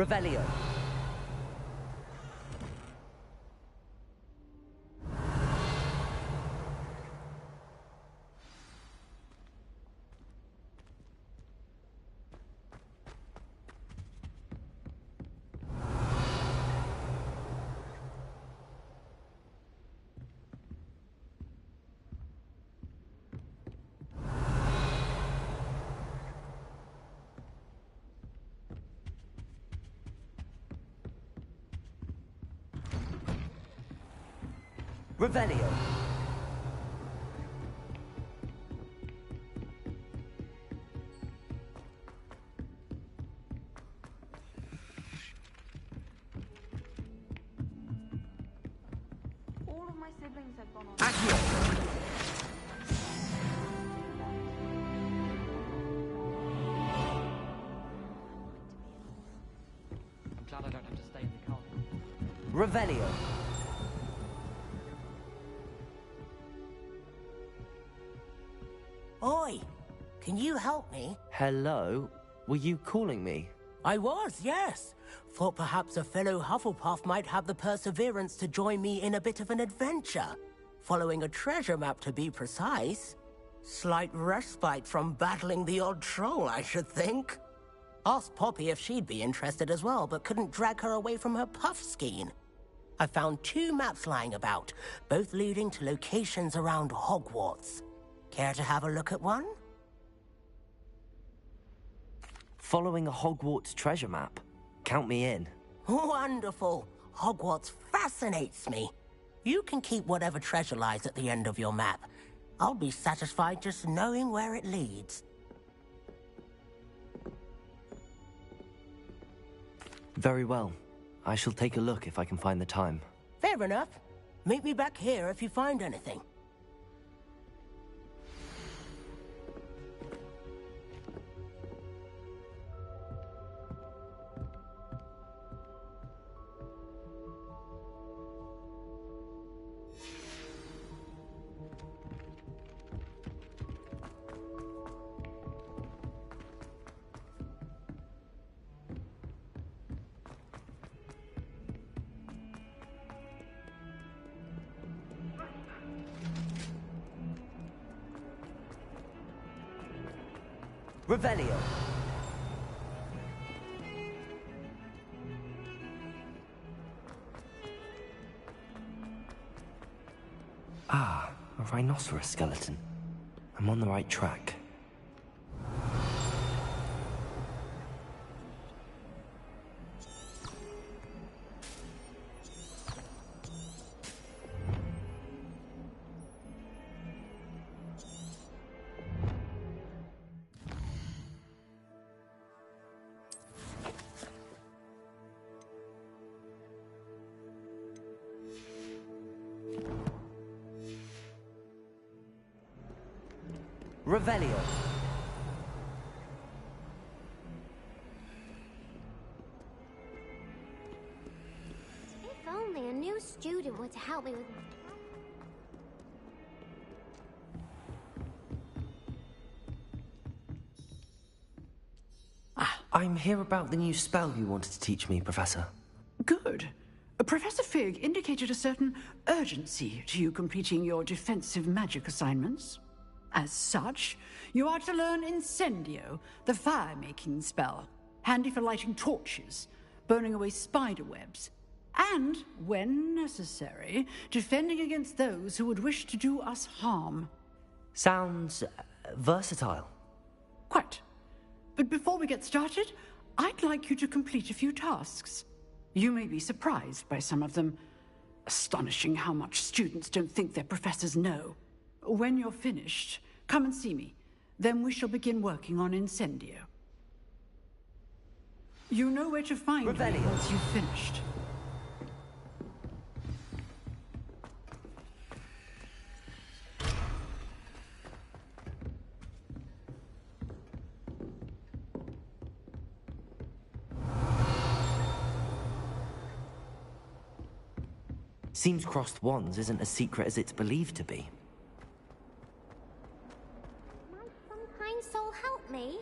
Revelio. Revelio. All of my siblings have gone on. Accio. I'm glad I don't have to stay in the car. Revelio. Oi! Can you help me? Hello? Were you calling me? I was, yes. Thought perhaps a fellow Hufflepuff might have the perseverance to join me in a bit of an adventure. Following a treasure map, to be precise. Slight respite from battling the odd troll, I should think. Asked Poppy if she'd be interested as well, but couldn't drag her away from her puff skein. I found 2 maps lying about, both leading to locations around Hogwarts. Care to have a look at one? Following a Hogwarts treasure map? Count me in. Wonderful. Hogwarts fascinates me. You can keep whatever treasure lies at the end of your map. I'll be satisfied just knowing where it leads. Very well. I shall take a look if I can find the time. Fair enough. Meet me back here if you find anything. Revelio. Ah, a rhinoceros skeleton. I'm on the right track. Revelio. If only a new student were to help me with my... I'm here about the new spell you wanted to teach me, Professor. Good. Professor Fig indicated a certain urgency to you completing your defensive magic assignments. As such, you are to learn Incendio, the fire-making spell, handy for lighting torches, burning away spider webs, and, when necessary, defending against those who would wish to do us harm. Sounds versatile. Quite. But before we get started, I'd like you to complete a few tasks. You may be surprised by some of them. Astonishing how much students don't think their professors know. When you're finished, come and see me. Then we shall begin working on Incendio. You know where to find me Revelio. once you've finished. Seems crossed wands isn't as secret as it's believed to be. Might some kind soul help me?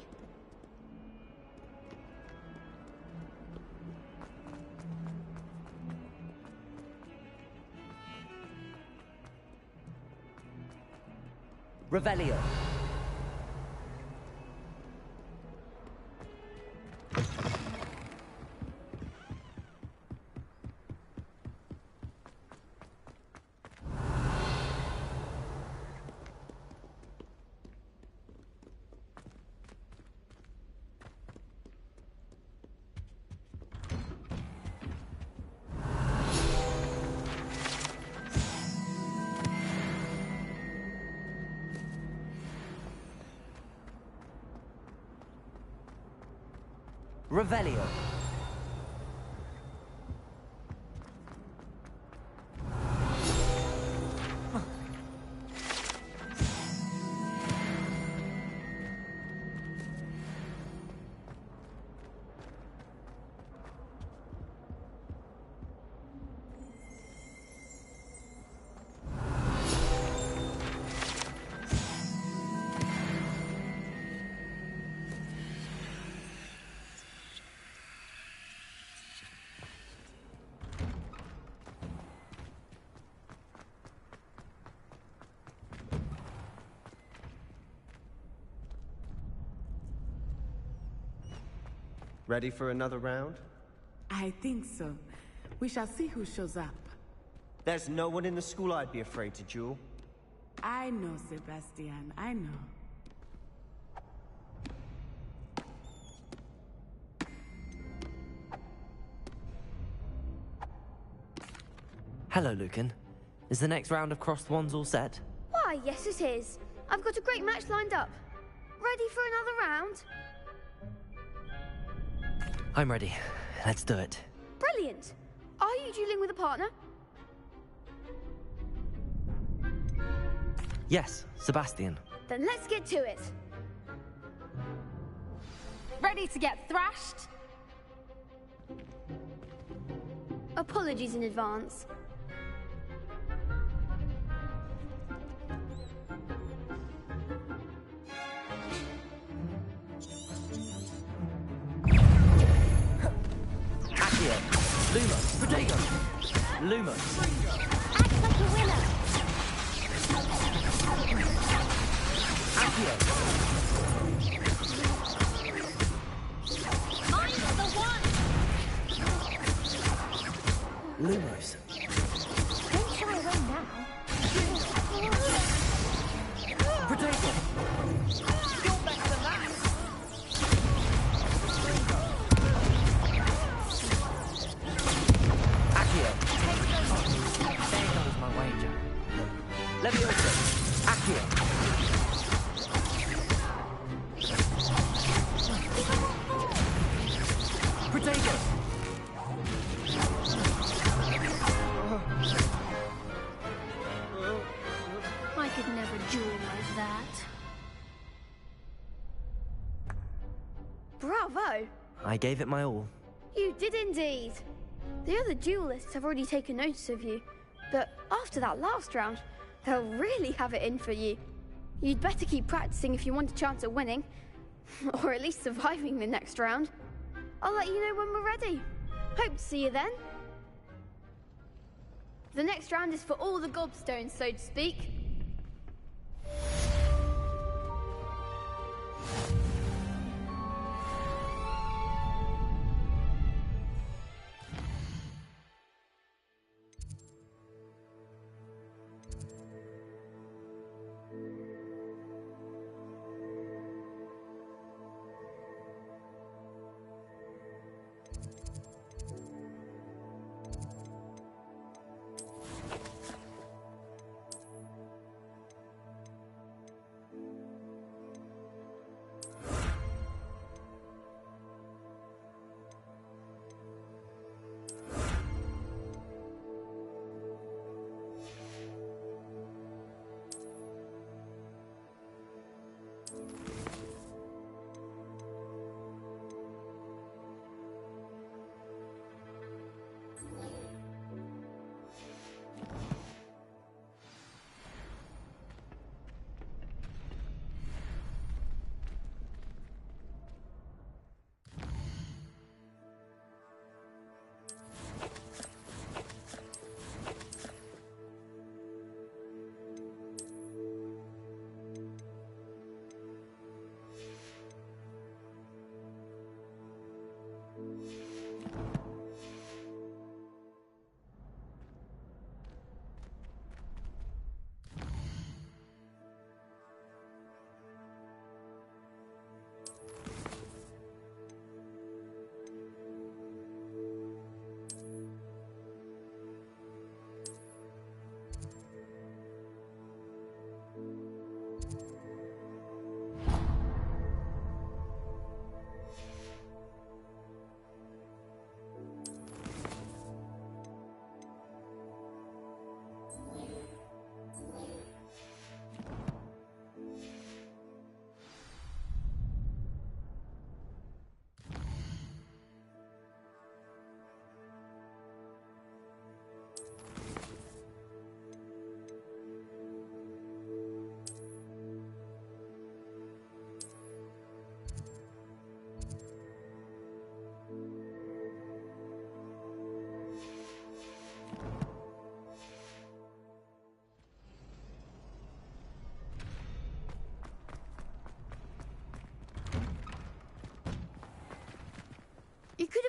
Revelio. Revelio. Ready for another round? I think so. We shall see who shows up. There's no one in the school I'd be afraid to duel. I know, Sebastian, I know. Hello, Lucan. Is the next round of Crossed Wands all set? Why, yes it is. I've got a great match lined up. Ready for another round? I'm ready. Let's do it. Brilliant. Are you dueling with a partner? Yes, Sebastian. Then let's get to it. Ready to get thrashed? Apologies in advance. Lumos! Protego! Lumos! Act like a winner! Accio! I'm the one! Lumos! Don't shy away now. Protego! You're better than that! Accio! There goes my wager. Leviosa! Accio! Protego! I could never duel like that. Bravo! I gave it my all. You did indeed. The other duelists have already taken notice of you, but after that last round, they'll really have it in for you. You'd better keep practicing if you want a chance at winning, or at least surviving the next round. I'll let you know when we're ready. Hope to see you then. The next round is for all the gobstones, so to speak.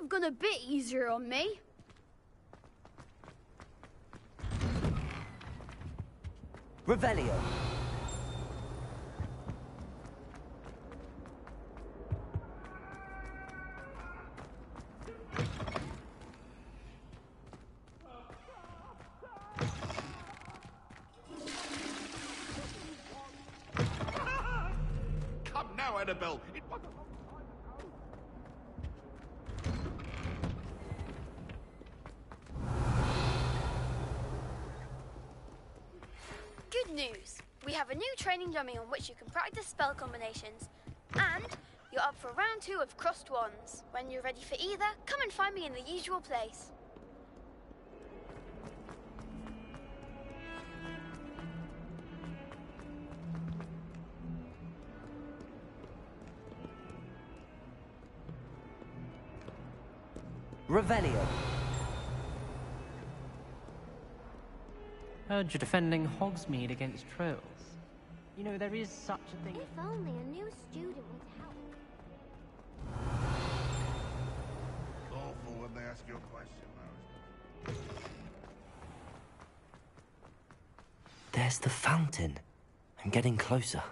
gone a bit easier on me. Revelio. Come now, Annabelle. It was Good news. We have a new training dummy on which you can practice spell combinations. And you're up for round 2 of crossed wands. When you're ready for either, come and find me in the usual place. Revelio. Heard you're defending Hogsmeade against trolls. You know, there is such a thing. If only a new student would help. awful when they ask you a question, Maris. There's the fountain. I'm getting closer.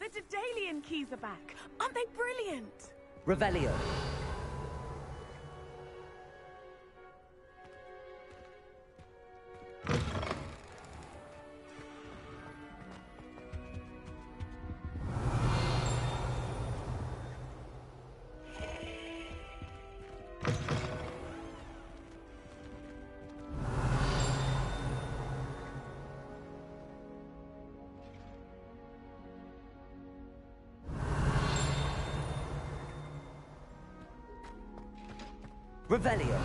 The Daedalian keys are back. Aren't they brilliant? Revelio. Revelio.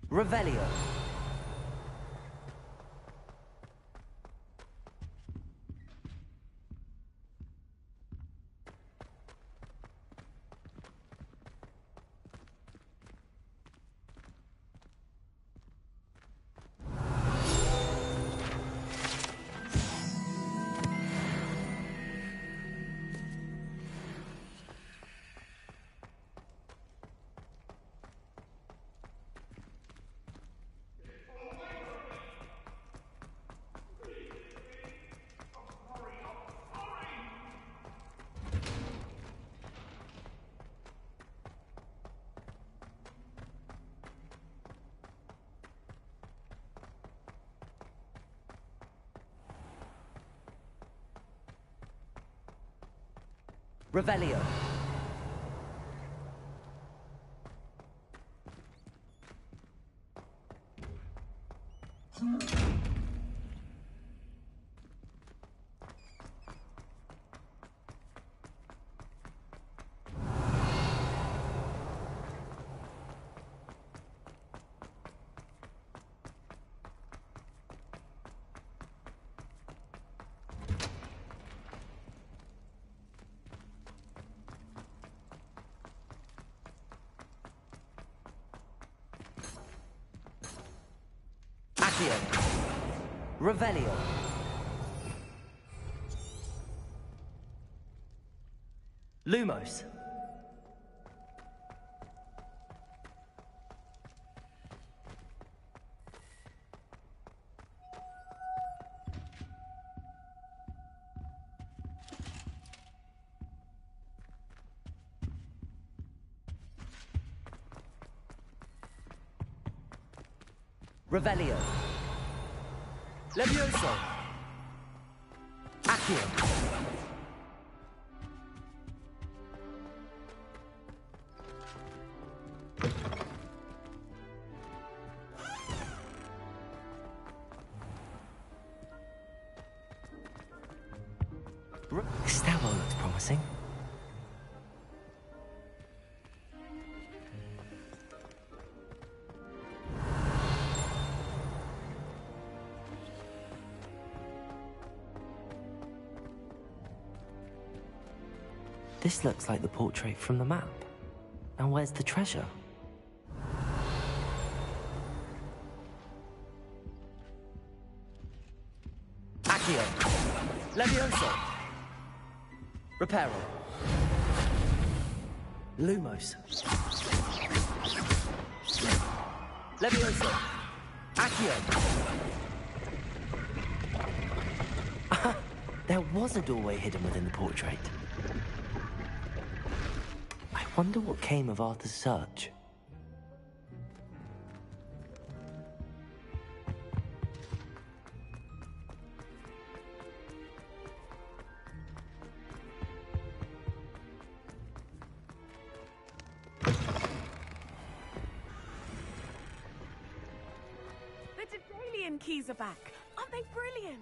Revelio. Revelio. Accio. Revelio. Lumos. Revelio. Levioso. Accio. This stairwell looks promising. This looks like the portrait from the map. Now where's the treasure? Accio. Levioso. Reparo. Lumos. Levioso. Accio. There was a doorway hidden within the portrait. I wonder what came of Arthur's search. The Daedalian keys are back. Aren't they brilliant?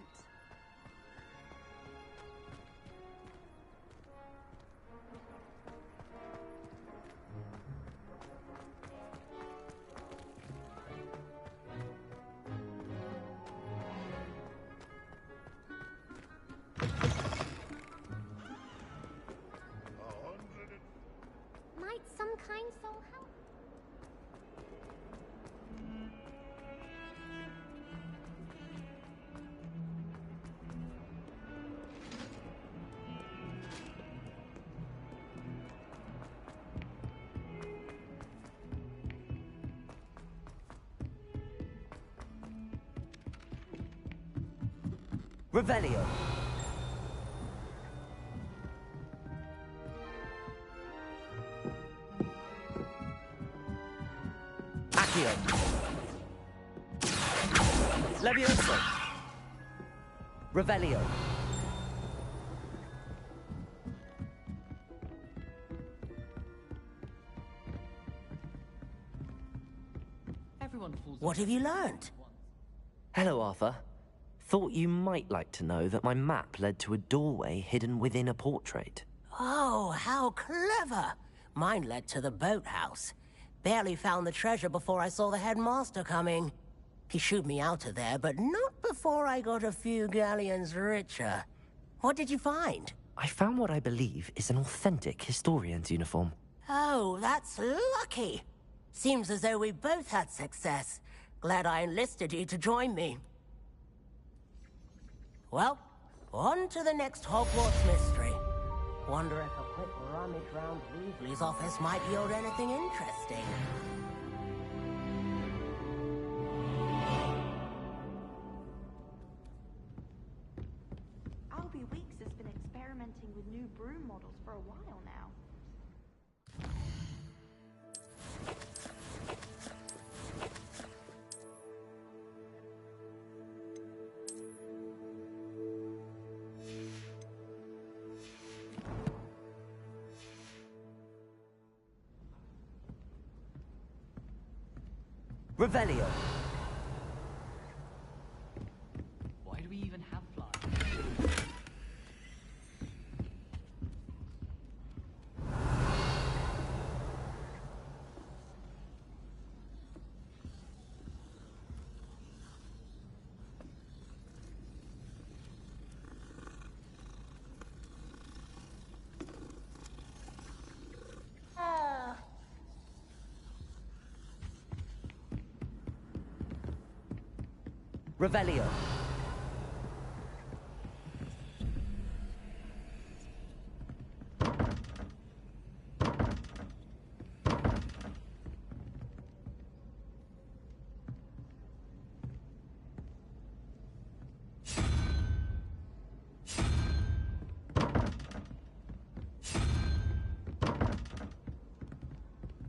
Might some kind soul help? Revelio. Accio. Levioso. Revelio. Everyone falls. What have you learned? Hello, Arthur. Thought you might like to know that my map led to a doorway hidden within a portrait. Oh, how clever! Mine led to the boathouse. Barely found the treasure before I saw the headmaster coming. He shooed me out of there, but not before I got a few galleons richer. What did you find? I found what I believe is an authentic historian's uniform. Oh, that's lucky. Seems as though we both had success. Glad I enlisted you to join me. Well, on to the next Hogwarts mystery. Wonder if a quick rummage round Weasley's office might yield anything interesting. Albie Weeks has been experimenting with new broom models for a while now. Revelio. Why do we even have flies? Revelio.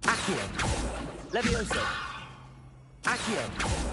Accio. Levioso. Accio.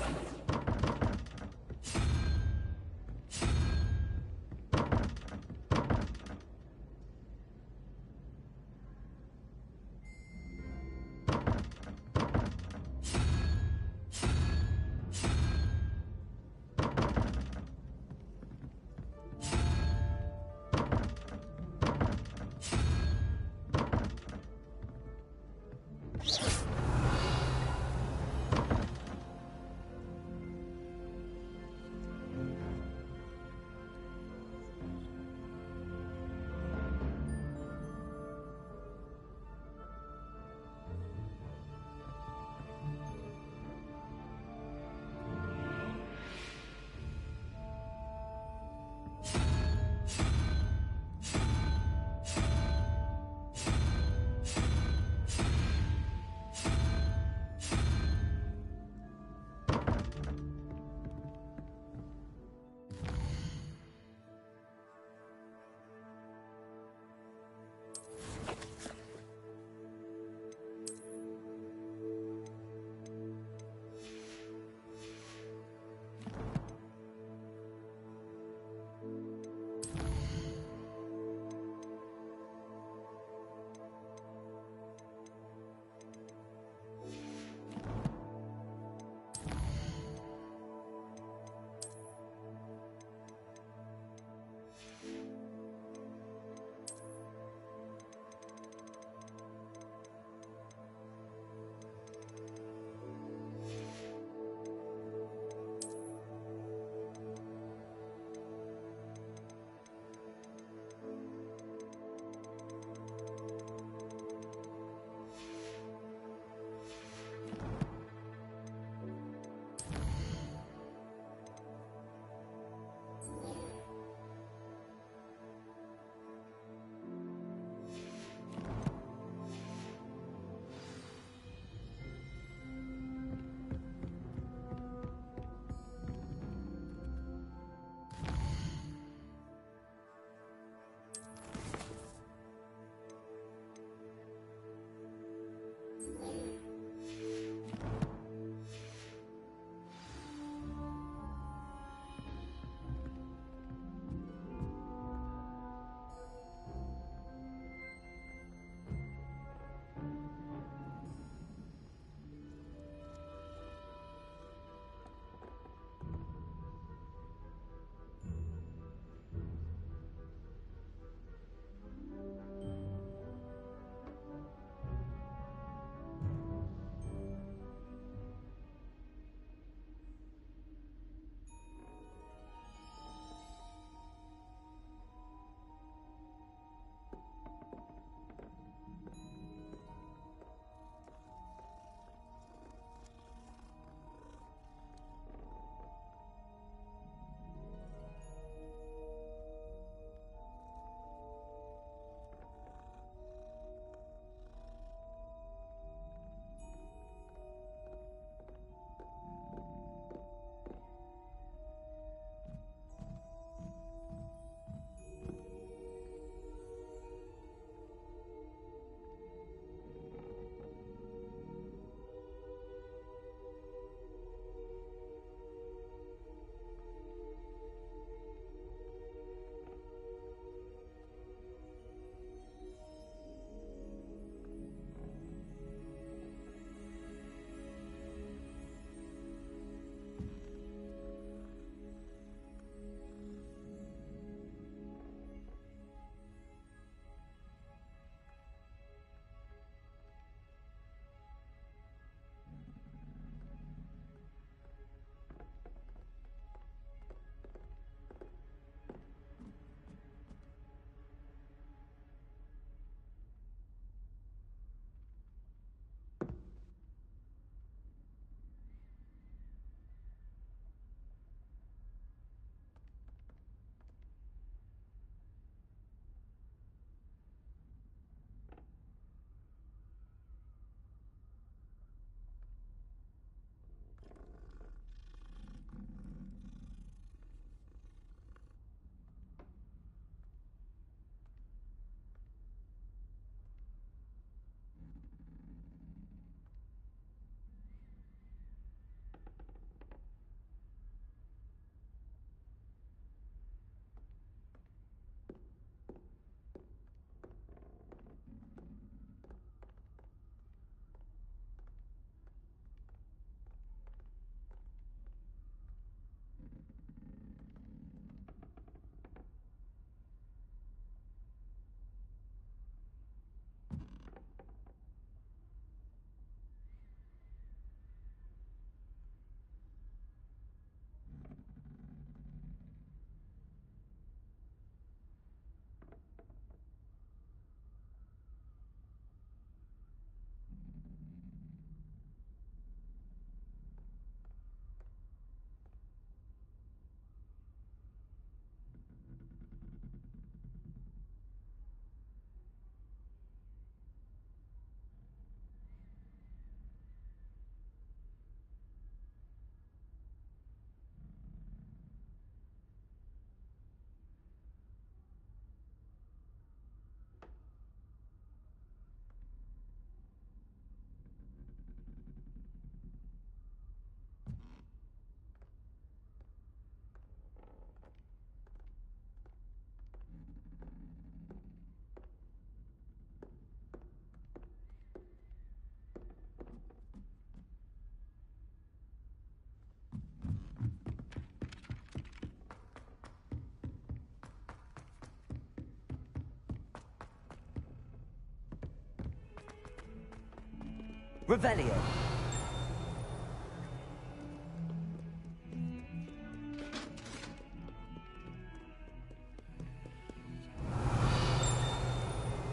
Revelio.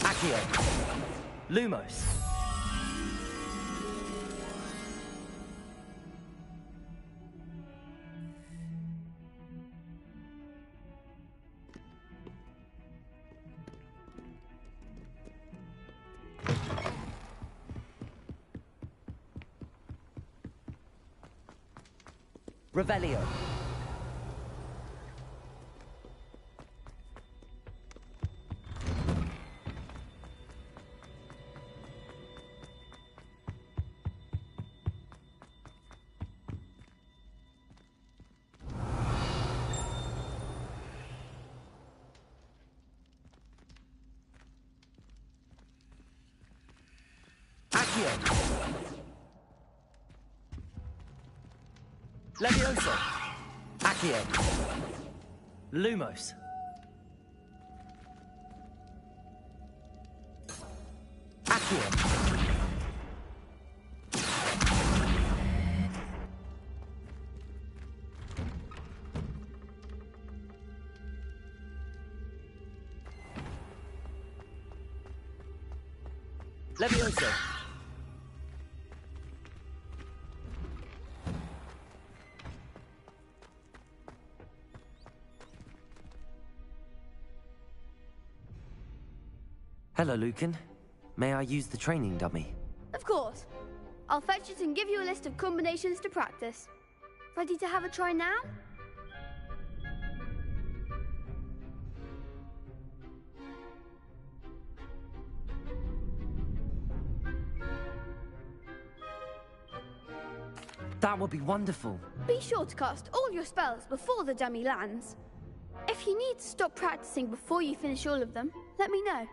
Accio. Lumos. Revelio. Accio. Levioso. Accio. Lumos. Accio. Levioso. Hello, Lucan. May I use the training dummy? Of course. I'll fetch it and give you a list of combinations to practice. Ready to have a try now? That would be wonderful. Be sure to cast all your spells before the dummy lands. If you need to stop practicing before you finish all of them, let me know.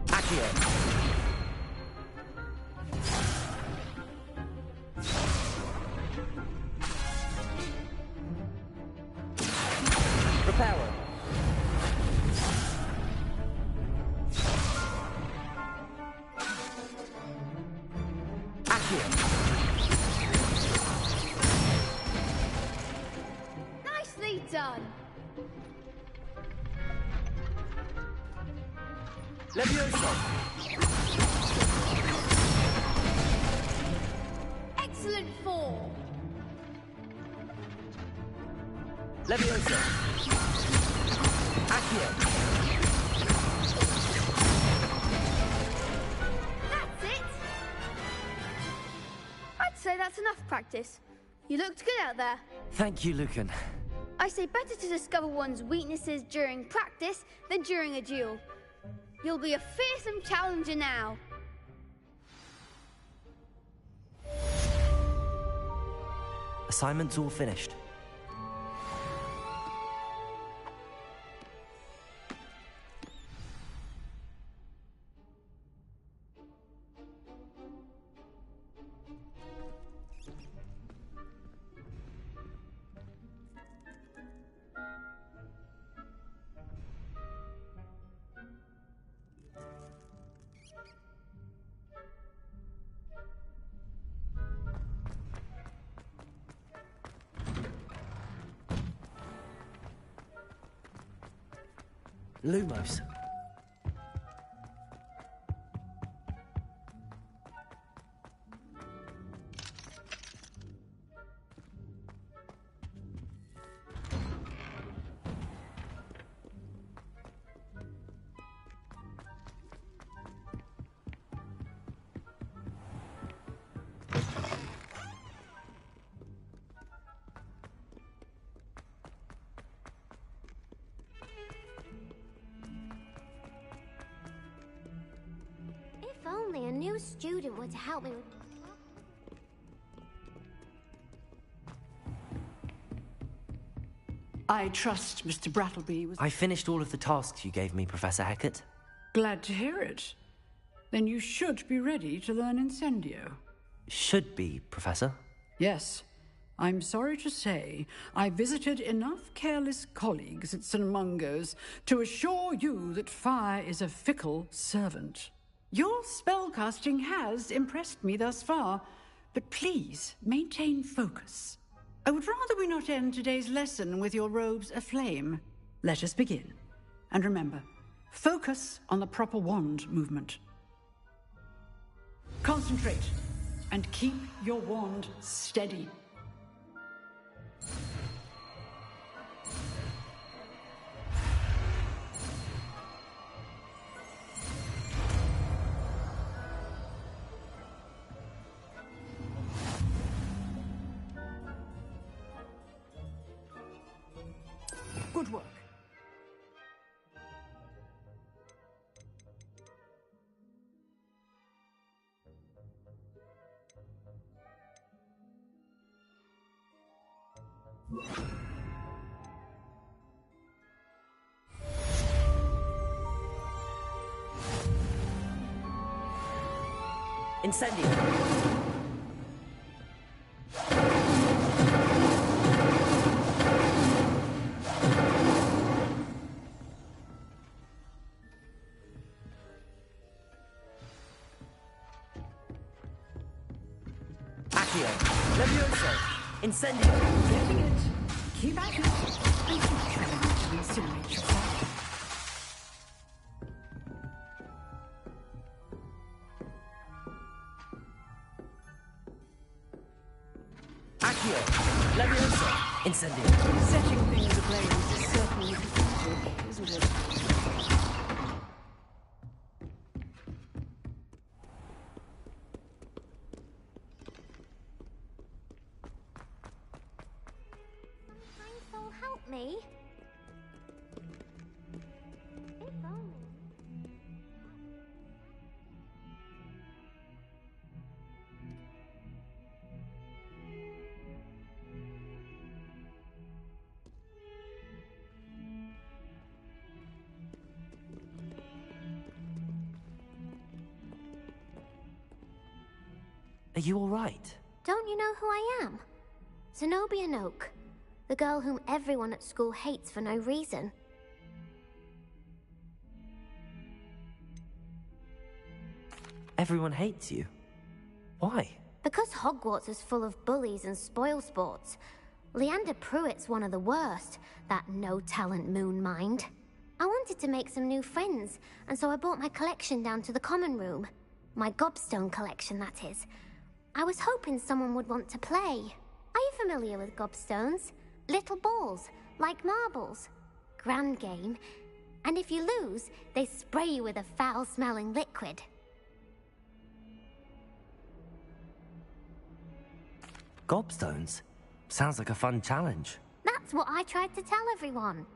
Accio. Reparo. Accio. Nicely done. Levioso. Excellent form. Levioso. Accio. That's it. I'd say that's enough practice. You looked good out there. Thank you, Lucan. I say better to discover one's weaknesses during practice than during a duel. You'll be a fearsome challenger now. Assignment's all finished. Lumos. If only a new student were to help me with... I trust Mr. Brattleby was... I finished all of the tasks you gave me, Professor Hecat. Glad to hear it. Then you should be ready to learn Incendio. Should be, Professor. Yes. I'm sorry to say, I visited enough careless colleagues at St. Mungo's to assure you that fire is a fickle servant. Your spellcasting has impressed me thus far, but please maintain focus. I would rather we not end today's lesson with your robes aflame. Let us begin. And remember, focus on the proper wand movement. Concentrate, and keep your wand steady. Good work. Incendio! Accio! Levioso! Incendio! Getting it. Keep at it. And keep trying to incinerate yourself. Accio! Levioso! Incendio! Setting things ablaze is certainly pathetic, isn't it? Kind soul, help me. If only. Are you all right? Don't you know who I am? Zenobia Noak, the girl whom everyone at school hates for no reason. Everyone hates you. Why? Because Hogwarts is full of bullies and spoilsports. Leander Pruitt's one of the worst, that no-talent moon mind. I wanted to make some new friends, and so I brought my collection down to the common room. My gobstone collection, that is. I was hoping someone would want to play. Are you familiar with gobstones? Little balls, like marbles. Grand game. And if you lose, they spray you with a foul-smelling liquid. Gobstones? Sounds like a fun challenge. That's what I tried to tell everyone.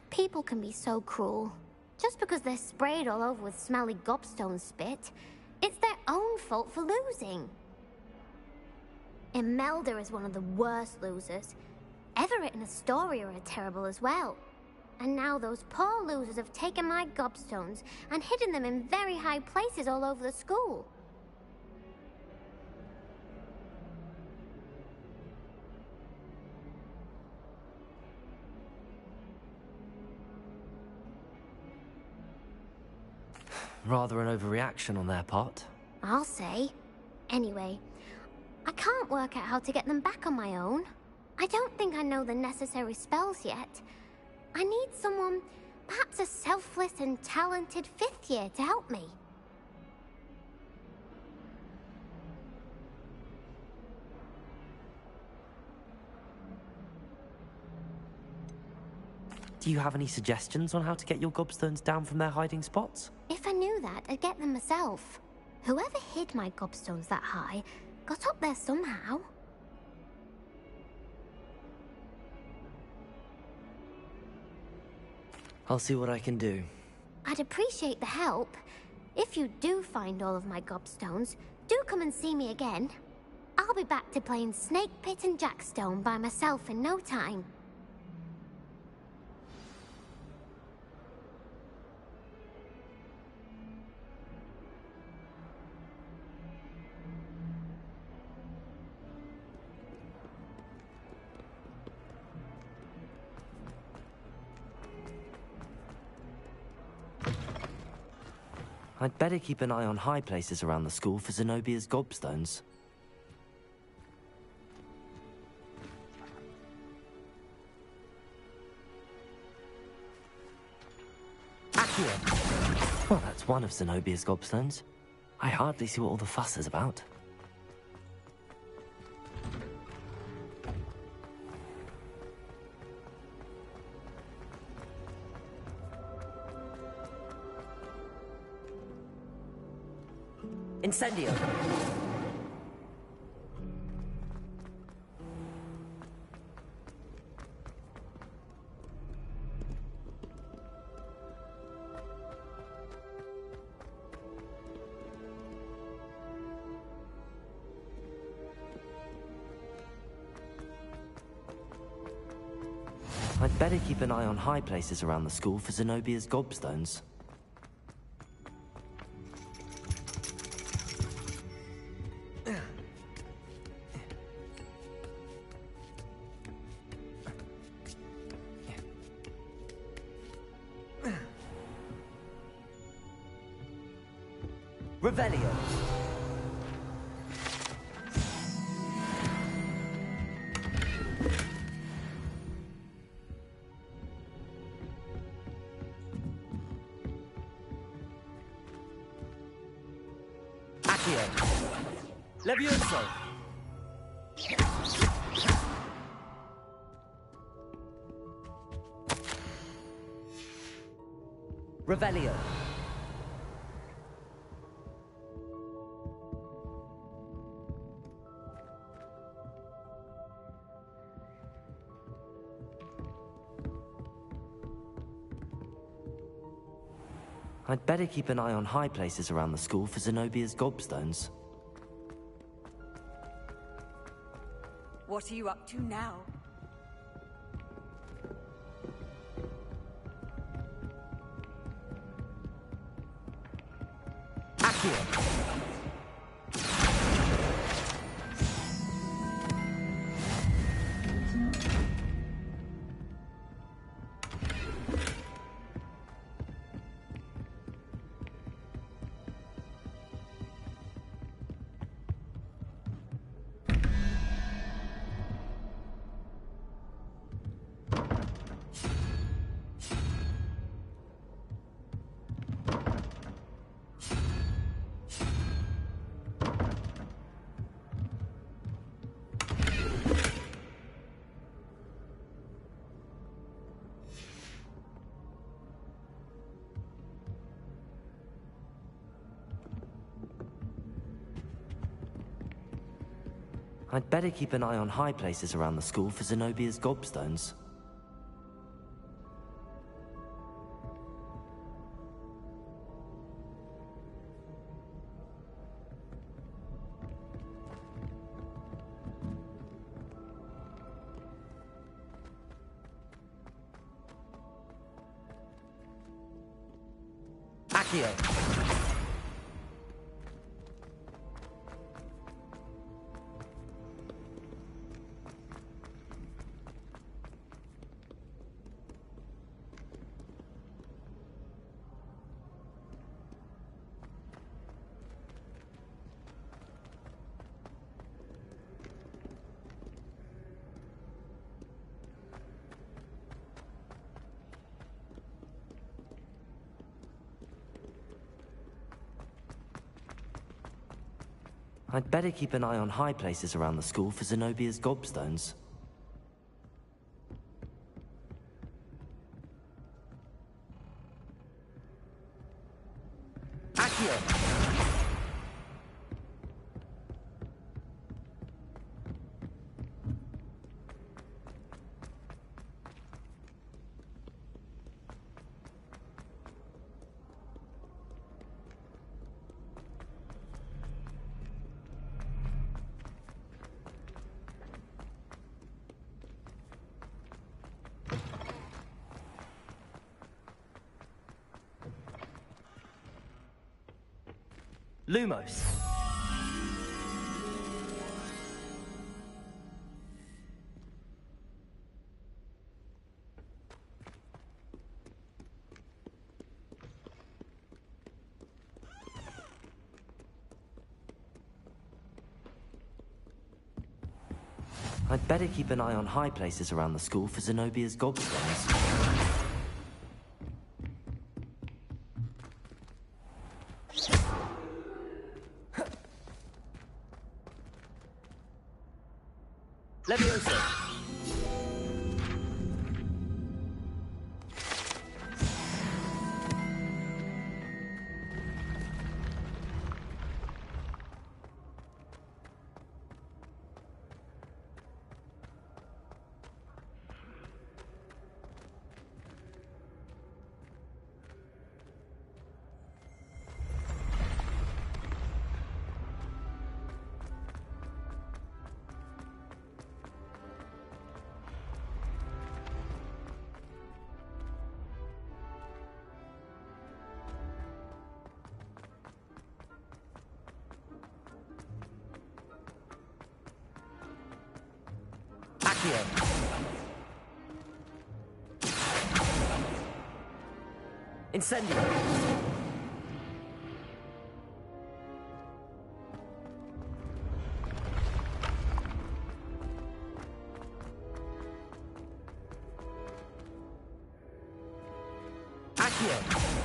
People can be so cruel. Just because they're sprayed all over with smelly gobstone spit, it's their own fault for losing. Imelda is one of the worst losers. Everett and Astoria are terrible as well. And now those poor losers have taken my gobstones and hidden them in very high places all over the school. Rather an overreaction on their part. I'll say. Anyway, I can't work out how to get them back on my own. I don't think I know the necessary spells yet. I need someone, perhaps a selfless and talented fifth year to help me. Do you have any suggestions on how to get your gobstones down from their hiding spots? If I knew that, I'd get them myself. Whoever hid my gobstones that high got up there somehow. I'll see what I can do. I'd appreciate the help. If you do find all of my gobstones, do come and see me again. I'll be back to playing Snake Pit and Jackstone by myself in no time. I'd better keep an eye on high places around the school for Zenobia's gobstones. Accio. Well, that's one of Zenobia's gobstones. I hardly see what all the fuss is about. Incendio. I'd better keep an eye on high places around the school for Zenobia's gobstones. Revelio. Accio. Levioso. Revelio. I'd better keep an eye on high places around the school for Zenobia's gobstones. What are you up to now? Accio. I'd better keep an eye on high places around the school for Zenobia's gobstones. Accio. I'd better keep an eye on high places around the school for Zenobia's gobstones. Accio. Lumos. I'd better keep an eye on high places around the school for Zenobia's gobstones. Levioso! Incendio! Accio!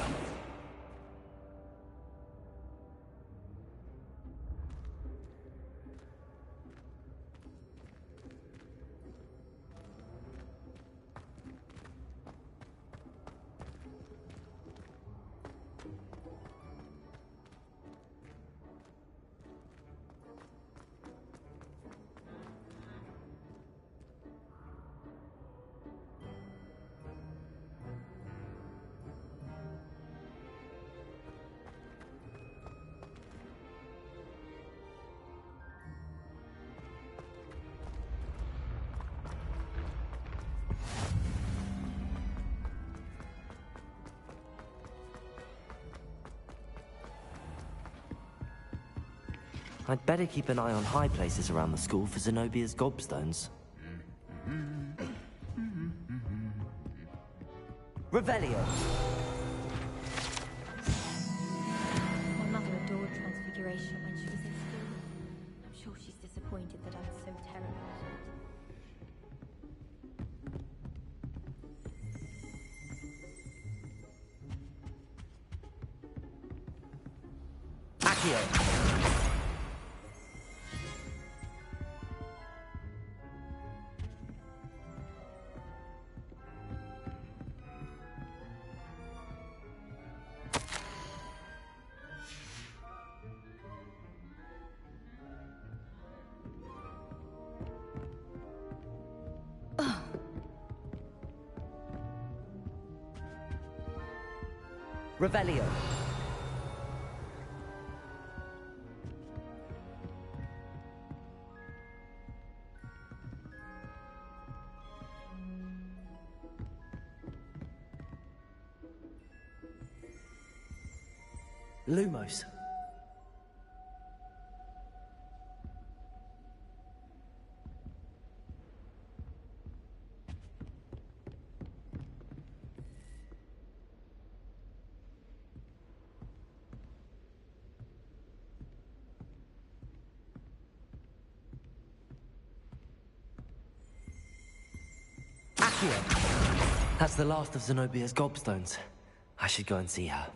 I'd better keep an eye on high places around the school for Zenobia's gobstones. Revelio! My mother adored Transfiguration when she was in school. I'm sure she's disappointed that I'm so terrible at it. Accio! Revelio! Lumos. That's the last of Zenobia's gobstones. I should go and see her.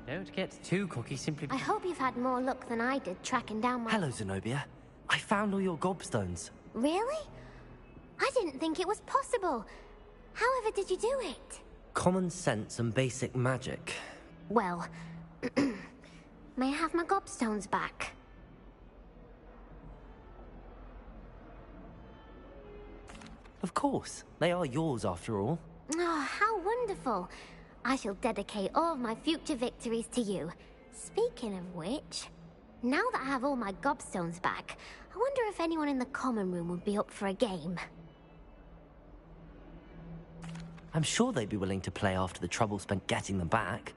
Don't get too cocky simply I hope you've had more luck than I did tracking down my... Hello, Zenobia. I found all your gobstones. Really? I didn't think it was possible. However did you do it? Common sense and basic magic. Well, may I have my gobstones back? Of course. They are yours after all. Oh, how wonderful. I shall dedicate all of my future victories to you. Speaking of which, now that I have all my gobstones back, I wonder if anyone in the common room would be up for a game. I'm sure they'd be willing to play after the trouble spent getting them back.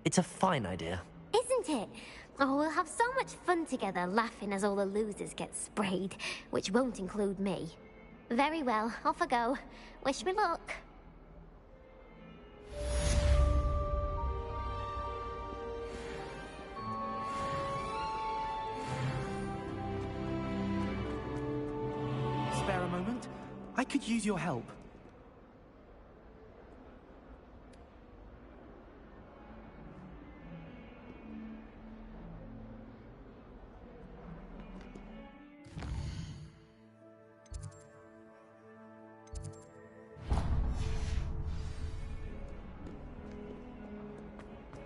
It's a fine idea. Isn't it? Oh, we'll have so much fun together laughing as all the losers get sprayed, which won't include me. Very well, off I go. Wish me luck. Spare a moment? I could use your help.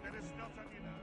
Let us not on your nerves.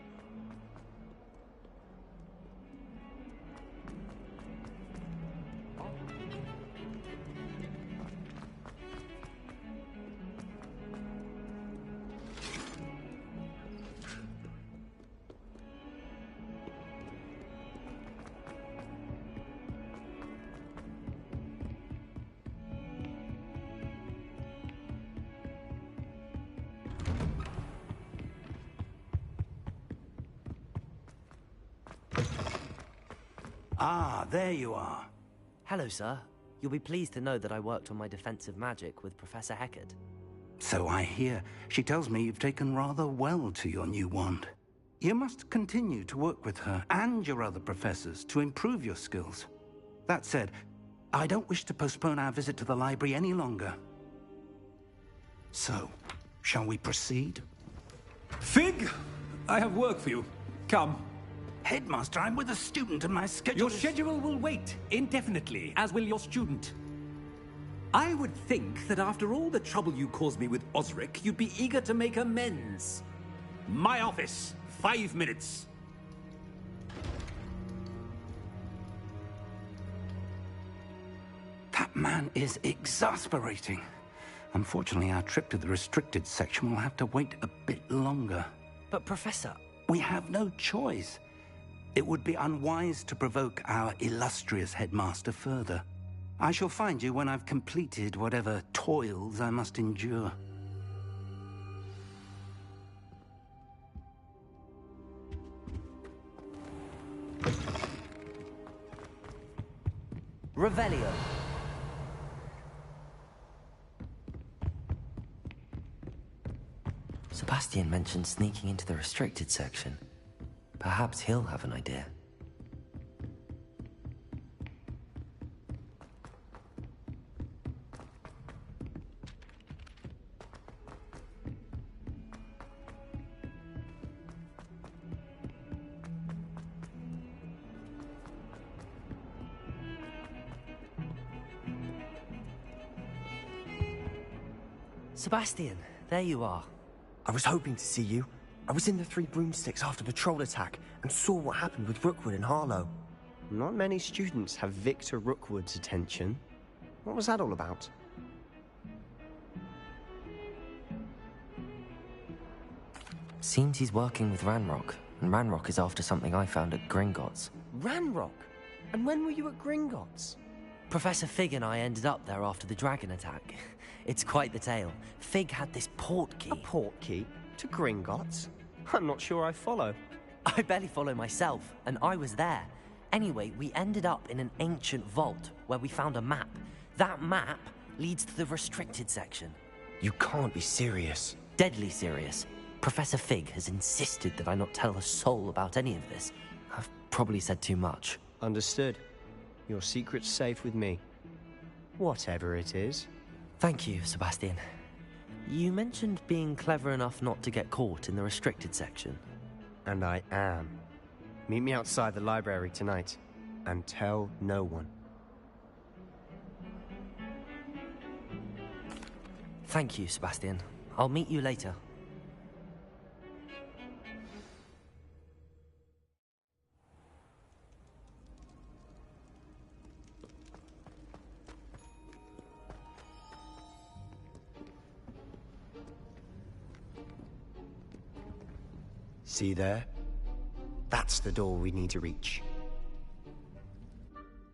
Ah, there you are. Hello, sir. You'll be pleased to know that I worked on my defensive magic with Professor Heckard. So I hear. She tells me you've taken rather well to your new wand. You must continue to work with her and your other professors to improve your skills. That said, I don't wish to postpone our visit to the library any longer. So, shall we proceed? Fig! I have work for you. Come. Headmaster, I'm with a student and my schedule Your schedule will wait indefinitely, as will your student. I would think that after all the trouble you caused me with Osric, you'd be eager to make amends. My office. 5 minutes. That man is exasperating. Unfortunately, our trip to the restricted section will have to wait a bit longer. But, Professor... We have no choice. It would be unwise to provoke our illustrious headmaster further. I shall find you when I've completed whatever toils I must endure. Revelio. Sebastian mentioned sneaking into the restricted section. Perhaps he'll have an idea. Sebastian, there you are. I was hoping to see you. I was in the Three Broomsticks after the troll attack and saw what happened with Rookwood and Harlow. Not many students have Victor Rookwood's attention. What was that all about? Seems he's working with Ranrock, and Ranrock is after something I found at Gringotts. Ranrock? And when were you at Gringotts? Professor Fig and I ended up there after the dragon attack. It's quite the tale. Fig had this port key. A port key? To Gringotts? I'm not sure I follow. I barely follow myself, and I was there. Anyway, we ended up in an ancient vault where we found a map. That map leads to the restricted section. You can't be serious. Deadly serious. Professor Fig has insisted that I not tell a soul about any of this. I've probably said too much. Understood. Your secret's safe with me. Whatever it is. Thank you, Sebastian. You mentioned being clever enough not to get caught in the restricted section. And I am. Meet me outside the library tonight, and tell no one. Thank you, Sebastian. I'll meet you later. See there? That's the door we need to reach.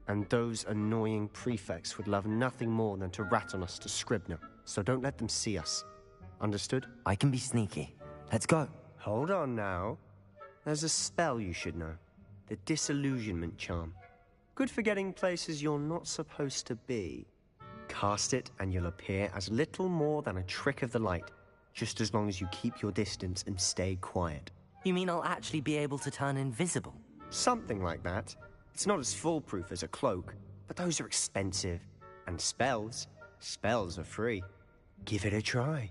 And those annoying prefects would love nothing more than to rat on us to Scribner, so don't let them see us. Understood? I can be sneaky. Let's go. Hold on now. There's a spell you should know. The Disillusionment Charm. Good for getting places you're not supposed to be. Cast it and you'll appear as little more than a trick of the light, just as long as you keep your distance and stay quiet. You mean I'll actually be able to turn invisible? Something like that. It's not as foolproof as a cloak, but those are expensive. And spells are free. Give it a try.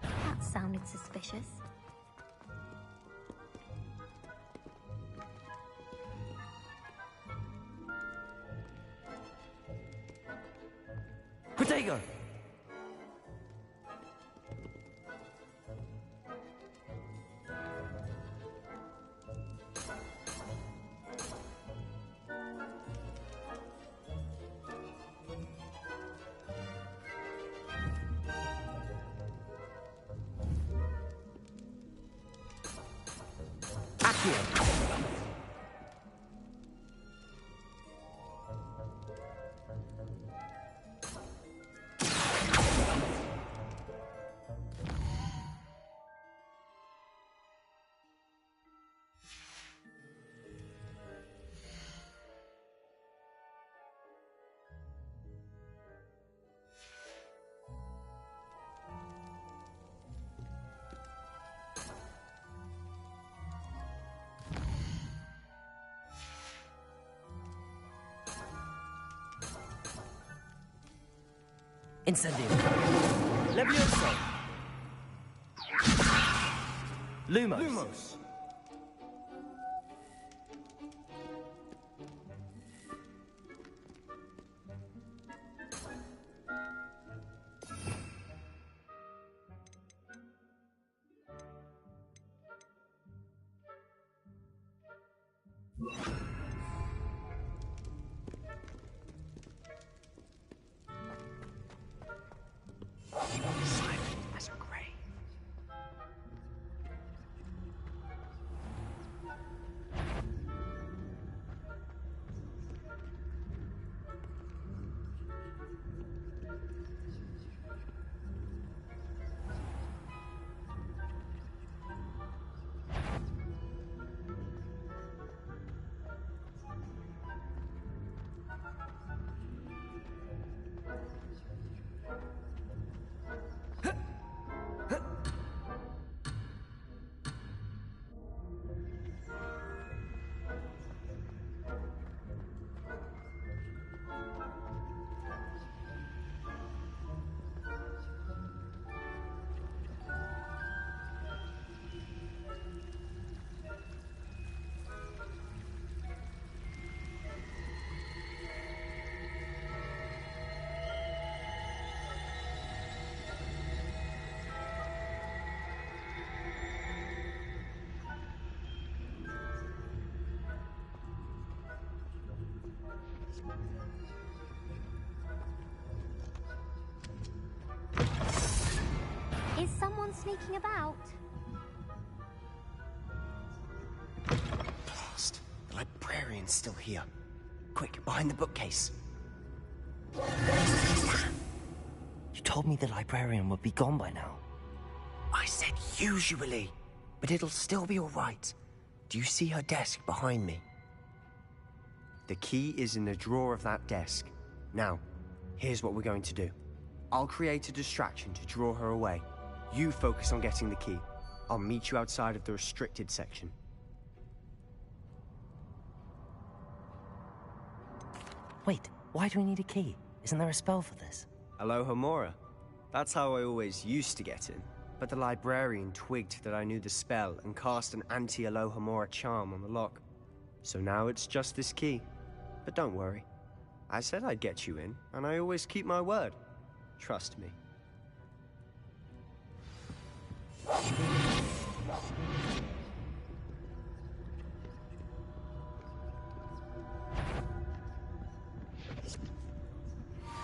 That sounded suspicious. Protego! Incendio. Levioso. Lumos. Is someone sneaking about? Blast. The librarian's still here. Quick, behind the bookcase. You told me the librarian would be gone by now. I said usually, but it'll still be all right. Do you see her desk behind me? The key is in the drawer of that desk. Now, here's what we're going to do. I'll create a distraction to draw her away. You focus on getting the key. I'll meet you outside of the restricted section. Wait, why do we need a key? Isn't there a spell for this? Alohomora. That's how I always used to get in. But the librarian twigged that I knew the spell and cast an anti-Alohomora charm on the lock. So now it's just this key. But don't worry. I said I'd get you in, and I always keep my word. Trust me.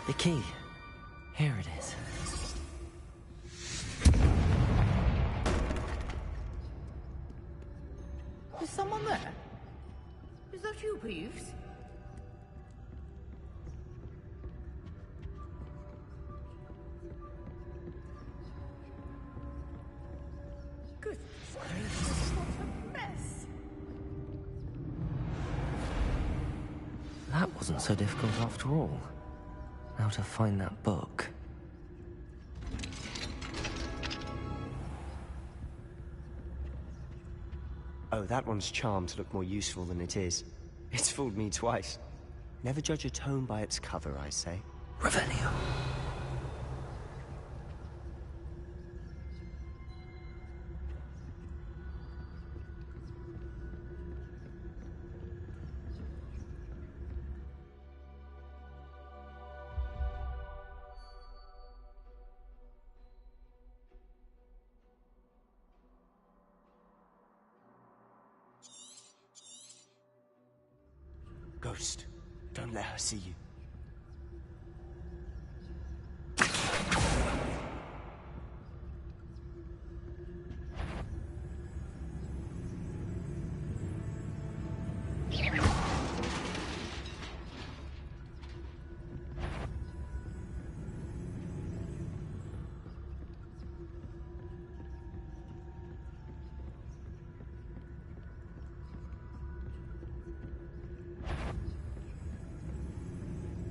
The key. Here it is. Is someone there? Is that you, Peeves? Goodness gracious, what a mess! That wasn't so difficult after all. Now to find that book. Oh, that one's charmed to look more useful than it is. It's fooled me twice. Never judge a tome by its cover, I say. Revelio. Ghost, don't let her see you.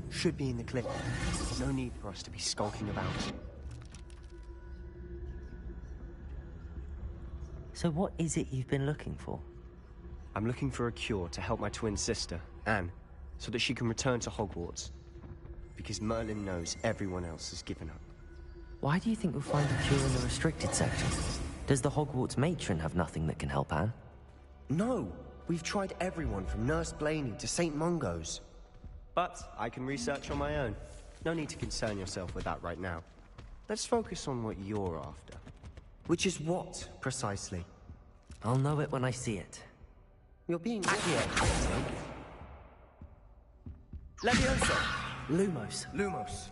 Should be in the cliff. No need for us to be skulking about. So what is it you've been looking for? I'm looking for a cure to help my twin sister, Anne, so that she can return to Hogwarts. Because Merlin knows everyone else has given up. Why do you think we'll find a cure in the restricted section? Does the Hogwarts matron have nothing that can help Anne? No! We've tried everyone from Nurse Blaney to St. Mungo's. But I can research on my own. No need to concern yourself with that right now. Let's focus on what you're after. Which is what, precisely? I'll know it when I see it. You're being... Accio. Levioso. Lumos. Lumos.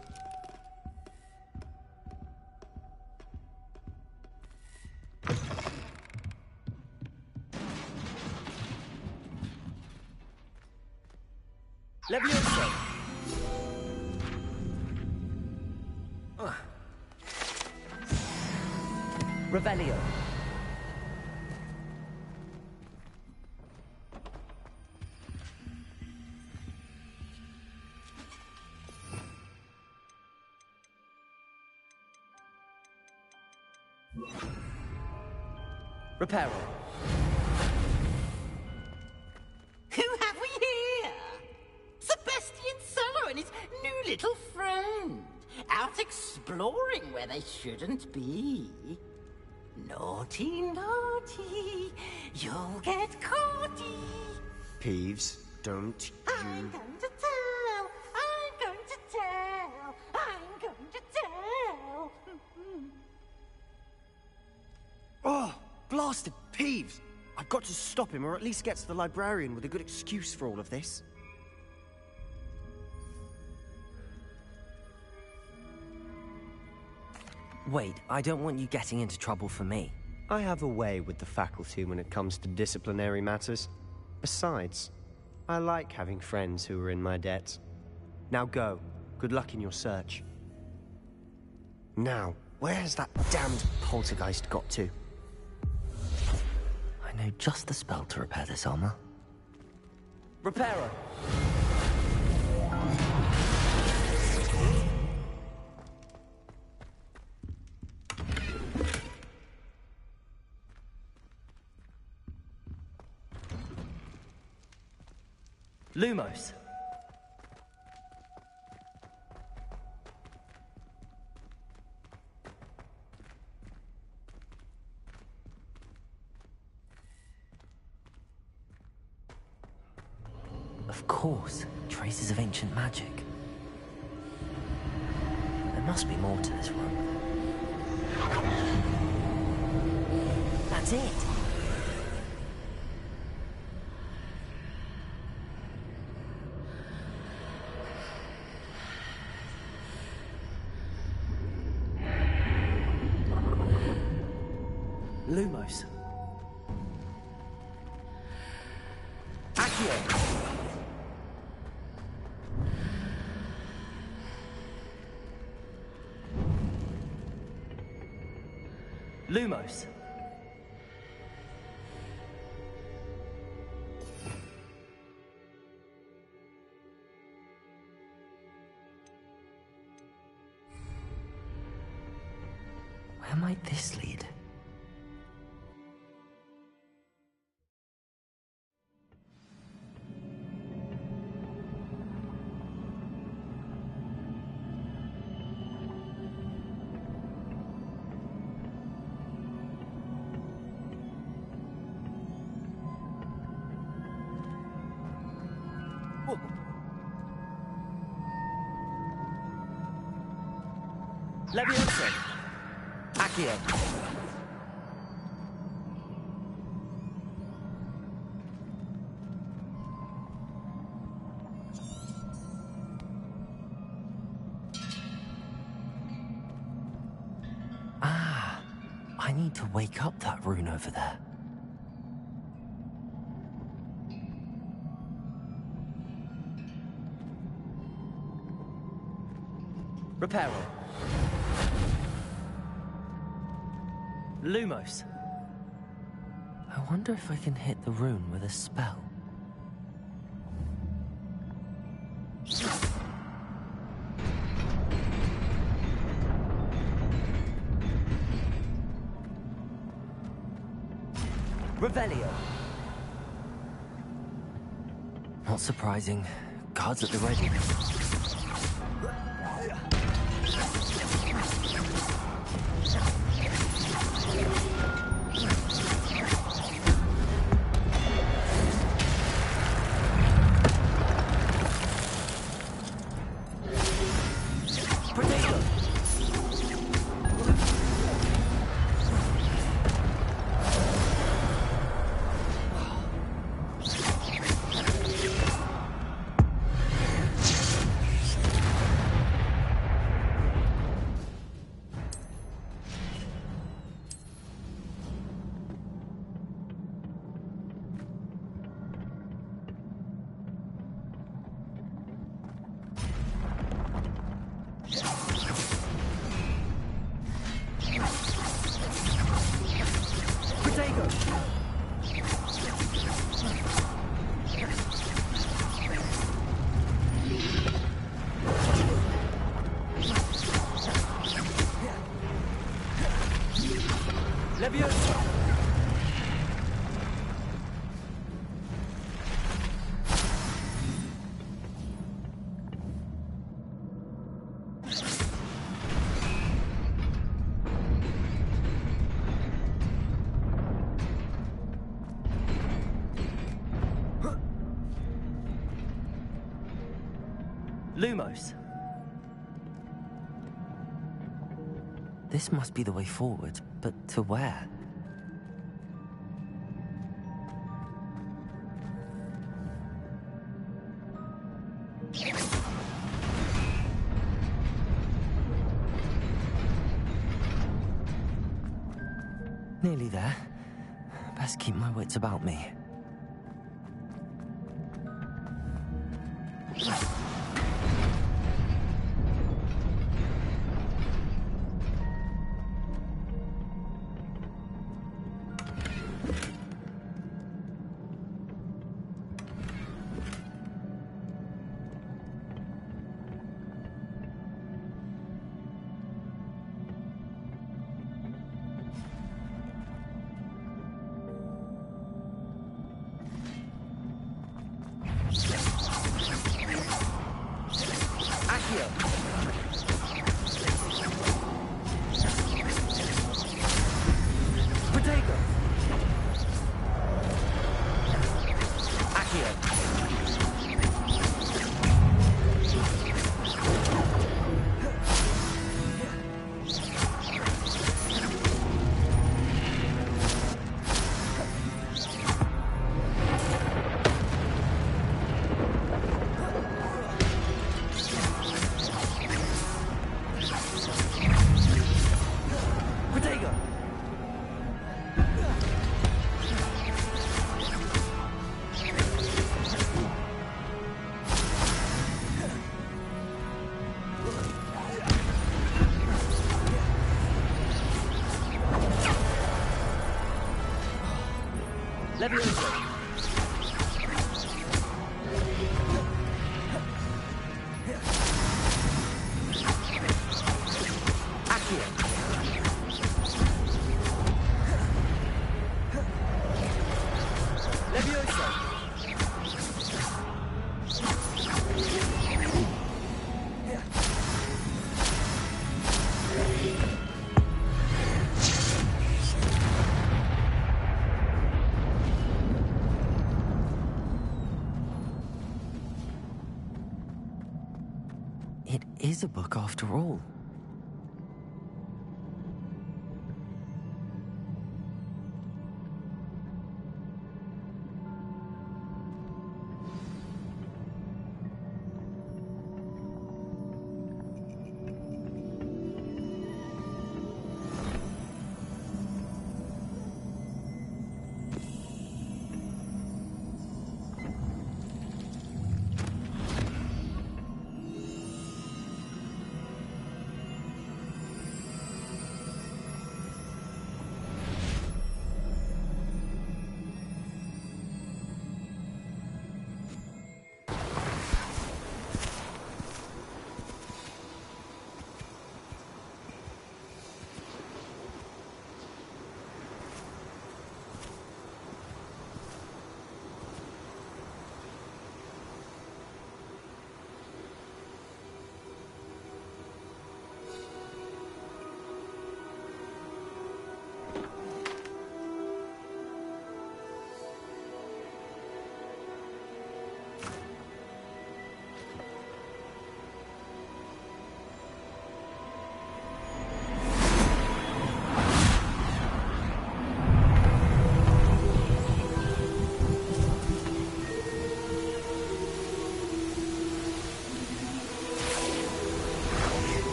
Levioso. Revelio. Reparo. Who have we here? Sebastian Cello and his new little friend. Out exploring where they shouldn't be. Naughty, naughty. You'll get caughty. Peeves, don't you... I'm going to tell. I'm going to tell. I'm going to tell. Oh, blasted Peeves! I've got to stop him, or at least get to the librarian with a good excuse for all of this. Wait, I don't want you getting into trouble for me. I have a way with the faculty when it comes to disciplinary matters. Besides, I like having friends who are in my debt. Now go. Good luck in your search. Now, where has that damned poltergeist got to? I know just the spell to repair this armor. Reparo! Lumos. Of course, traces of ancient magic. There must be more to this room. That's it! Lumos. Accio! Lumos. Where might this lead? Leviosa! Accio! Ah, I need to wake up that rune over there. Reparo. Lumos. I wonder if I can hit the rune with a spell. Revelio. Not surprising. Guards at the ready. Lumos. This must be the way forward, but to where? Nearly there. Best keep my wits about me. Levioso. It is a book after all.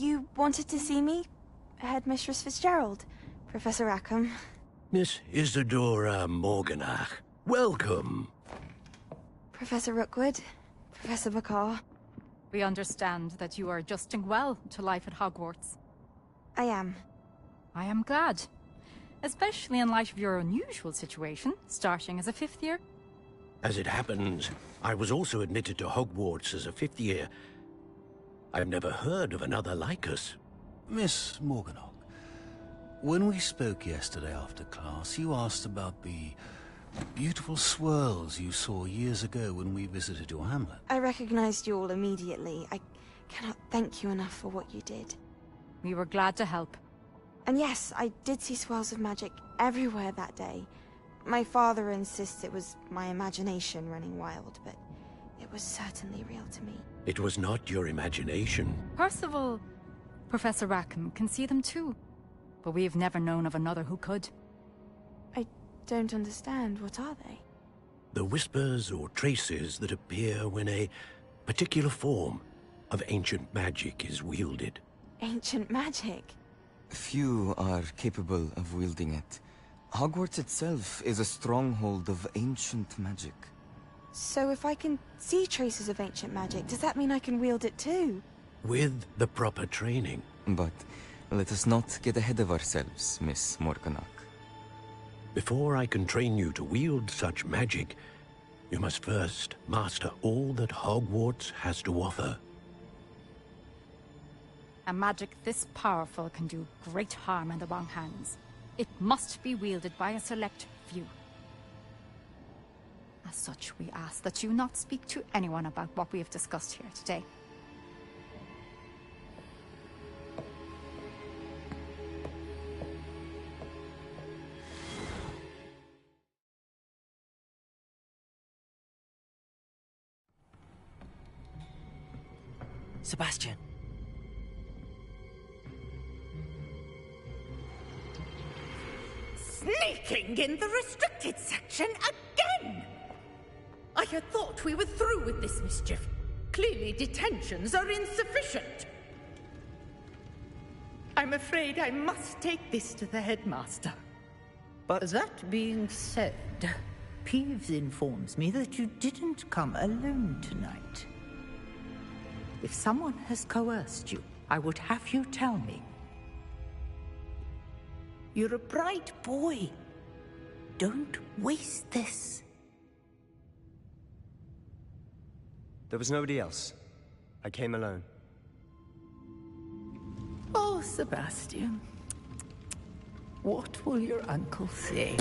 You wanted to see me? Headmistress Fitzgerald? Professor Rackham? Miss Isadora Morganach, welcome. Professor Rookwood? Professor Bakar? We understand that you are adjusting well to life at Hogwarts. I am. I am glad. Especially in light of your unusual situation, starting as a 5th year. As it happens, I was also admitted to Hogwarts as a 5th year. I've never heard of another like us. Miss Morganach, when we spoke yesterday after class, you asked about the beautiful swirls you saw years ago when we visited your hamlet. I recognized you all immediately. I cannot thank you enough for what you did. We were glad to help. And yes, I did see swirls of magic everywhere that day. My father insists it was my imagination running wild, but it was certainly real to me. It was not your imagination. Percival, Professor Rackham can see them too. But we have never known of another who could. I don't understand. What are they? The whispers or traces that appear when a particular form of ancient magic is wielded. Ancient magic? Few are capable of wielding it. Hogwarts itself is a stronghold of ancient magic. So if I can see traces of ancient magic, does that mean I can wield it too? With the proper training. But let us not get ahead of ourselves, Miss Morganach. Before I can train you to wield such magic, you must first master all that Hogwarts has to offer. A magic this powerful can do great harm in the wrong hands. It must be wielded by a select few. As such, we ask that you not speak to anyone about what we have discussed here today. Sebastian. Sneaking in the restricted section again! I had thought we were through with this mischief. Clearly detentions are insufficient. I'm afraid I must take this to the headmaster. But that being said, Peeves informs me that you didn't come alone tonight. If someone has coerced you, I would have you tell me. You're a bright boy. Don't waste this. There was nobody else. I came alone. Oh, Sebastian. What will your uncle say?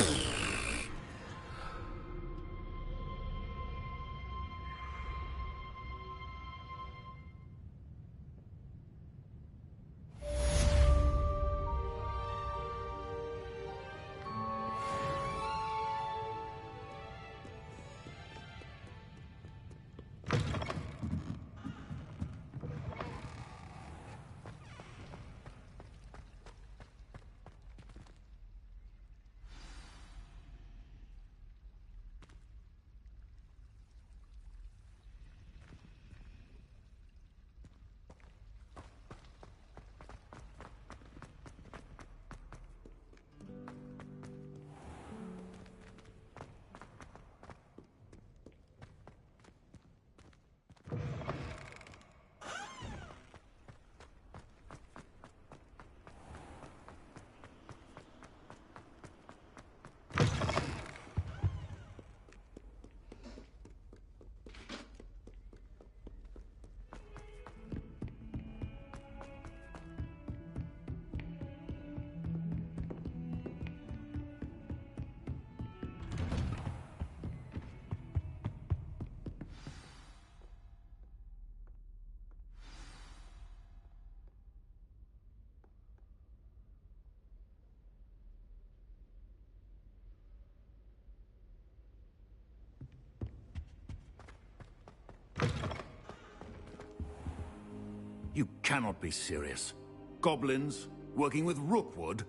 You cannot be serious. Goblins working with Rookwood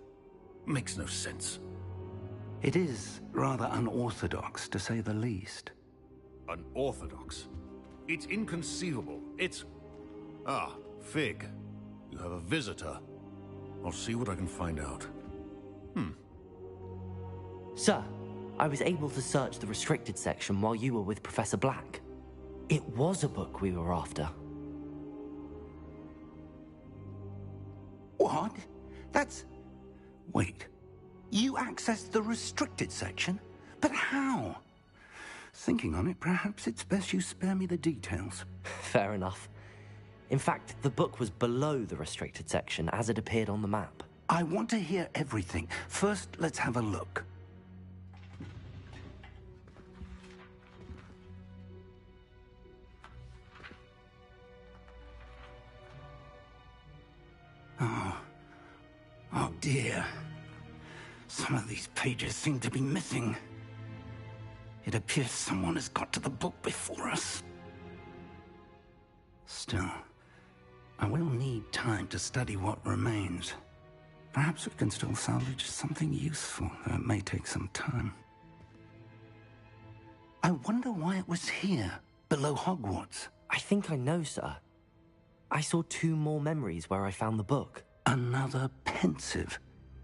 makes no sense. It is rather unorthodox, to say the least. Unorthodox? It's inconceivable. It's... Ah, Fig. You have a visitor. I'll see what I can find out. Sir, I was able to search the restricted section while you were with Professor Black. It was a book we were after. What? That's... Wait. You accessed the restricted section? But how? Thinking on it, perhaps it's best you spare me the details. Fair enough. In fact, the book was below the restricted section as it appeared on the map. I want to hear everything. First, let's have a look. Oh dear. Some of these pages seem to be missing. It appears someone has got to the book before us. Still, I will need time to study what remains. Perhaps we can still salvage something useful, though it may take some time. I wonder why it was here, below Hogwarts. I think I know, sir. I saw 2 more memories where I found the book. Another pensive.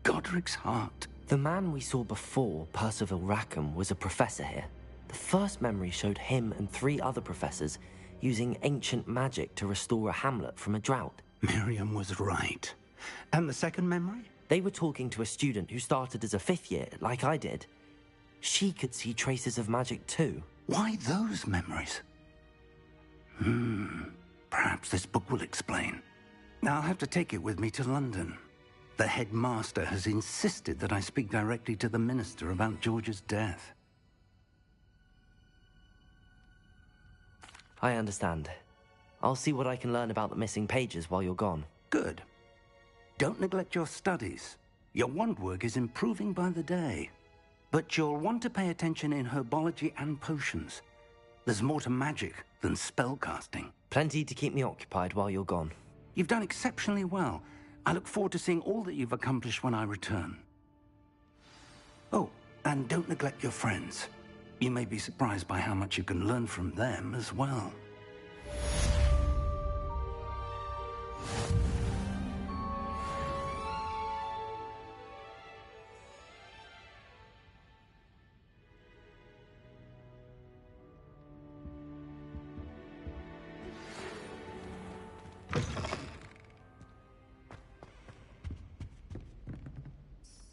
Godric's heart. The man we saw before, Percival Rackham, was a professor here. The first memory showed him and 3 other professors using ancient magic to restore a hamlet from a drought. Miriam was right. And the second memory? They were talking to a student who started as a 5th year, like I did. She could see traces of magic too. Why those memories? Perhaps this book will explain. I'll have to take it with me to London. The headmaster has insisted that I speak directly to the minister about George's death. I understand. I'll see what I can learn about the missing pages while you're gone. Good. Don't neglect your studies. Your wand work is improving by the day. But you'll want to pay attention in herbology and potions. There's more to magic than spellcasting. Plenty to keep me occupied while you're gone. You've done exceptionally well. I look forward to seeing all that you've accomplished when I return. Oh, and don't neglect your friends. You may be surprised by how much you can learn from them as well.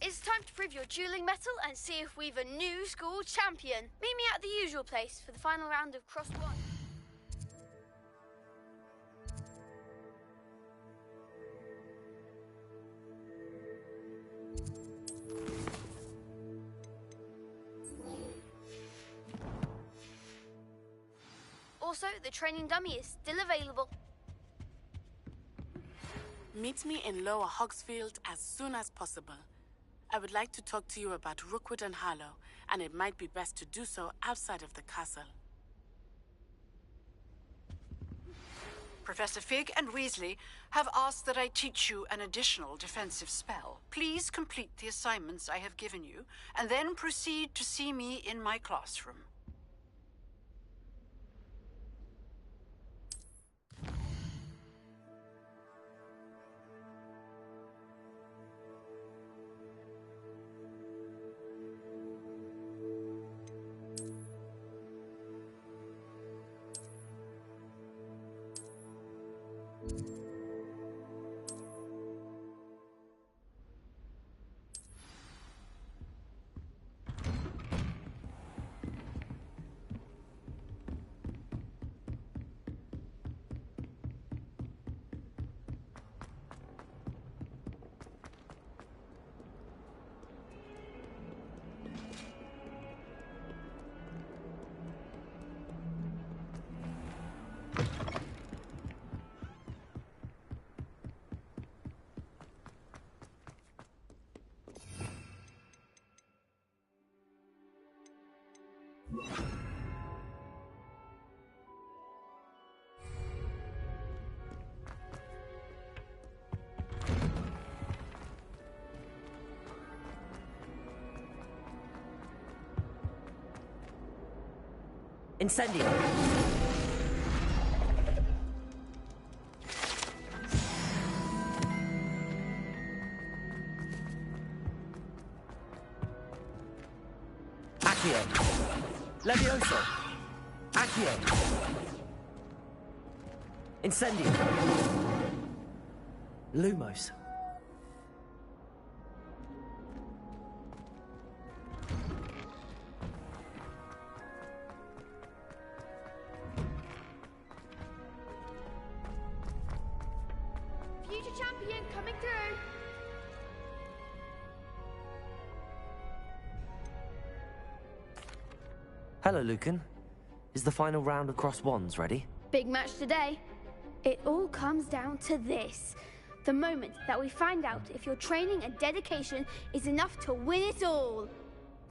It's time to prove your dueling mettle and see if we've a new school champion. Meet me at the usual place for the final round of Cross 1. Also, the training dummy is still available. Meet me in Lower Hogsfield as soon as possible. I would like to talk to you about Rookwood and Harlow, and it might be best to do so outside of the castle. Professor Fig and Weasley have asked that I teach you an additional defensive spell. Please complete the assignments I have given you, and then proceed to see me in my classroom. Incendio! Accio! Levioso! Accio! Incendio! Lumos! Hello, Lucan. Is the final round of Cross Wands ready? Big match today. It all comes down to this. The moment that we find out if your training and dedication is enough to win it all.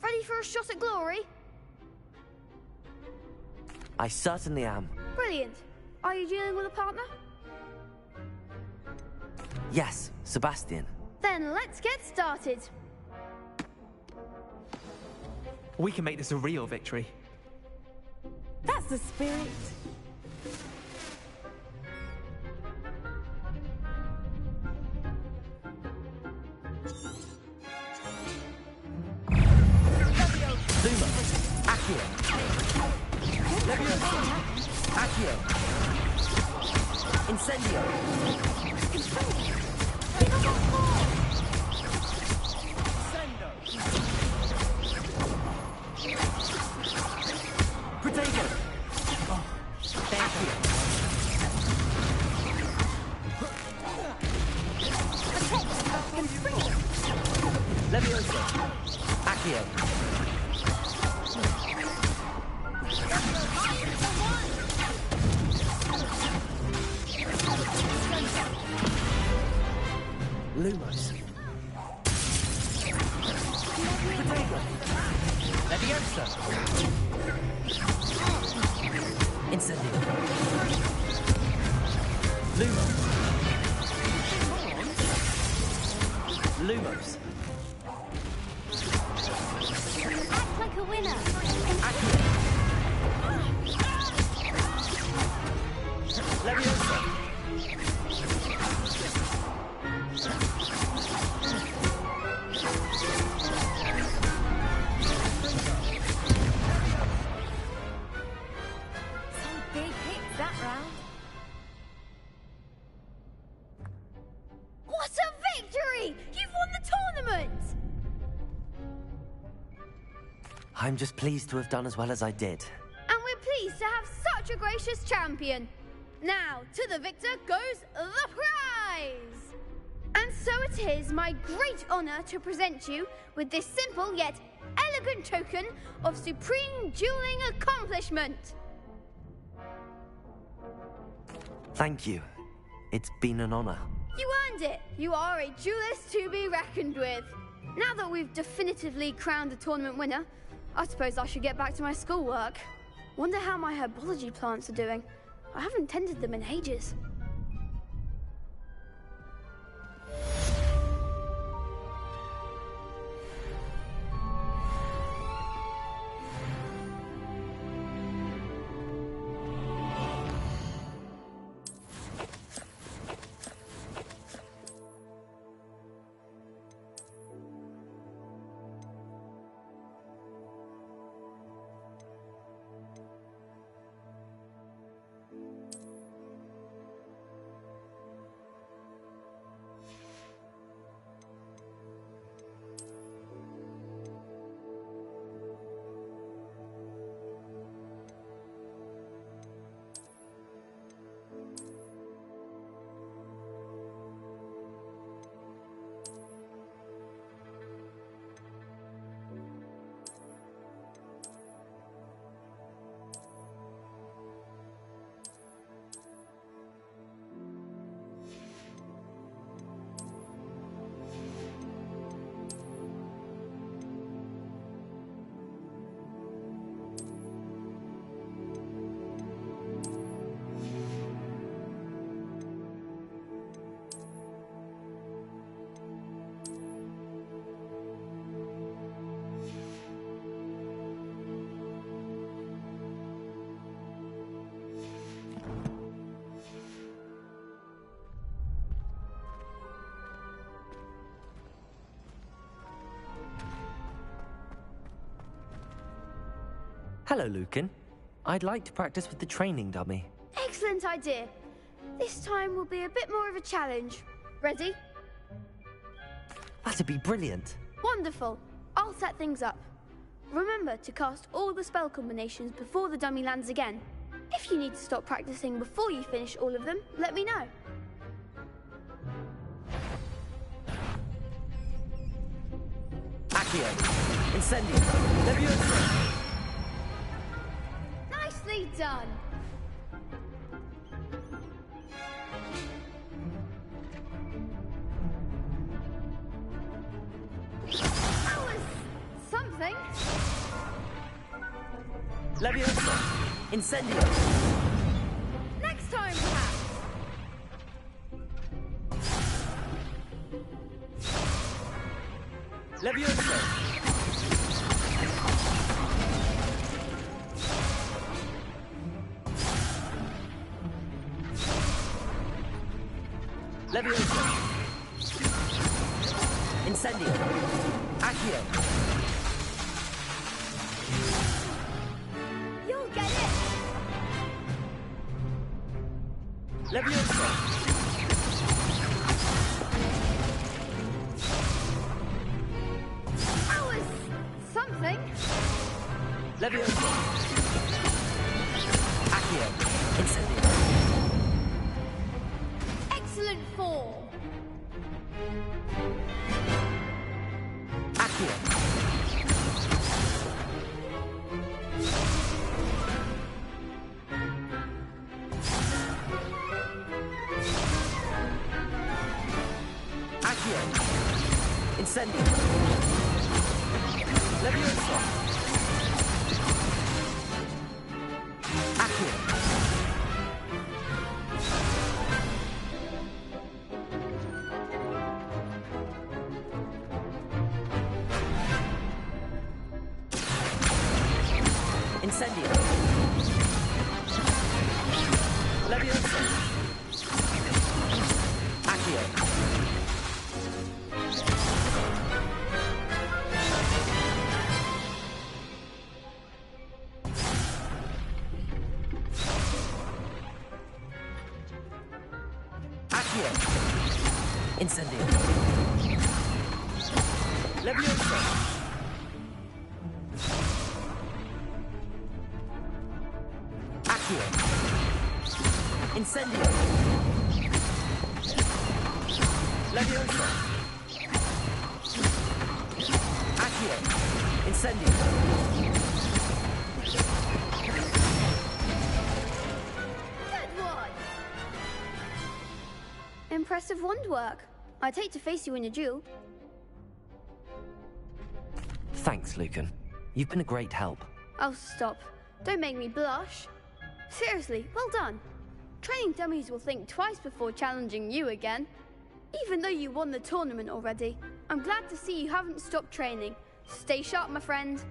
Ready for a shot at glory? I certainly am. Brilliant. Are you dealing with a partner? Yes, Sebastian. Then let's get started. We can make this a real victory. That's the spirit. Luma, Accio. Leviosa, Accio. Incendio. Protego. Oh, thank you. Leviosa, Accio. Lumos. Protego. Leviosa. Incendio. Lumos. Lumos. Act like a winner. Leviosa. Some big hits that round. What a victory! You've won the tournament! I'm just pleased to have done as well as I did. And we're pleased to have such a gracious champion. Now, to the victor goes the prize! And so it is my great honor to present you with this simple yet elegant token of supreme dueling accomplishment. Thank you. It's been an honor. You earned it. You are a duelist to be reckoned with. Now that we've definitively crowned the tournament winner, I suppose I should get back to my schoolwork. Wonder how my herbology plants are doing. I haven't tended them in ages. Hello, Lucan. I'd like to practice with the training dummy. Excellent idea. This time will be a bit more of a challenge. Ready? That'd be brilliant. Wonderful. I'll set things up. Remember to cast all the spell combinations before the dummy lands again. If you need to stop practicing before you finish all of them, let me know. Accio. Incendio. Leviosa. done. That was something. Leviosa! Incendio! Next time, perhaps. Leviosa! Leviosa! Incendio! Accio! You'll get it. Leviosa! That was something. Leviosa! Accio! Incendio! Excellent form. Accio! Accio! Incendio! Leviosa! Accio! Incendio! Leviosa! Accio! Accio! Incendio! Leviosa! Accio! Incendio! Leviosa! Accio! Incendio! Good one. Impressive wand work. I'd hate to face you in a duel. Thanks, Lucan. You've been a great help. Oh, stop. Don't make me blush. Seriously, well done. Training dummies will think twice before challenging you again. Even though you won the tournament already, I'm glad to see you haven't stopped training. Stay sharp, my friend.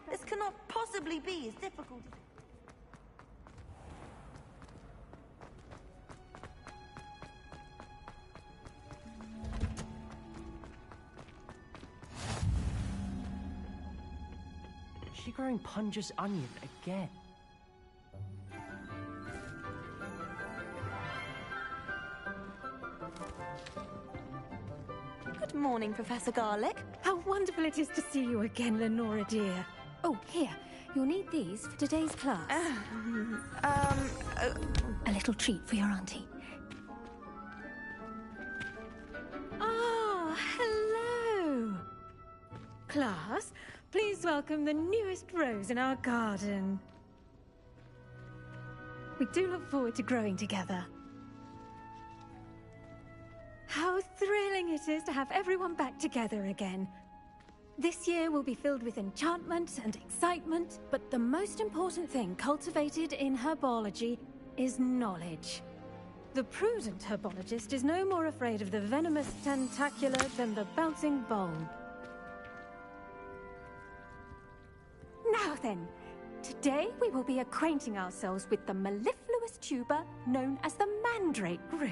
This cannot possibly be as difficult as... Is she growing Punja's onion again? Good morning, Professor Garlick. How wonderful it is to see you again, Lenora dear. Oh, here. You'll need these for today's class. A little treat for your auntie. Ah, hello. Class, please welcome the newest rose in our garden. We do look forward to growing together. How thrilling it is to have everyone back together again. This year will be filled with enchantment and excitement, but the most important thing cultivated in herbology is knowledge. The prudent herbologist is no more afraid of the venomous tentacular than the bouncing bulb. Now, Now then, today we will be acquainting ourselves with the mellifluous tuber known as the mandrake root.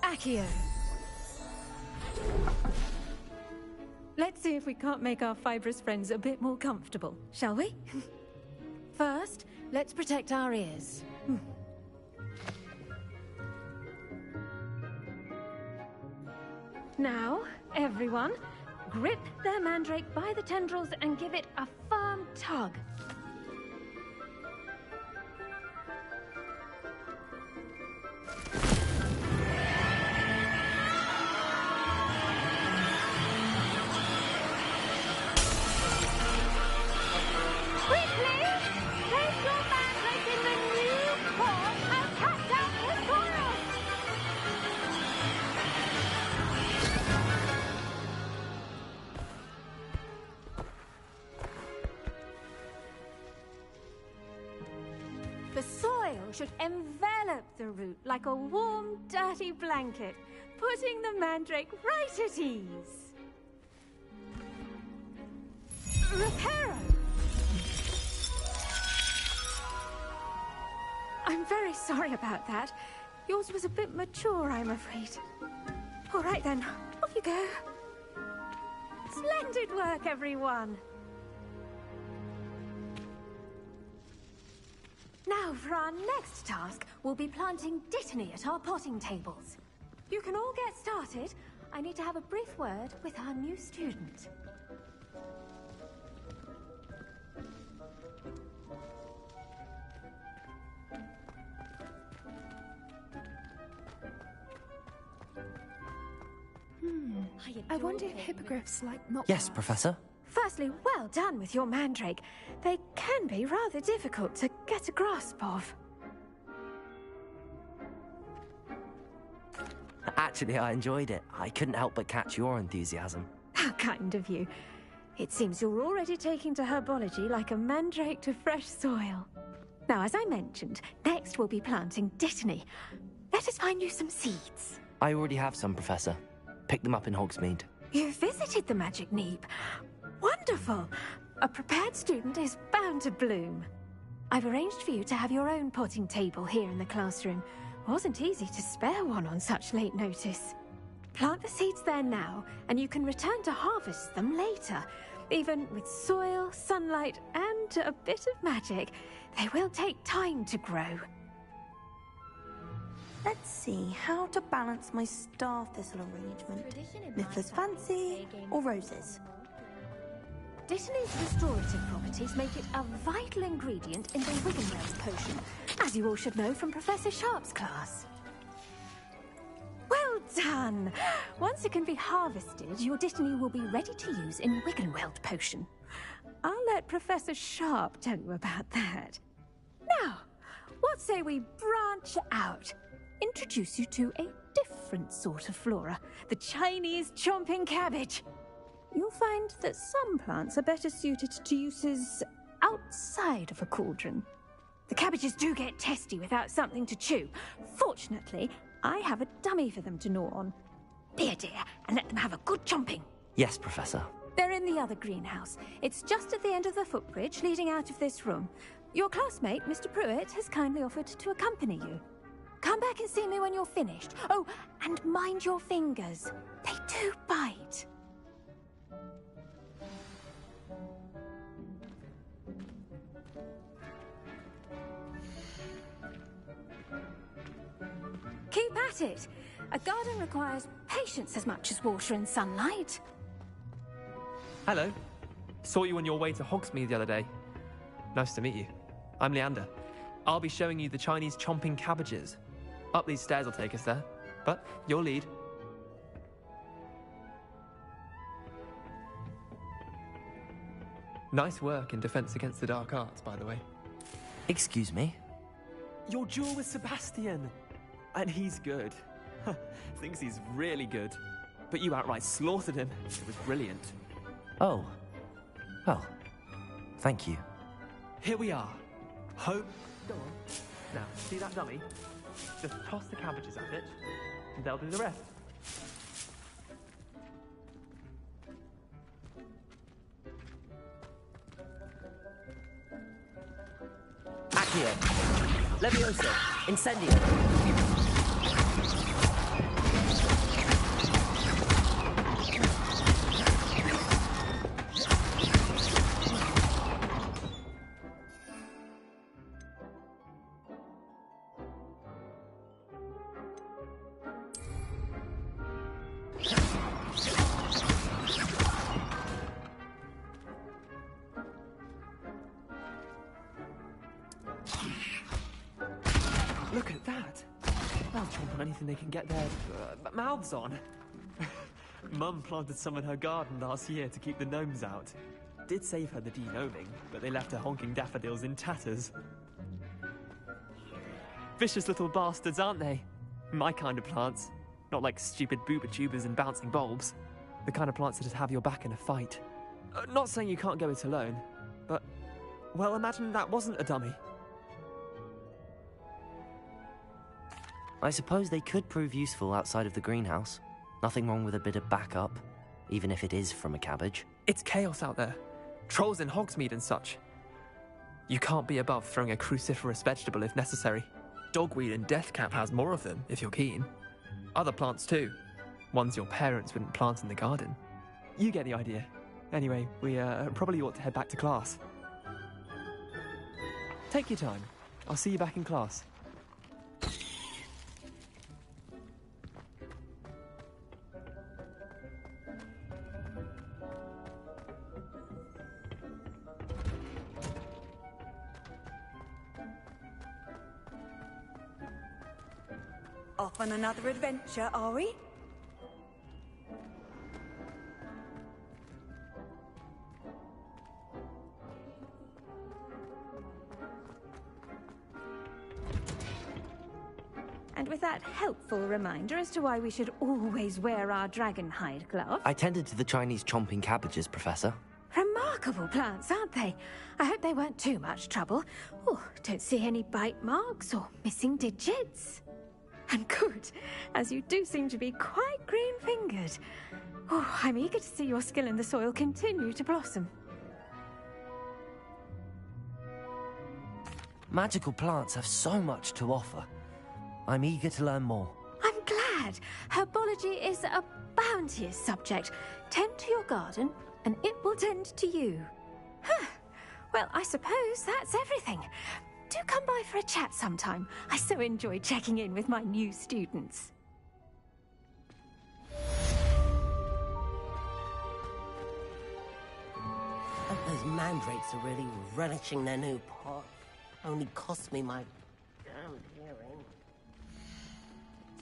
Accio. Let's see if we can't make our fibrous friends a bit more comfortable, shall we? First, let's protect our ears. Now, everyone, grip their mandrake by the tendrils and give it a firm tug. Quickly! Place your mandrake in the new form and cut down the soil! The soil should envelop the root like a warm, dirty blanket, putting the mandrake right at ease. Reparo! I'm very sorry about that. Yours was a bit mature, I'm afraid. All right then, off you go. Splendid work, everyone. Now, for our next task, we'll be planting Dittany at our potting tables. You can all get started. I need to have a brief word with our new student. I wonder if hippogriffs like not. Yes, Professor. Firstly, well done with your mandrake. They can be rather difficult to get a grasp of. Actually, I enjoyed it. I couldn't help but catch your enthusiasm. How kind of you. It seems you're already taking to herbology like a mandrake to fresh soil. Now, as I mentioned, next we'll be planting Dittany. Let us find you some seeds. I already have some, Professor. Picked them up in Hogsmeade. You visited the Magic Neep. Wonderful! A prepared student is bound to bloom. I've arranged for you to have your own potting table here in the classroom. Wasn't easy to spare one on such late notice. Plant the seeds there now, and you can return to harvest them later. Even with soil, sunlight, and a bit of magic, they will take time to grow. Let's see how to balance my star thistle arrangement. Niffler's fancy or roses? Dittany's restorative properties make it a vital ingredient in the Wiggenweld potion, as you all should know from Professor Sharp's class. Well done! Once it can be harvested, your Dittany will be ready to use in Wiggenweld potion. I'll let Professor Sharp tell you about that. Now, what say we branch out? Introduce you to a different sort of flora, the Chinese chomping cabbage. You'll find that some plants are better suited to uses outside of a cauldron. The cabbages do get testy without something to chew. Fortunately, I have a dummy for them to gnaw on. Be a dear and let them have a good chomping. Yes, Professor. They're in the other greenhouse. It's just at the end of the footbridge leading out of this room. Your classmate, Mr. Pruitt, has kindly offered to accompany you. Come back and see me when you're finished. Oh, and mind your fingers. They do bite. Keep at it. A garden requires patience as much as water and sunlight. Hello. Saw you on your way to Hogsmeade the other day. Nice to meet you. I'm Leander. I'll be showing you the Chinese chomping cabbages. Up these stairs will take us there, but you'll lead. Nice work in Defense Against the Dark Arts, by the way. Excuse me? Your duel with Sebastian. And he's good. Thinks he's really good. But you outright slaughtered him. It was brilliant. Oh. Well, thank you. Here we are. Hope. Go on. Now, see that dummy? Just toss the cabbages at it, and they'll do the rest. Accio. Levioso. Incendio. Look at that! They'll chomp on anything they can get their mouths on. Mum planted some in her garden last year to keep the gnomes out. Did save her the de-gnoming, but they left her honking daffodils in tatters. Vicious little bastards, aren't they? My kind of plants. Not like stupid booba tubers and bouncing bulbs. The kind of plants that just have your back in a fight. Not saying you can't go it alone, but... well, imagine that wasn't a dummy. I suppose they could prove useful outside of the greenhouse. Nothing wrong with a bit of backup, even if it is from a cabbage. It's chaos out there. Trolls in Hogsmeade and such. You can't be above throwing a cruciferous vegetable if necessary. Dogweed and deathcap has more of them, if you're keen. Other plants too. Ones your parents wouldn't plant in the garden. You get the idea. Anyway, we probably ought to head back to class. Take your time. I'll see you back in class. Off on another adventure, are we? And with that helpful reminder as to why we should always wear our dragon hide glove. I tended to the Chinese chomping cabbages, Professor. Remarkable plants, aren't they? I hope they weren't too much trouble. Oh, don't see any bite marks or missing digits. And good, as you do seem to be quite green-fingered. Oh, I'm eager to see your skill in the soil continue to blossom. Magical plants have so much to offer. I'm eager to learn more. I'm glad. Herbology is a bounteous subject. Tend to your garden, and it will tend to you. Huh. Well, I suppose that's everything. Do come by for a chat sometime. I so enjoy checking in with my new students. Those mandrakes are really relishing their new pot. Only cost me my damn hearing.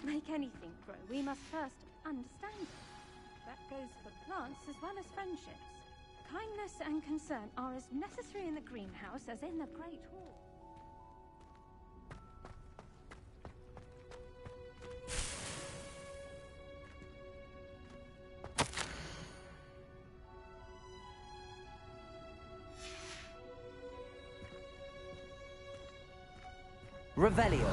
To make anything grow, we must first understand it. That goes for plants as well as friendships. Kindness and concern are as necessary in the greenhouse as in the Great Hall. Revelio.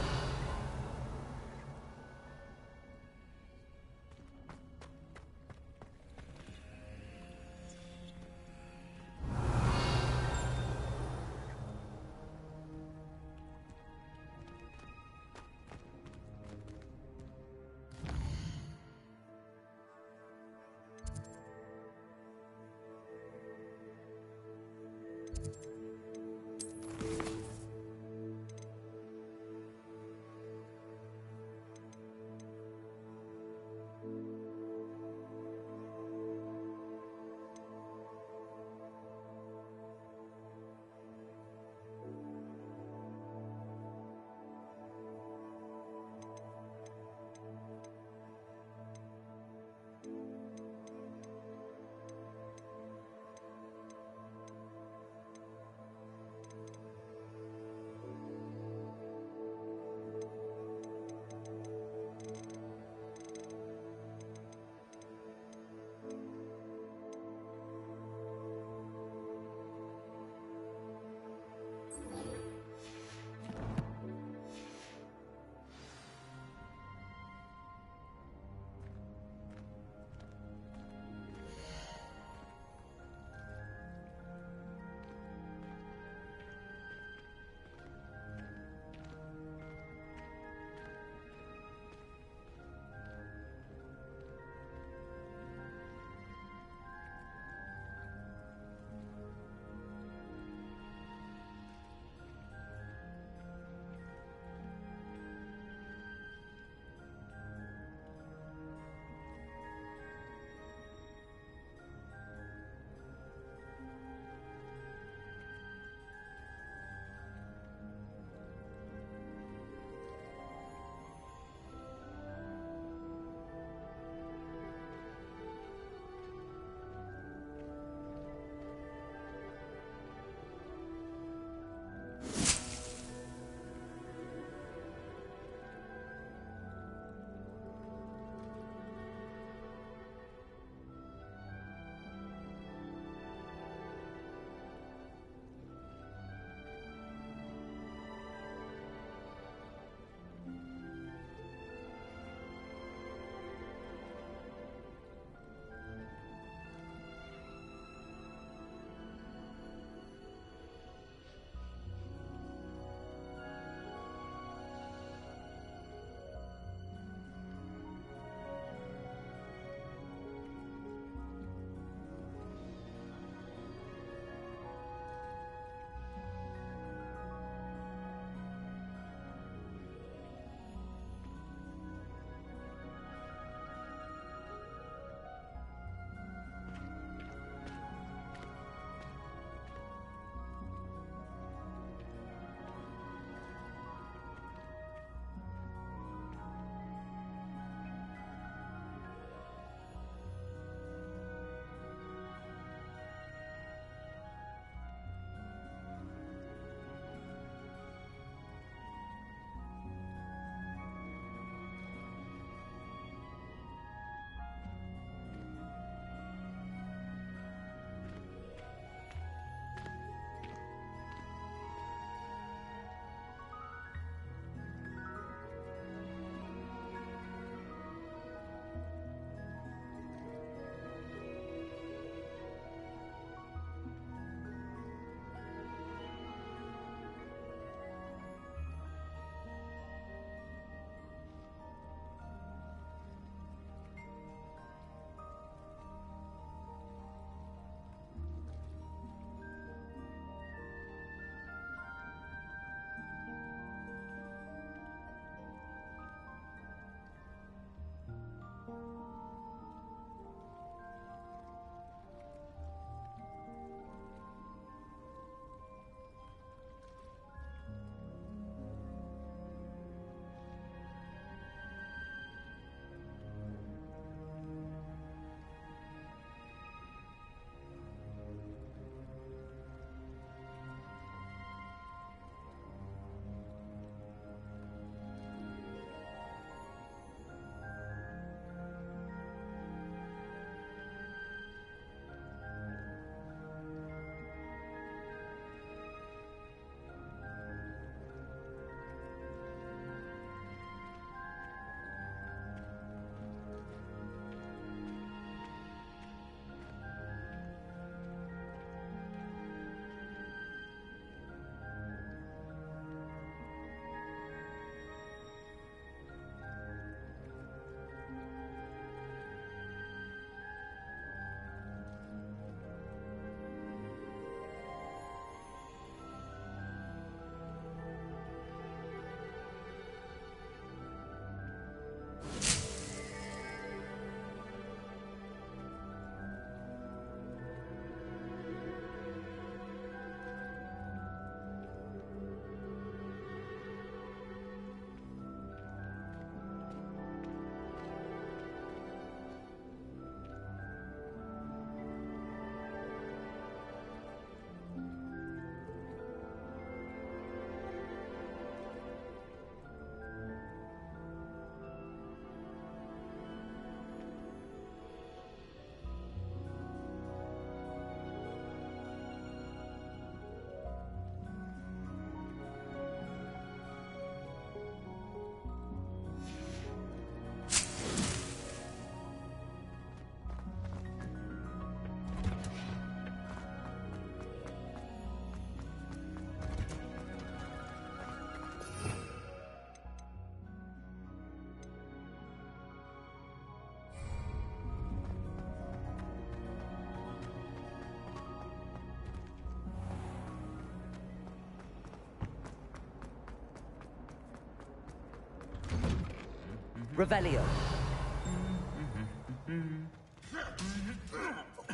Revelio.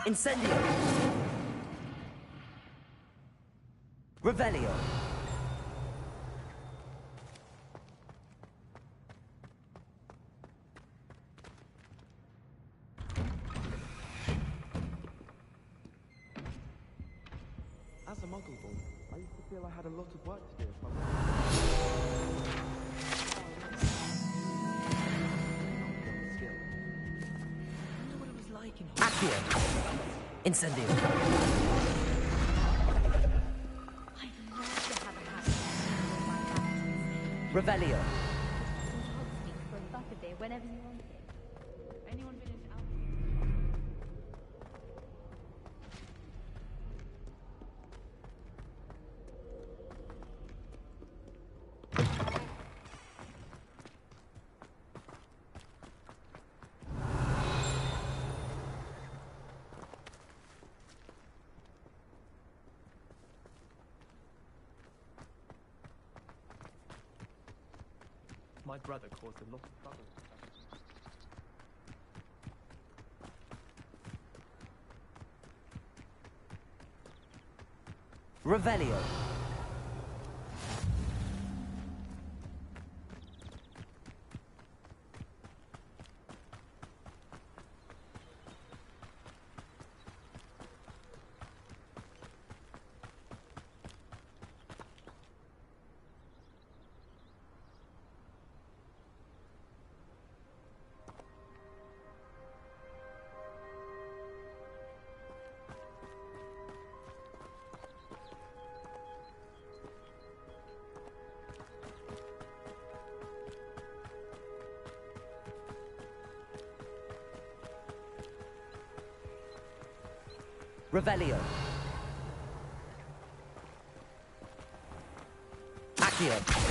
Incendio. Revelio. As a Muggle boy, I used to feel I had a lot of work to do if I Accio. Incendio. Revelio. Whenever you want it. Anyone been into My brother caused a lot of trouble. Revelio. Revelio. Accio.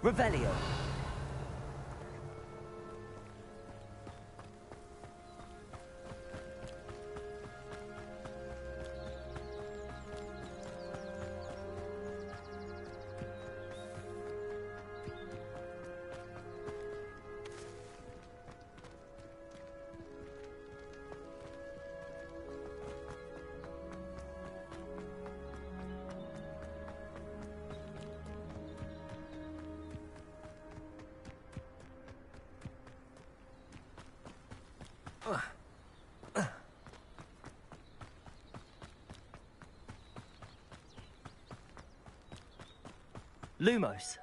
Revelio. Lumos.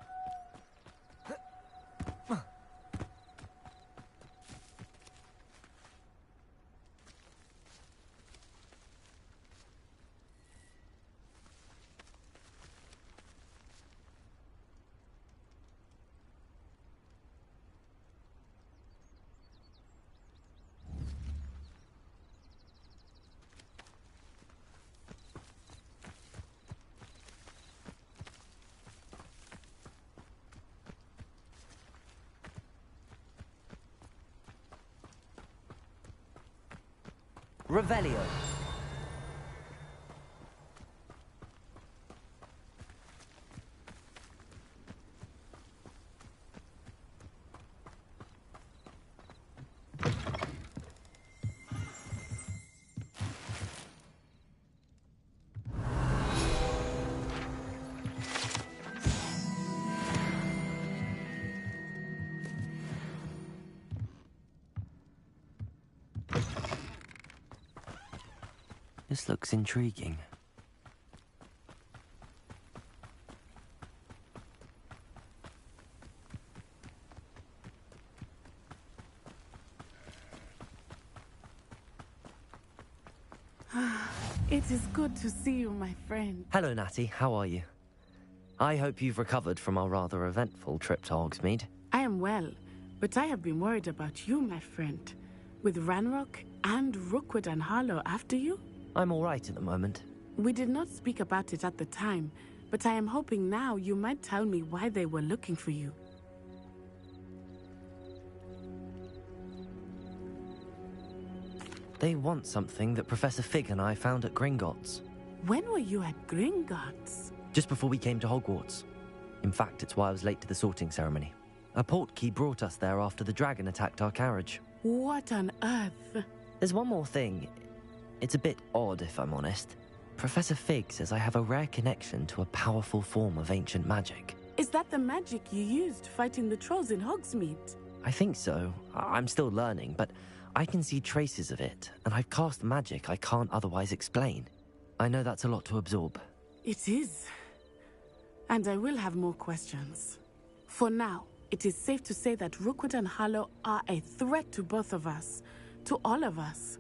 Revelio. This looks intriguing. It is good to see you, my friend. Hello, Natty. How are you? I hope you've recovered from our rather eventful trip to Hogsmeade. I am well, but I have been worried about you, my friend. With Ranrock and Rookwood and Harlow after you? I'm all right at the moment. We did not speak about it at the time, but I am hoping now you might tell me why they were looking for you. They want something that Professor Fig and I found at Gringotts. When were you at Gringotts? Just before we came to Hogwarts. In fact, it's why I was late to the sorting ceremony. A portkey brought us there after the dragon attacked our carriage. What on earth? There's one more thing. It's a bit odd, if I'm honest. Professor Fig says I have a rare connection to a powerful form of ancient magic. Is that the magic you used fighting the trolls in Hogsmeade? I think so. I'm still learning, but I can see traces of it, and I've cast magic I can't otherwise explain. I know that's a lot to absorb. It is. And I will have more questions. For now, it is safe to say that Rookwood and Harlow are a threat to both of us, to all of us.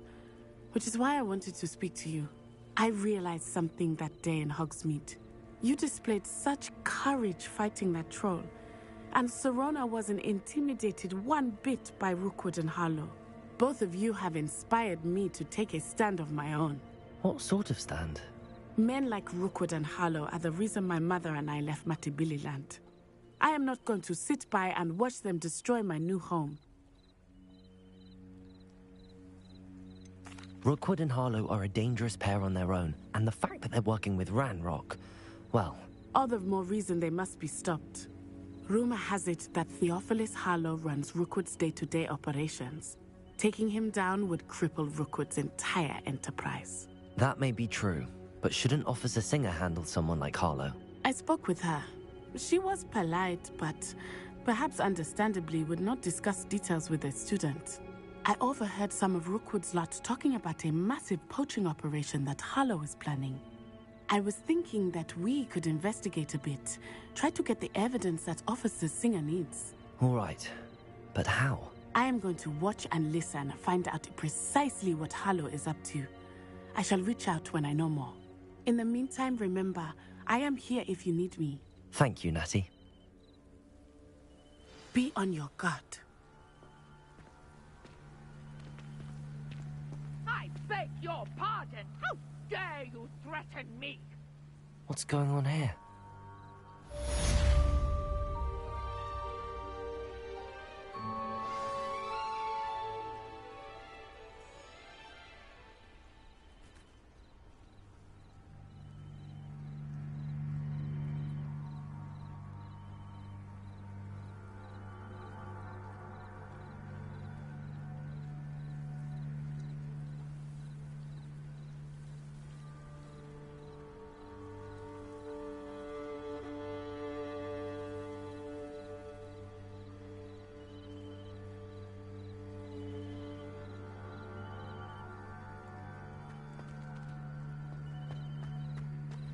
Which is why I wanted to speak to you. I realized something that day in Hogsmeade. You displayed such courage fighting that troll, and Serona wasn't intimidated one bit by Rookwood and Harlow. Both of you have inspired me to take a stand of my own. What sort of stand? Men like Rookwood and Harlow are the reason my mother and I left Matabeleland. I am not going to sit by and watch them destroy my new home. Rookwood and Harlow are a dangerous pair on their own, and the fact that they're working with Ranrock, well... All the more reason they must be stopped. Rumor has it that Theophilus Harlow runs Rookwood's day-to-day operations. Taking him down would cripple Rookwood's entire enterprise. That may be true, but shouldn't Officer Singer handle someone like Harlow? I spoke with her. She was polite, but perhaps understandably would not discuss details with a student. I overheard some of Rookwood's lot talking about a massive poaching operation that Harlow is planning. I was thinking that we could investigate a bit, try to get the evidence that Officer Singer needs. All right, but how? I am going to watch and listen, find out precisely what Harlow is up to. I shall reach out when I know more. In the meantime, remember, I am here if you need me. Thank you, Natty. Be on your guard. I beg your pardon. How dare you threaten me? What's going on here?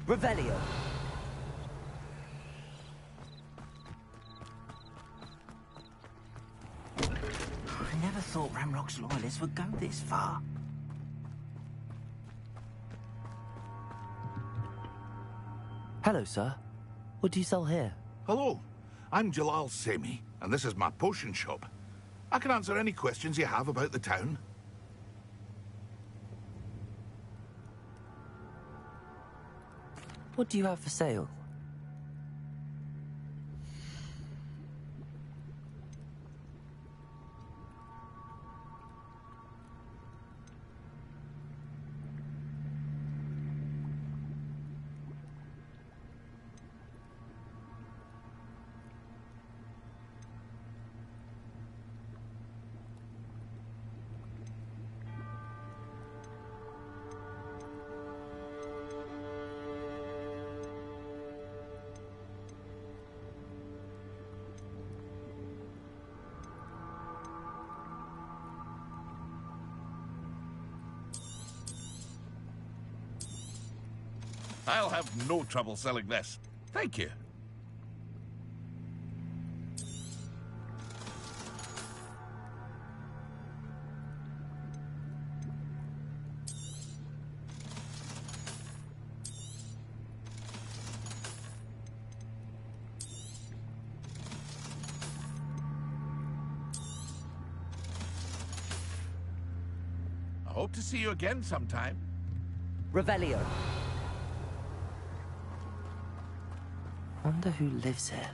Revelio. I never thought Ranrock's loyalists would go this far. Hello, sir. What do you sell here? Hello, I'm Jalal Semi, and this is my potion shop. I can answer any questions you have about the town. What do you have for sale? I'll have no trouble selling this. Thank you. to see you again sometime. Revelio. Wonder who lives here.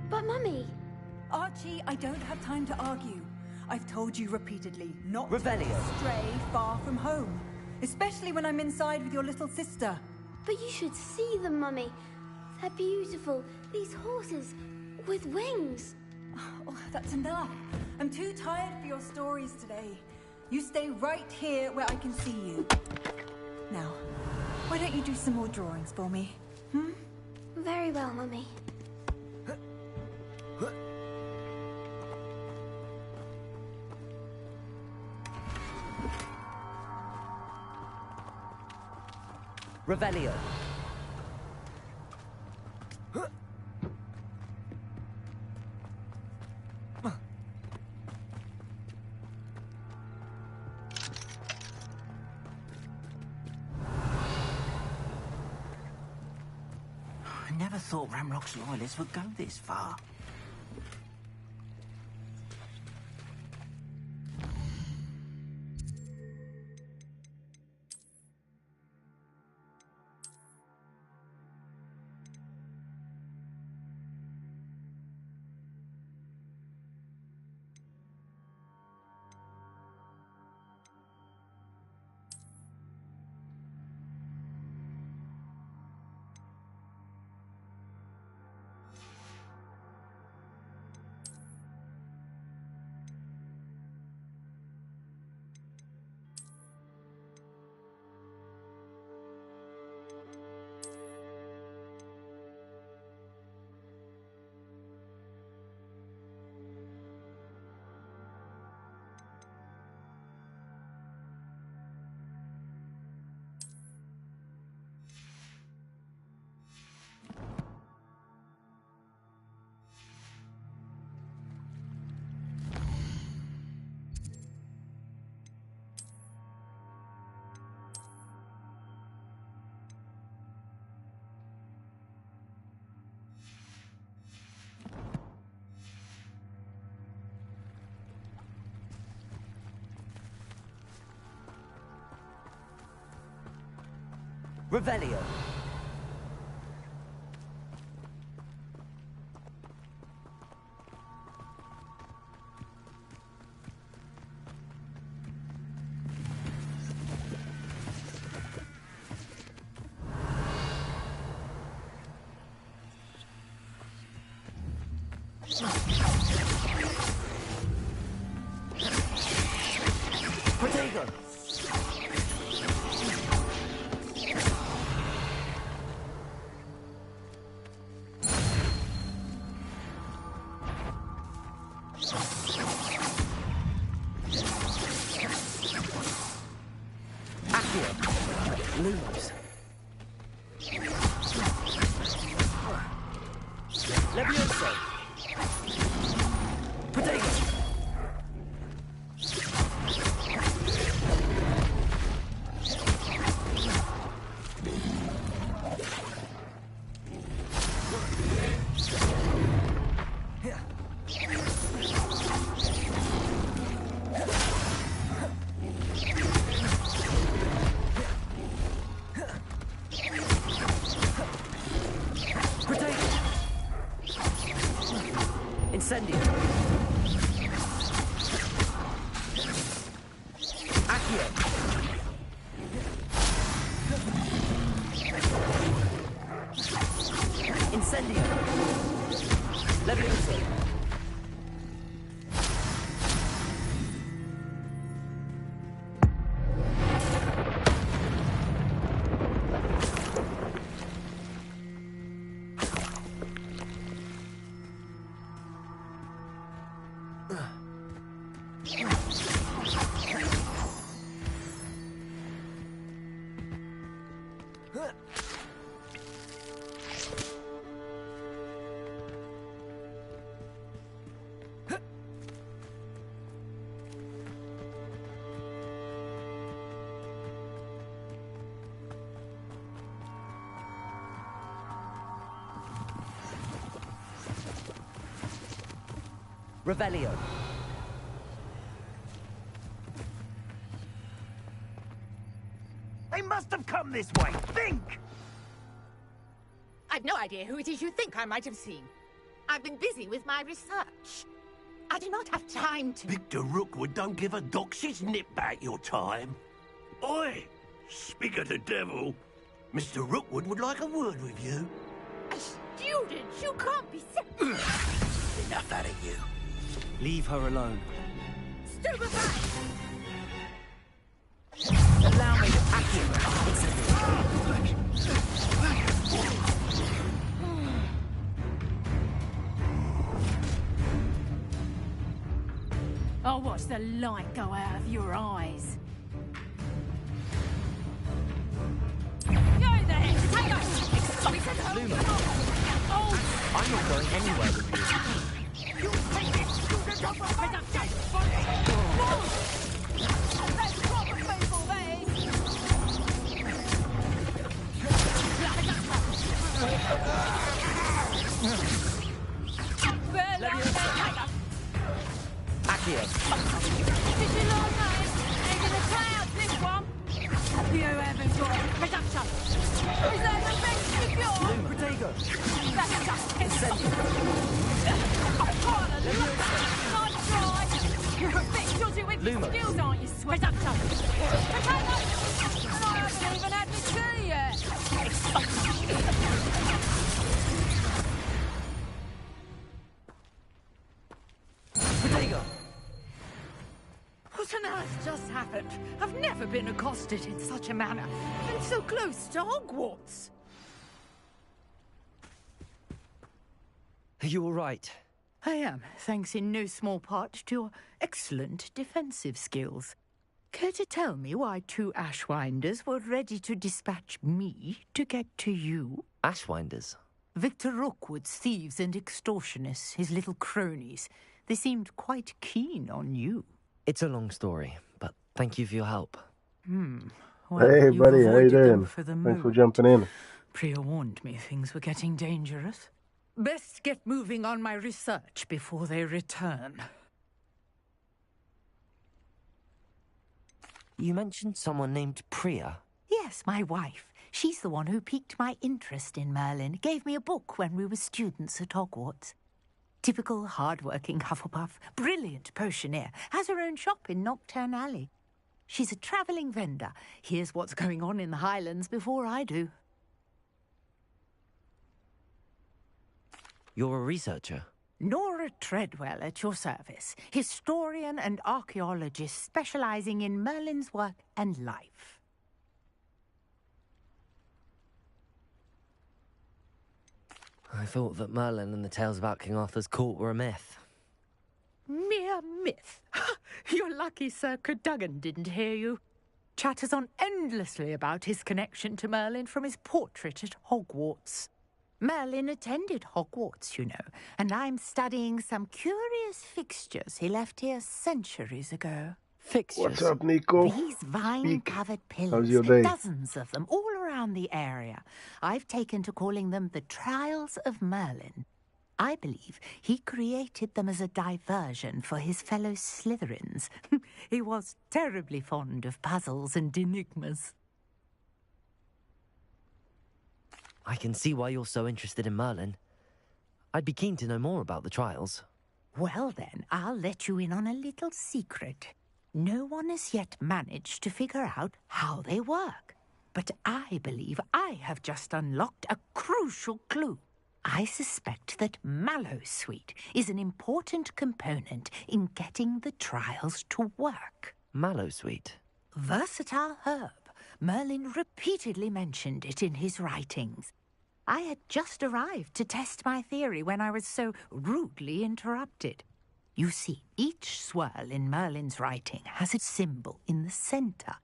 But Mummy... Archie, I don't have time to argue. I've told you repeatedly not Revelio. to stray far from home. Especially when I'm inside with your little sister. But you should see them, Mummy. They're beautiful. These horses with wings. Oh, that's enough. I'm too tired for your stories today. You stay right here where I can see you. Now, why don't you do some more drawings for me? Very well, Mummy. Revelio. I never thought Ramrock's loyalists would go this far. Revelio. Protego. Lumos. Levioso. Protego. Incendio. Accio. Incendio. Levioso. Revelio. They must have come this way. Think! I've no idea who it is you think I might have seen. I've been busy with my research. I do not have time to... Victor Rookwood don't give a doxy's nip back your time. Oi! Speak of the devil. Mr. Rookwood would like a word with you. A student? You can't be Enough out of you. Leave her alone. Stupefy! Allow me to pack you. I'll watch the light go out of your eyes. Go there! Take us! Luma, I'm not going anywhere with you. You take this student of production! That's proper people, Accio. This is all right. Into the clouds, this one. You haven't got a production. Is that the best of yours? Luma. Protego. That's just incendiary. Nice try. You're a bit dodgy with your skills, aren't you, sweat? Production. Potato. And I haven't even had my tea yet. Protego. What on earth just happened? I've never been accosted in such a manner. And so close to Hogwarts. Are you all right? I am, thanks in no small part to your excellent defensive skills. Care to tell me why two Ashwinders were ready to dispatch me to get to you? Ashwinders? Victor Rookwood's thieves and extortionists, his little cronies. They seemed quite keen on you. It's a long story, but thank you for your help. Well, Hey, you've buddy, how you avoided them doing? for the Thanks for moment. jumping in. Priya warned me things were getting dangerous. Best get moving on my research before they return. You mentioned someone named Priya. Yes, my wife. She's the one who piqued my interest in Merlin. Gave me a book when we were students at Hogwarts. Typical hard-working Hufflepuff, brilliant potioneer, has her own shop in Nocturne Alley. She's a travelling vendor. Hears what's going on in the Highlands before I do. You're a researcher? Nora Treadwell at your service, historian and archaeologist specialising in Merlin's work and life. I thought that Merlin and the tales about King Arthur's court were a myth. Mere myth. You're lucky Sir Cadogan didn't hear you. Chatters on endlessly about his connection to Merlin from his portrait at Hogwarts. Merlin attended Hogwarts, you know, and I'm studying some curious fixtures he left here centuries ago. Fixtures? What's up, Nico? These vine-covered pillars, How's your day? dozens of them, all around the area. I've taken to calling them the Trials of Merlin. I believe he created them as a diversion for his fellow Slytherins. He was terribly fond of puzzles and enigmas. I can see why you're so interested in Merlin. I'd be keen to know more about the trials. Well then, I'll let you in on a little secret. No one has yet managed to figure out how they work. But I believe I have just unlocked a crucial clue. I suspect that Mallowsweet is an important component in getting the trials to work. Mallowsweet? Versatile herb. Merlin repeatedly mentioned it in his writings. I had just arrived to test my theory when I was so rudely interrupted. You see, each swirl in Merlin's writing has a symbol in the centre.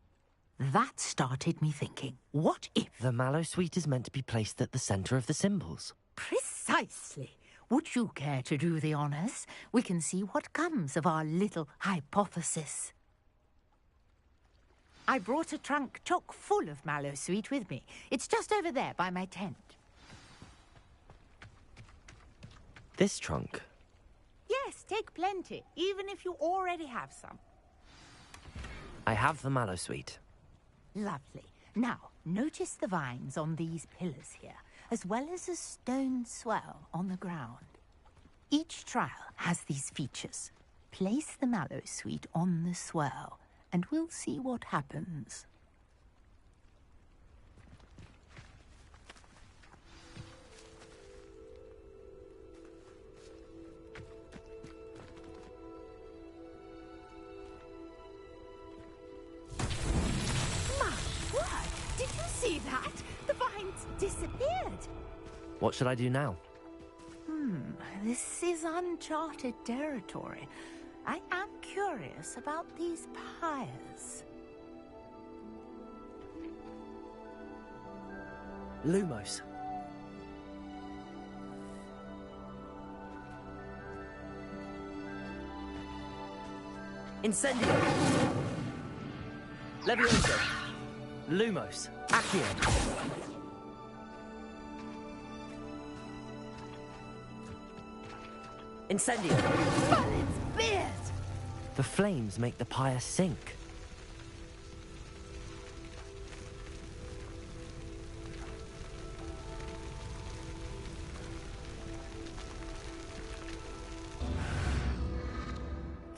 That started me thinking, what if... The Mallowsweet is meant to be placed at the centre of the symbols. Precisely. Would you care to do the honours? We can see what comes of our little hypothesis. I brought a trunk chock full of Mallowsweet with me. It's just over there by my tent. This trunk? Yes, take plenty, even if you already have some. I have the mallow sweet. Lovely. Now, notice the vines on these pillars here, as well as a stone swell on the ground. Each trial has these features. Place the mallow sweet on the swell, and we'll see what happens. Did you see that? The vines disappeared. What should I do now? This is uncharted territory. I am curious about these pyres. Lumos. Incendio. Levioso. Lumos. Accio. Incendio. Merlin's beard! The flames make the pyre sink.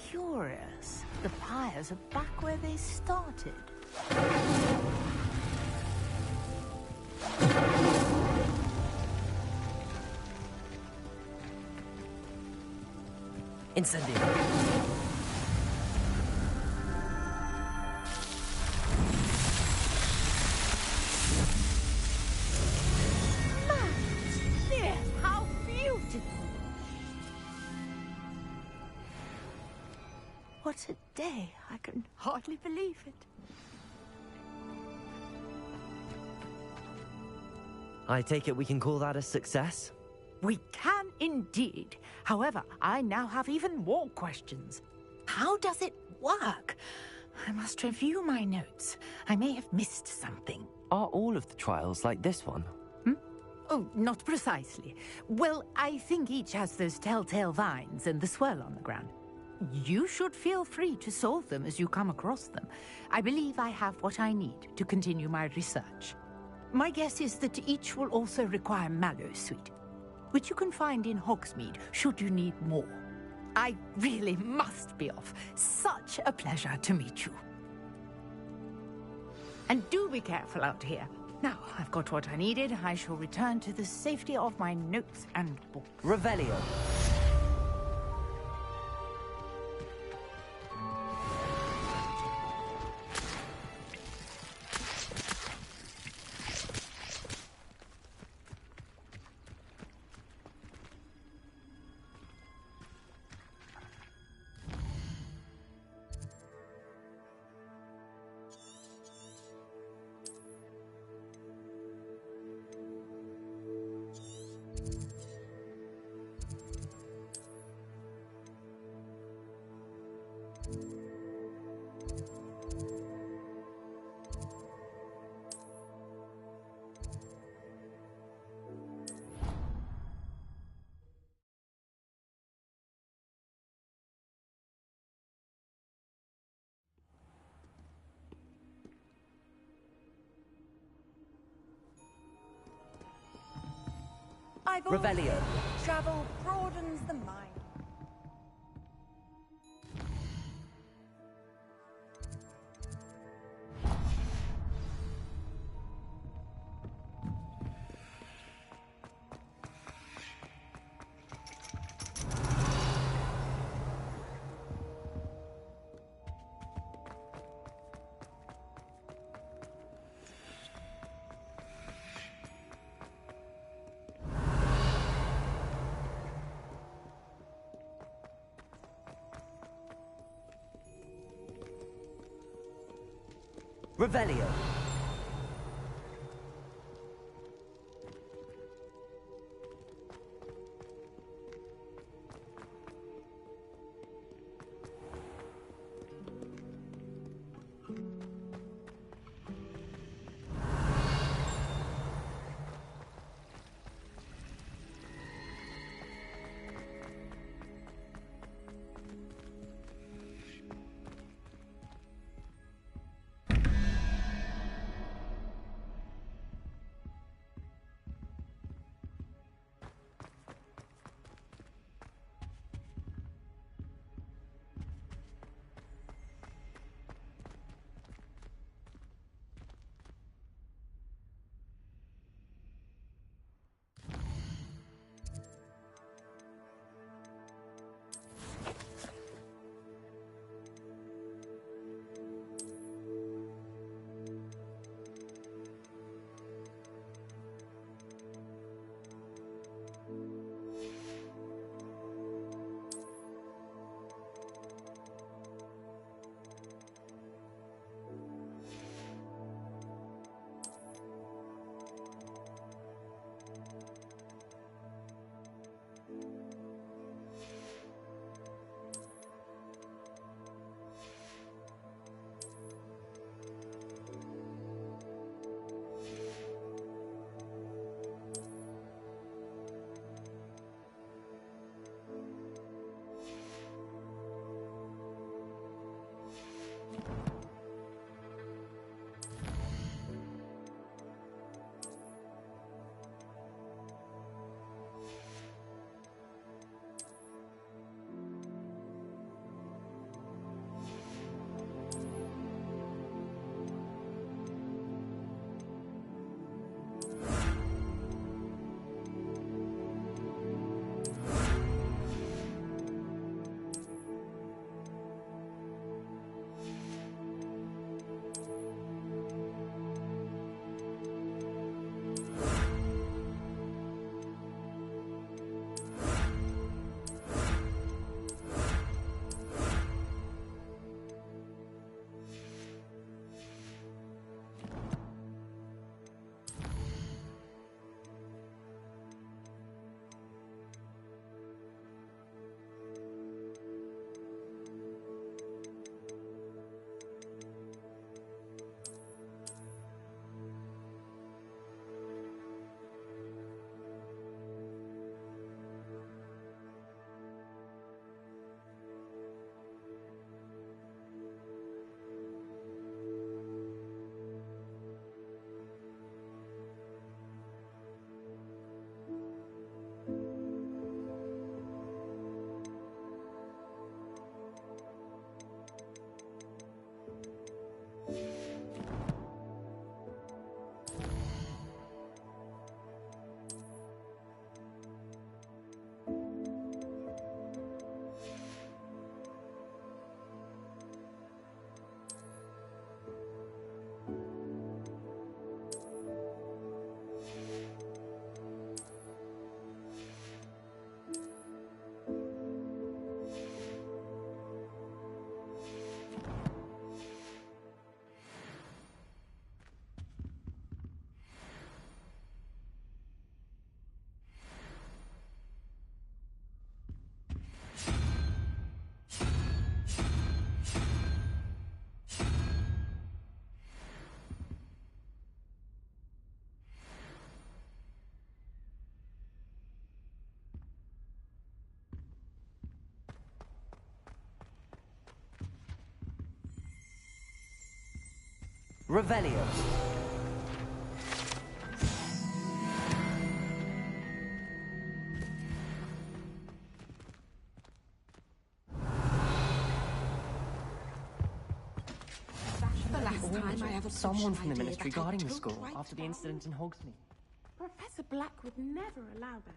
Curious. The pyres are back where they started. Incendio. Dear, how beautiful! What a day. I can hardly believe it. I take it we can call that a success? We can indeed. However, I now have even more questions. How does it work? I must review my notes. I may have missed something. Are all of the trials like this one? Oh, not precisely. Well, I think each has those telltale vines and the swirl on the ground. You should feel free to solve them as you come across them. I believe I have what I need to continue my research. My guess is that each will also require mallow sweet, which you can find in Hogsmeade should you need more. I really must be off. Such a pleasure to meet you. And do be careful out here. Now, I've got what I needed. I shall return to the safety of my notes and books. Revelio. Revelio. Travel broadens the mind. Revelio. Revelio. The last time I ever someone from the ministry guarding the school after the incident in Hogsmeade. Professor Black would never allow that.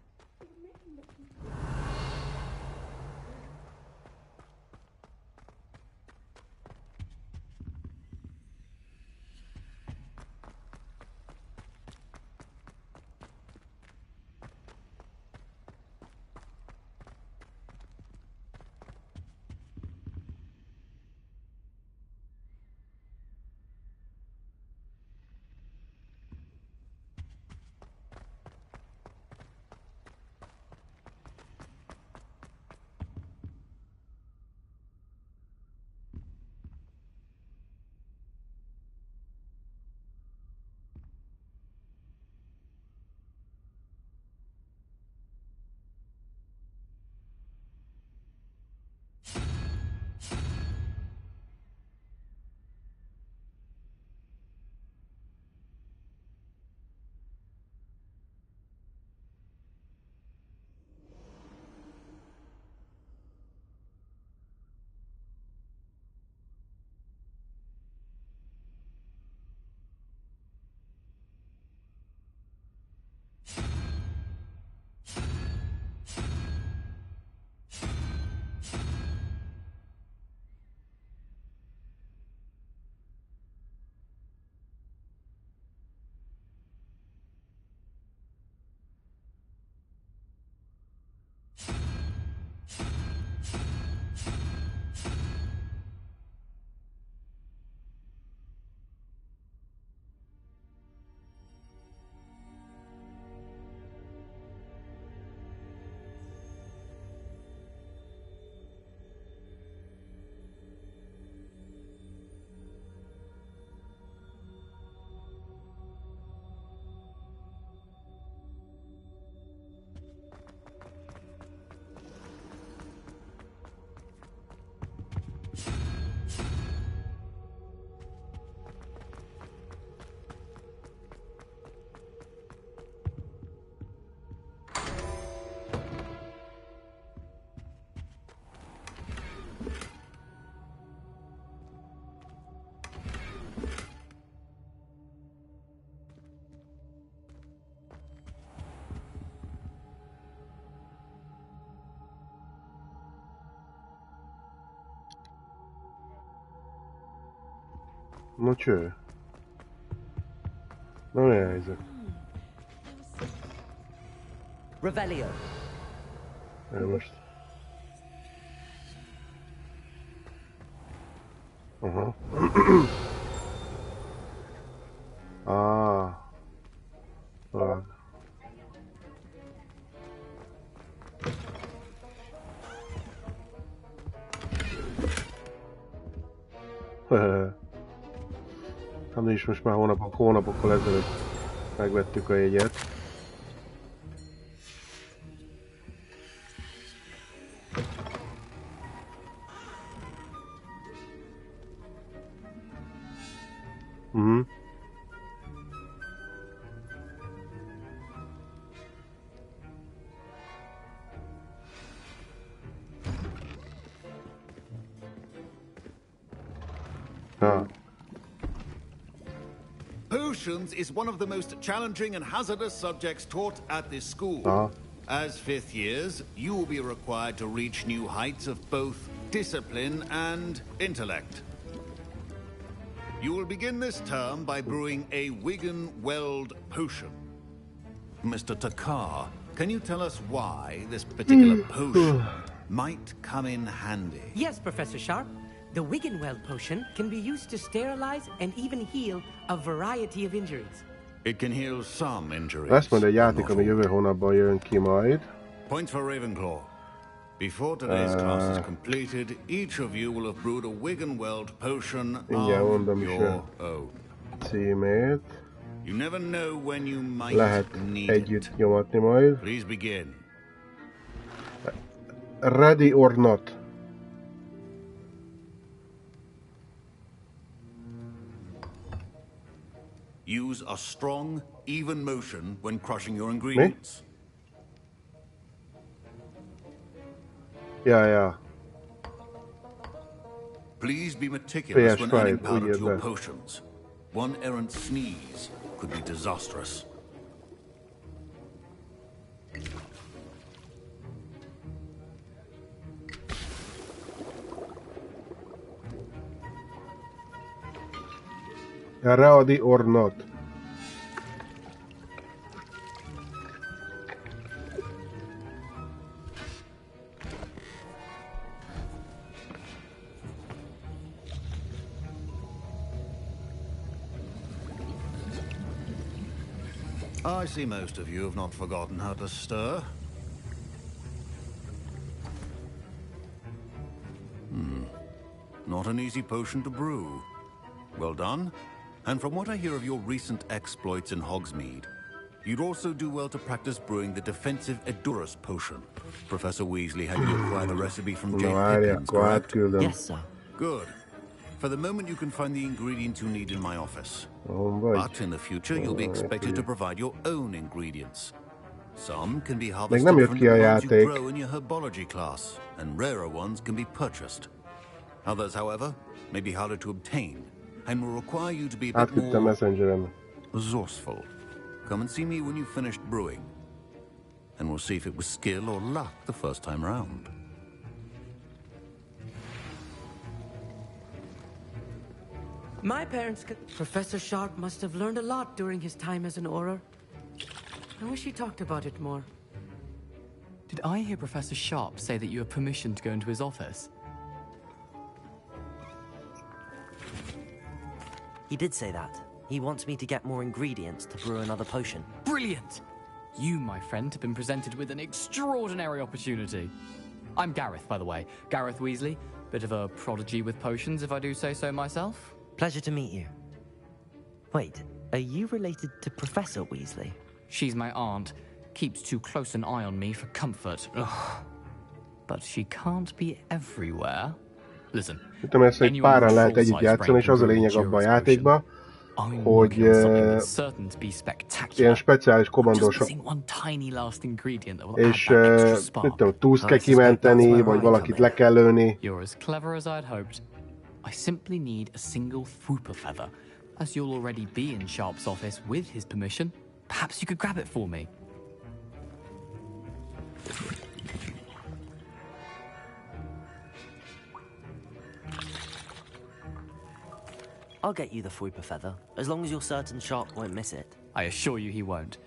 No cső. Na mi a helyzet? Revelio. Most. Aha. Van. Hát is most már hónapokkal ezelőtt megvettük a jegyet. Potions is one of the most challenging and hazardous subjects taught at this school. As fifth years, you will be required to reach new heights of both discipline and intellect. You will begin this term by brewing a Wigan-Weld potion. Mr. Takar, can you tell us why this particular potion might come in handy? Yes, Professor Sharp. The Wigan-Weld potion can be used to sterilize and even heal a variety of injuries. It can heal some injuries. Lesz majd egy játék, ami jövő hónapban jön ki majd. Point for Ravenclaw. Before today's class is completed, each of you will have brewed a Wigan-Weld potion of your own. Címét. You never know when you might need együtt it. nyomatni majd. Please begin. Ready or not? Use a strong, even motion when crushing your ingredients. Yeah. Please be meticulous when adding PS5, powder to your potions. One errant sneeze could be disastrous. Ready or not? I see most of you have not forgotten how to stir. Not an easy potion to brew. Well done. And from what I hear of your recent exploits in Hogsmeade, you'd also do well to practice brewing the defensive Edurus potion. Professor Weasley had you acquire the recipe from Jane Pippins, correct? Yes, sir. Good. For the moment, you can find the ingredients you need in my office. But in the future, you'll be expected to provide your own ingredients. Some can be harvested from the plants you grow in your herbology class, and rarer ones can be purchased. Others, however, may be harder to obtain, and will require you to be a bit more resourceful. Come and see me when you've finished brewing, and we'll see if it was skill or luck the first time round. My parents... Professor Sharp must have learned a lot during his time as an Auror. I wish he talked about it more. Did I hear Professor Sharp say that you have permission to go into his office? He did say that. He wants me to get more ingredients to brew another potion. Brilliant! You, my friend, have been presented with an extraordinary opportunity. I'm Gareth, by the way. Gareth Weasley. Bit of a prodigy with potions, if I do say so myself. Pleasure to meet you. Wait, are you related to Professor Weasley? She's my aunt. Keeps too close an eye on me for comfort. Ugh. But she can't be everywhere. Listen, tudom, ezt egy páran lehet együtt játszani, és az a lényeg abban a játékban, hogy ilyen speciális kommandósok, és mit tudom, túlsz kell kimenteni, vagy valakit le kell lőni. You're as clever as I'd hoped. I simply need a single Fwooper feather. As you'll already be in Sharp's office with his permission, perhaps you could grab it for me. I'll get you the Fwooper feather, as long as you're certain Sharp won't miss it. I assure you he won't.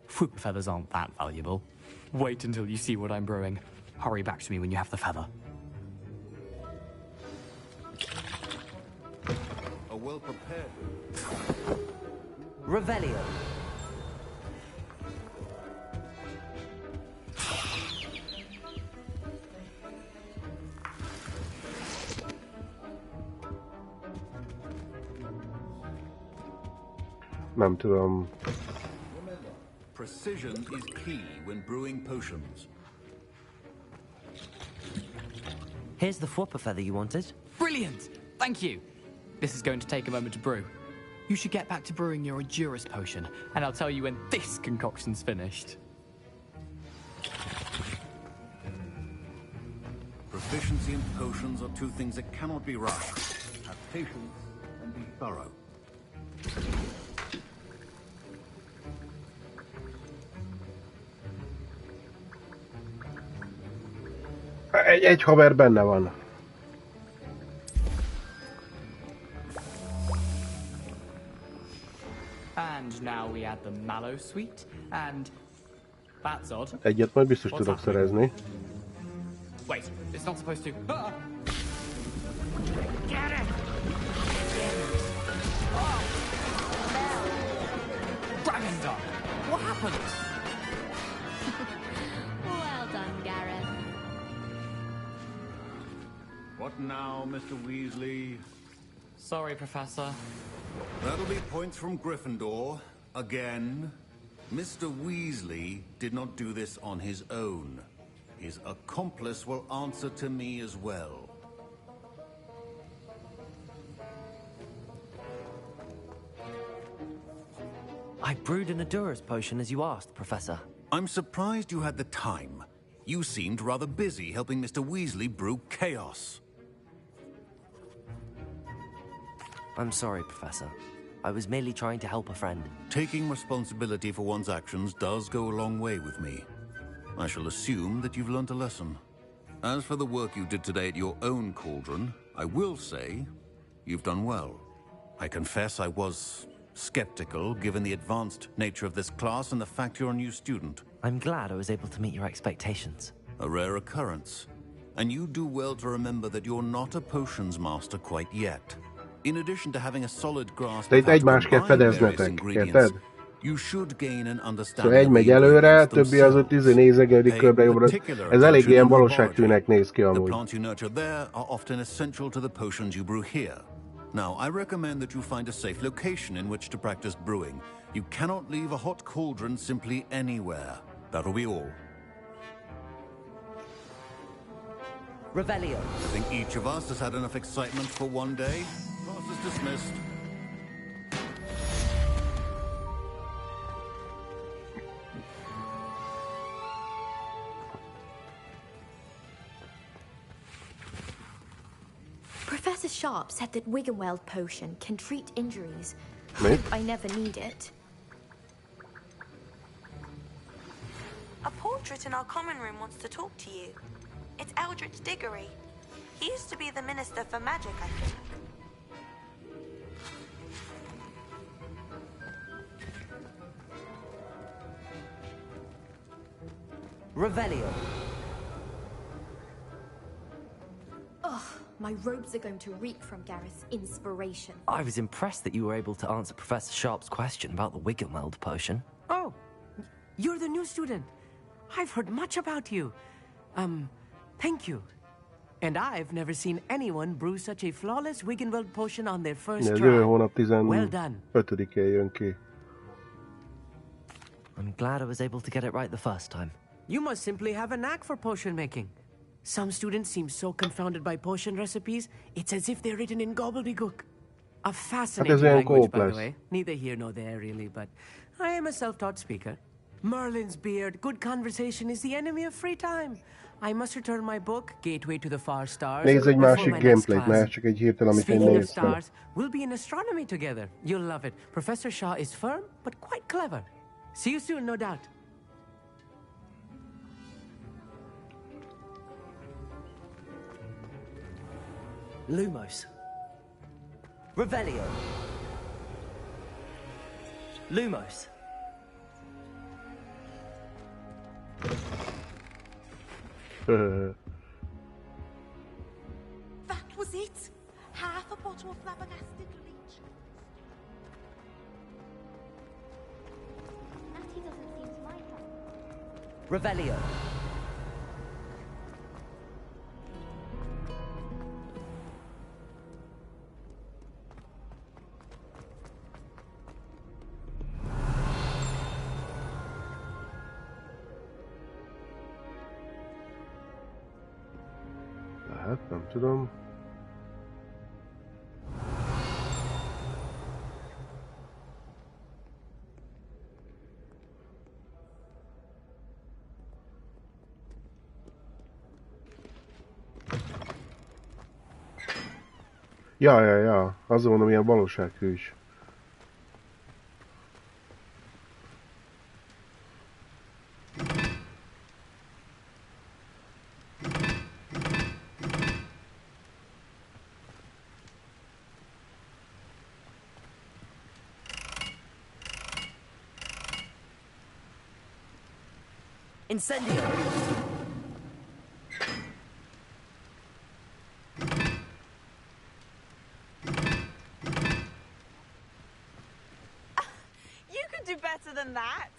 Fwooper feathers aren't that valuable. Wait until you see what I'm brewing. Hurry back to me when you have the feather. A well-prepared... Revelio. Nem tudom. Precision is key when brewing potions. Here's the Fwooper feather you wanted. Brilliant! Thank you. This is going to take a moment to brew. You should get back to brewing your Endurus potion, and I'll tell you when this concoction's finished. Proficiency in potions are two things that cannot be rushed. Have patience and be thorough. Egy haver benne van. And now we add the mallow sweet, and that's odd. Egyet majd biztos tudok szerezni. Wait, it's not supposed to. Get it! Dragon Dog! What happened? Well done, Gareth. What now, Mr. Weasley? Sorry, Professor. That'll be points from Gryffindor. Again. Mr. Weasley did not do this on his own. His accomplice will answer to me as well. I brewed an Endurus potion as you asked, Professor. I'm surprised you had the time. You seemed rather busy helping Mr. Weasley brew chaos. I'm sorry, Professor. I was merely trying to help a friend. Taking responsibility for one's actions does go a long way with me. I shall assume that you've learnt a lesson. As for the work you did today at your own cauldron, I will say you've done well. I confess I was skeptical, given the advanced nature of this class and the fact you're a new student. I'm glad I was able to meet your expectations. A rare occurrence. And you do well to remember that you're not a potions master quite yet. In addition to having a solid grasp of how to combine various ingredients, you should gain an understanding egy megy előre, többi az ott nézegedik körbe-jobbra. Ez elég ilyen valóságtűnek néz ki amúgy. The plants you nurture there are often essential to the potions you brew here. Now, I recommend that you find a safe location in which to practice brewing. You cannot leave a hot cauldron simply anywhere. That'll be all. Revelio. I think each of us has had enough excitement for one day. Class is dismissed. Professor Sharp said that Wiggenweld potion can treat injuries. Me? I never need it. A portrait in our common room wants to talk to you. It's Eldritch Diggory. He used to be the Minister for Magic, I think. Revelio. Ugh, my robes are going to reek from Gareth's inspiration. I was impressed that you were able to answer Professor Sharp's question about the Wiggenweld potion. Oh, you're the new student. I've heard much about you. Thank you. And I've never seen anyone brew such a flawless Wiggenweld potion on their first try. Jövő hónap Well done. 15-én jön ki. I'm glad I was able to get it right the first time. You must simply have a knack for potion making. Some students seem so confounded by potion recipes, it's as if they're written in gobbledygook. A fascinating language, by the way. Neither here nor there, really, but I am a self-taught speaker. Merlin's beard, good conversation is the enemy of free time. I must return my book, Gateway to the Far Stars. Nézz egy másik gameplayt, mert csak egy hirtelen, amit én Speaking of néztem. stars, we'll be in astronomy together. You'll love it. Professor Shaw is firm, but quite clever. See you soon, no doubt. Lumos. Revelio. Lumos. That was it? Half a bottle of flabbergasted leech. Natty doesn't seem to like that. Revelio. Hát nem tudom. Ja. Azért mondom, ilyen valósághűs. Incendio! You could do better than that.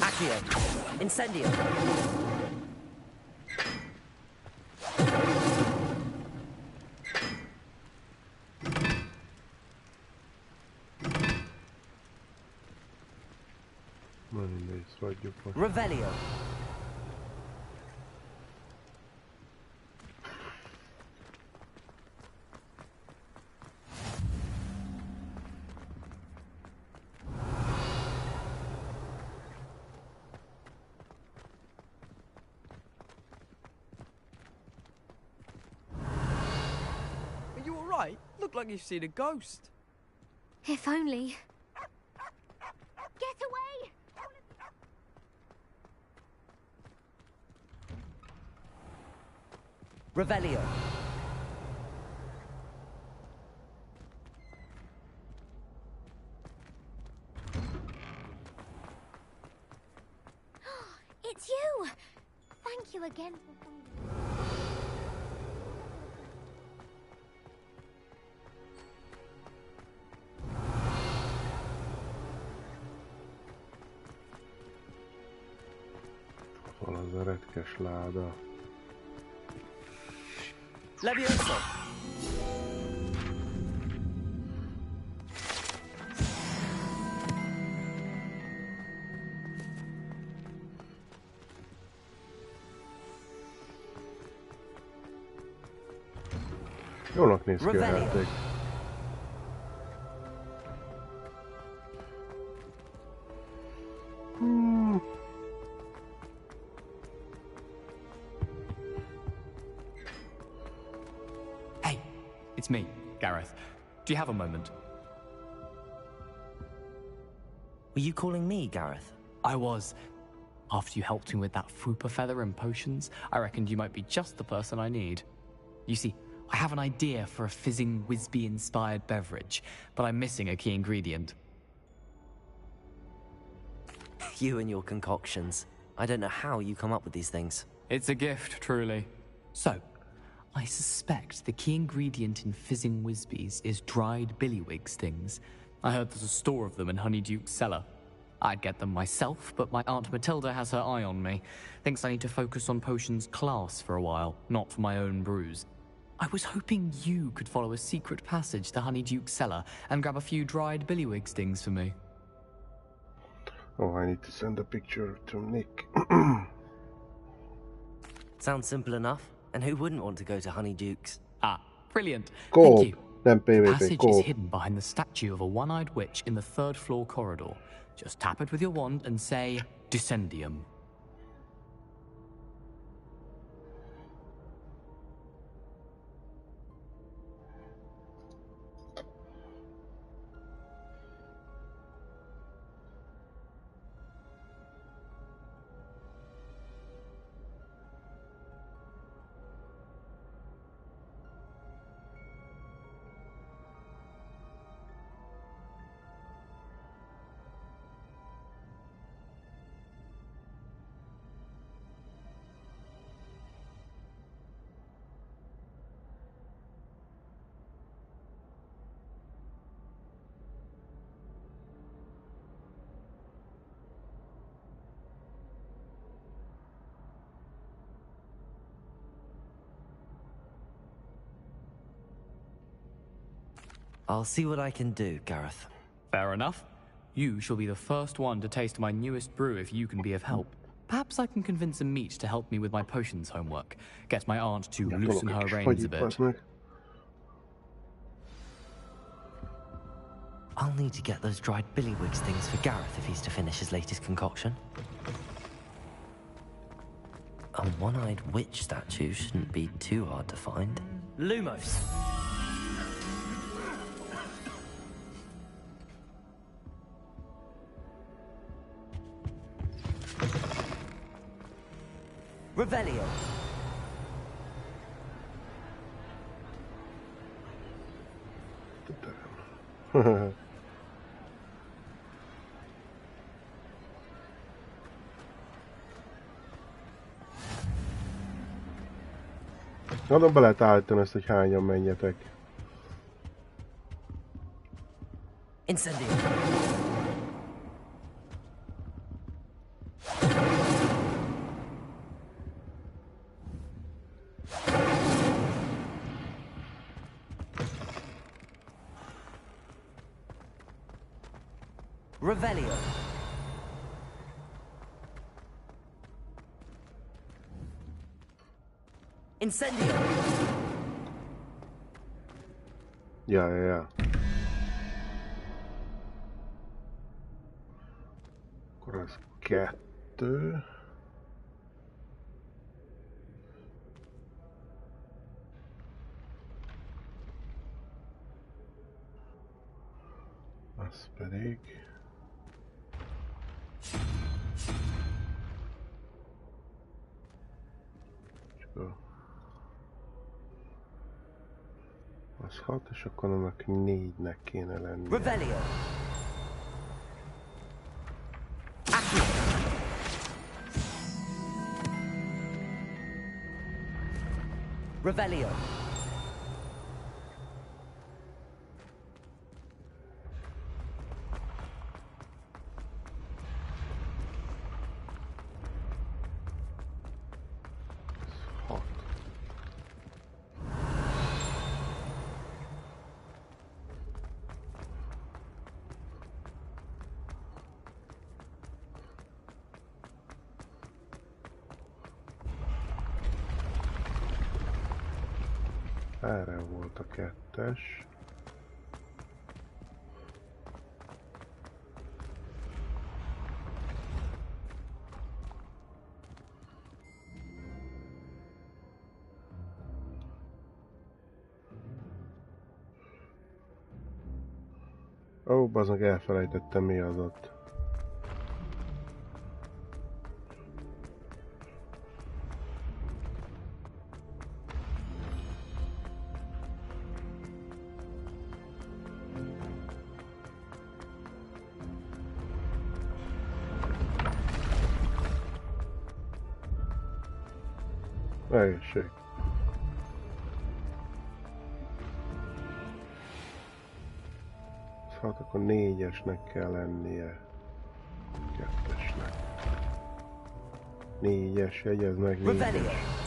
Accio! Incendio! Revelio. Are you all right? Look like you've seen a ghost. If only. Get away! Revelio. It's you! Thank you again for finding me. Van az a retkes láda. Levioso! Jónak néz ki a játék. Hey, it's me, Gareth. Do you have a moment? Were you calling me, Gareth? I was. After you helped me with that Fupa feather and potions, I reckoned you might be just the person I need. You see, I have an idea for a fizzing Whizbee-inspired beverage, but I'm missing a key ingredient. You and your concoctions. I don't know how you come up with these things. It's a gift, truly. So, I suspect the key ingredient in fizzing Whizbees is dried billywig stings. I heard there's a store of them in Honeyduke's cellar. I'd get them myself, but my Aunt Matilda has her eye on me. Thinks I need to focus on potions class for a while, not for my own brews. I was hoping you could follow a secret passage to Honeyduke's cellar and grab a few dried billywig stings for me. Oh, I need to send a picture to Nick. Sounds simple enough. And who wouldn't want to go to Honeyduke's? Ah, brilliant. Cool. Thank you. Then PvP, the passage cool. is hidden behind the statue of a one-eyed witch in the third-floor corridor. Just tap it with your wand and say, Descendium. I'll see what I can do, Gareth. Fair enough. You shall be the first one to taste my newest brew if you can be of help. Perhaps I can convince a meat to help me with my potions homework. Get my aunt to loosen her reins a bit. I'll need to get those dried billywigs things for Gareth if he's to finish his latest concoction. A one-eyed witch statue shouldn't be too hard to find. Lumos! Revelio! Oda be lehet állítani ezt, hogy hányan menjetek. Incendio! Revelio. Incendio. Ja. Akkor az 2. Az pedig... Az 6, és akkor annak 4-nek kéne lenni. Revelio. Revelio. Erre volt a 2-es. Ó, bazdmeg elfelejtettem, mi az ott. Egészség. Hát akkor 4-esnek kell lennie. 2-esnek. 4-es, jegyez meg 4-es.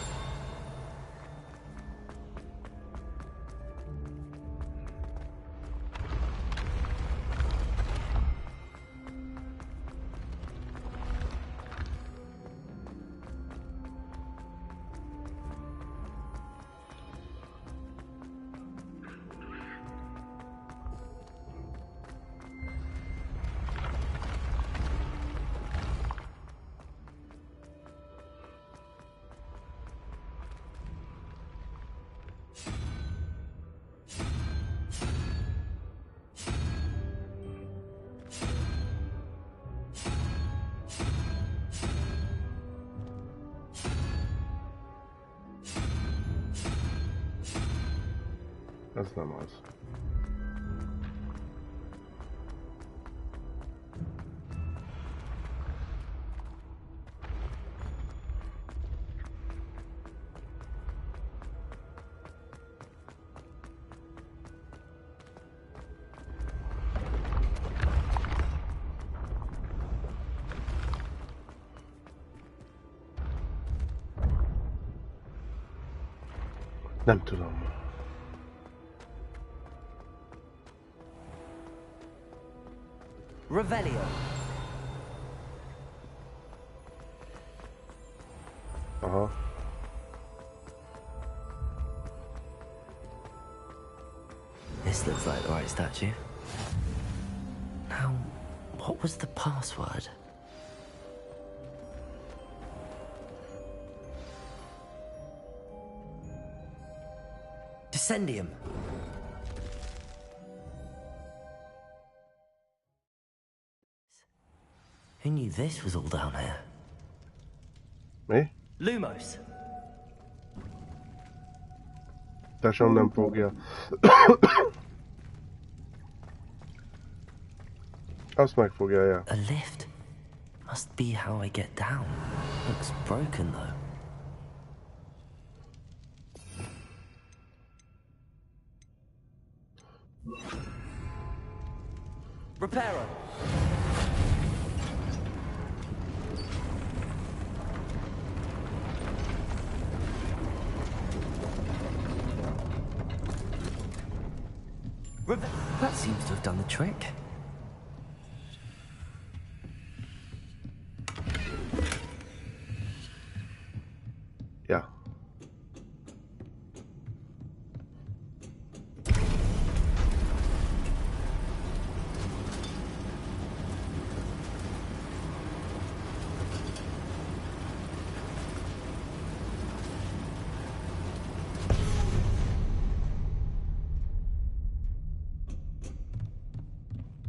Ez nem az. Nem tudom. Revelio. Aha. This looks like the right statue. Now, what was the password? Descendium. Who knew this was all down here? Mi? Lumos. Tesóm nem fogja. Azt megfogja, ja. A lift. Must be how I get down. Looks broken though. Reparo. That seems to have done the trick. Yeah.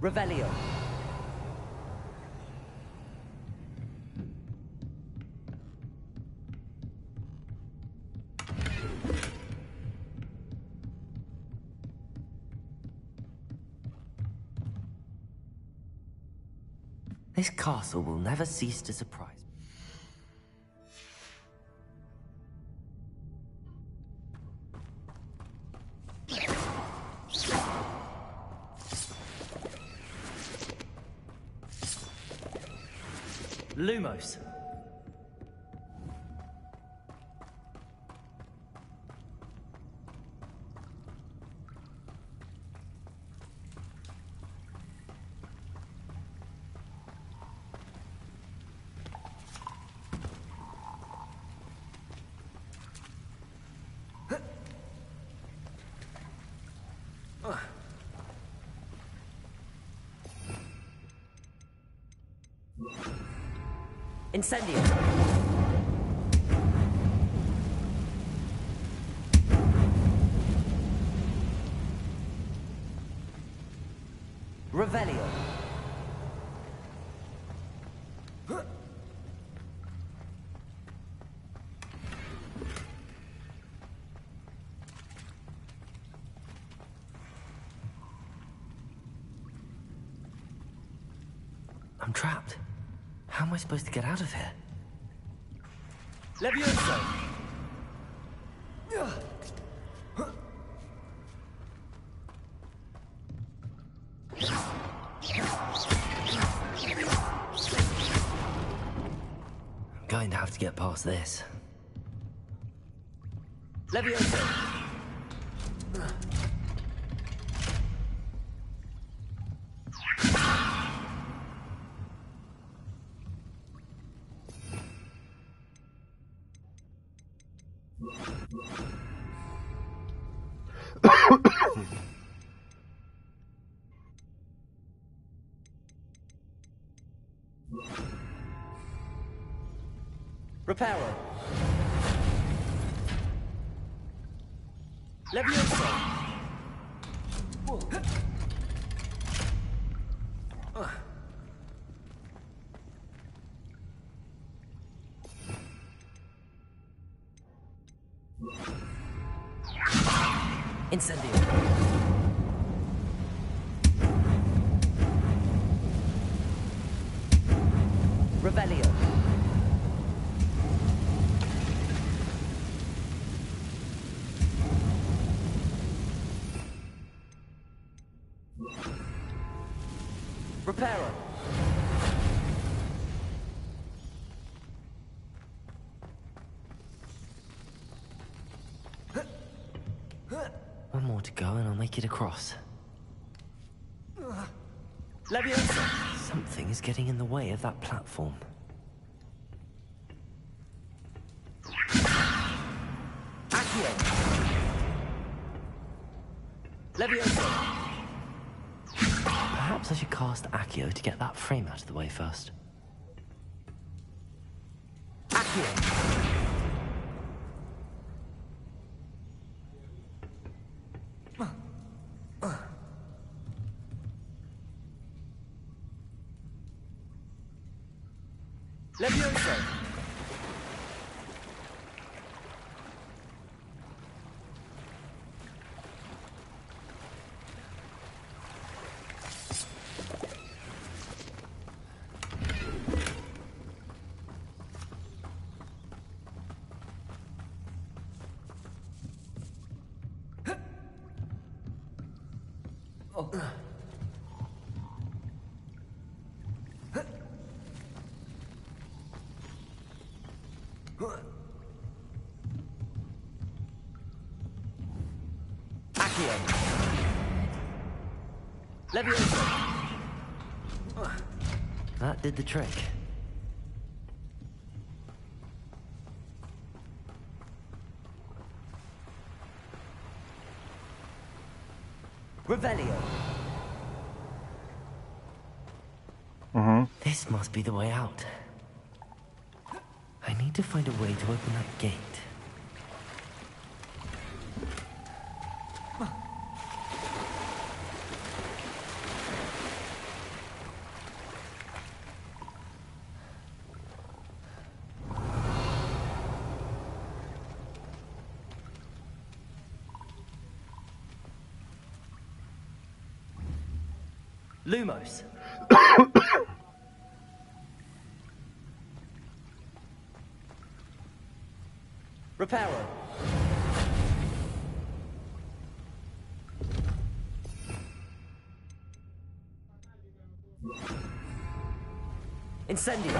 Revelio. This castle will never cease to surprise me. Lumos. Incendio. Revelio. I'm trapped. How am I supposed to get out of here? Levioso! I'm going to have to get past this. Levioso! Reparo. Levioso. Incendio. Revelio. Reparo. One more to go and I'll make it across. Leviosa! Something is getting in the way of that platform. Accio! Levioso! Perhaps I should cast Accio to get that frame out of the way first. Accio! Levioso! Levioso! That did the trick. Revelio! This must be the way out. I need to find a way to open that gate. Lumos! Reparo! Incendio!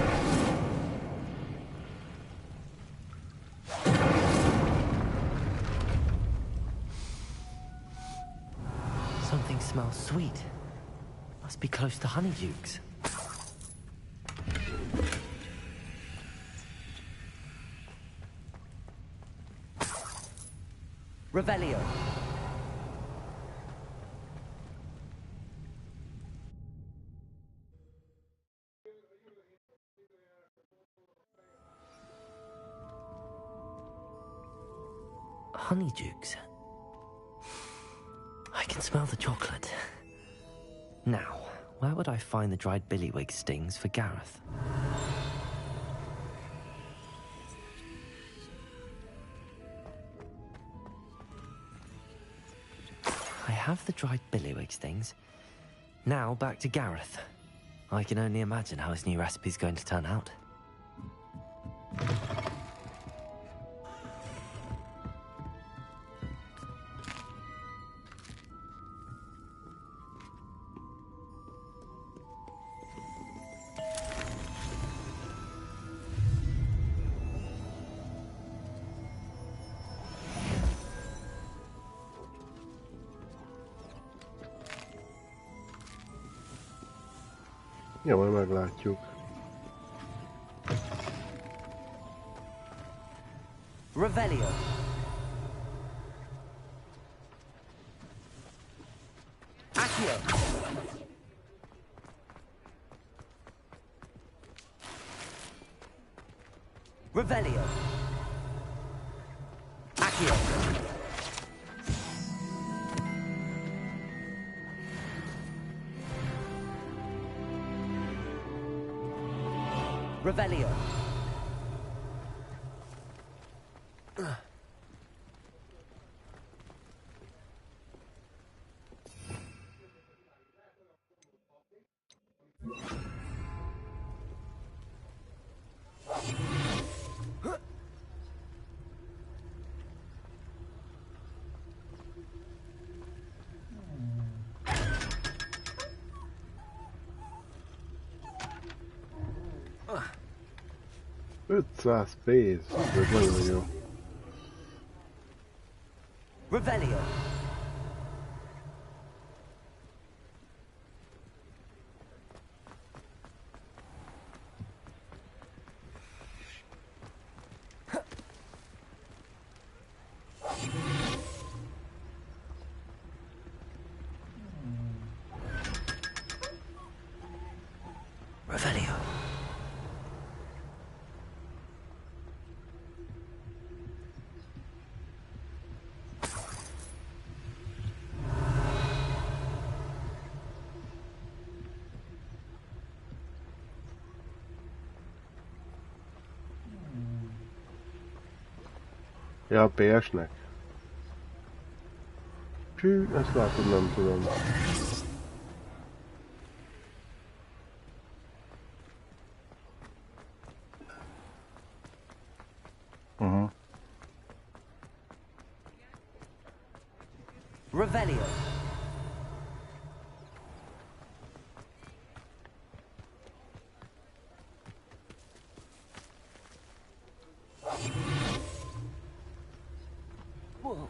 Something smells sweet. Must be close to Honeydukes. Revelio! Honeydukes. I can smell the chocolate. Now, where would I find the dried billywig stings for Gareth? I have the dried billywig stings. Now back to Gareth. I can only imagine how his new recipe's going to turn out. Ja, majd meglátjuk. Revelio. Accio. Revelio. Accio. Revelio. $500 pénz, ez nagyon jó. Revelio. Revelio. Ja, a PS-nek. Csű, ezt látod, nem tudom. Revelio. Whoa.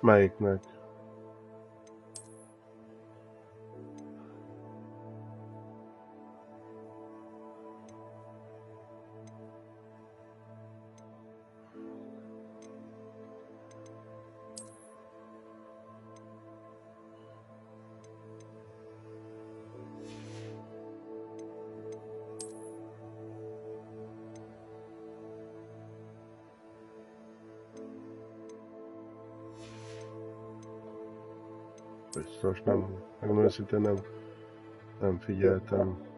Melyiknek? Biztos nem, megmondom őszintén nem figyeltem.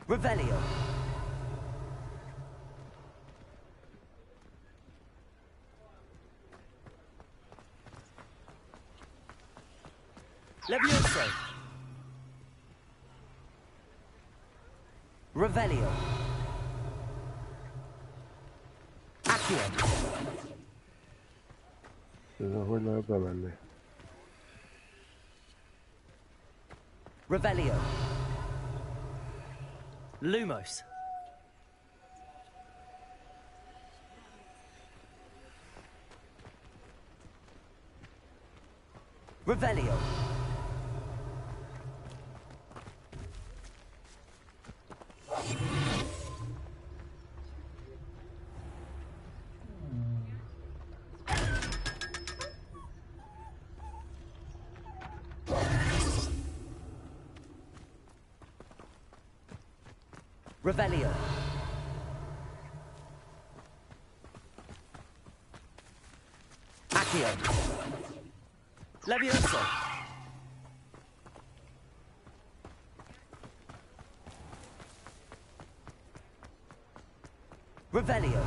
Revelio. Levioso. Revelio. Accio. Hogy lehet bemenni? Revelio. Lumos. Revelio. Revelio. Accio. Levioso. Revelio.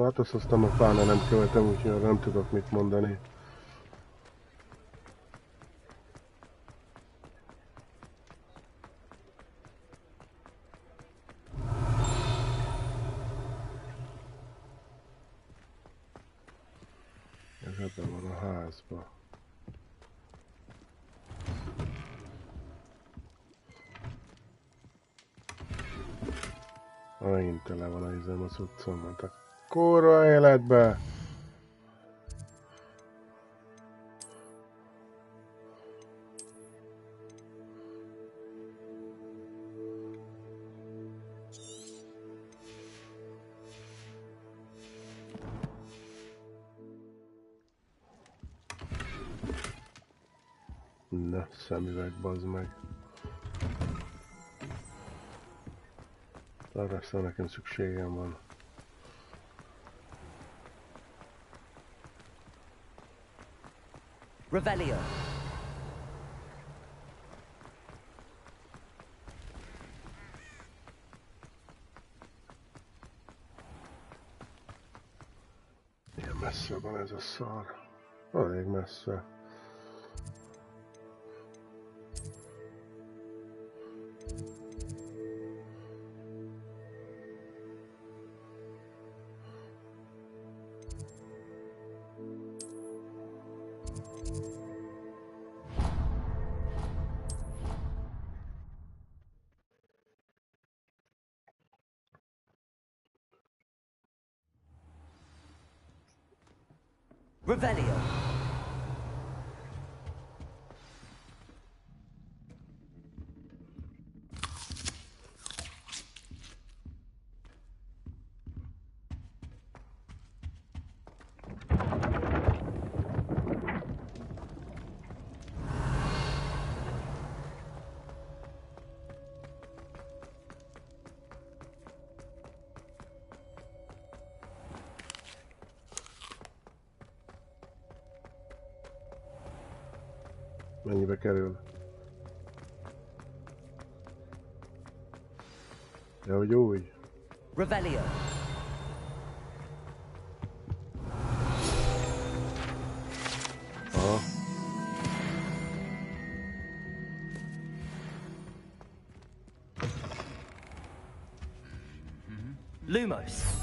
Hát azt aztán a pláne nem követem, úgyhogy arra nem tudok mit mondani. Ez ebben van a házban. Megint tele van a izem az utcán, mert a kurva életbe! Na, szemüveg, bazd meg. Arra aztán nekem szükségem van. Revelio. Milyen messze van ez a szar? Elég messze. Revelio. Mennyibe kerül? Ja, hogy úgy. Revelio. Aha. Lumos.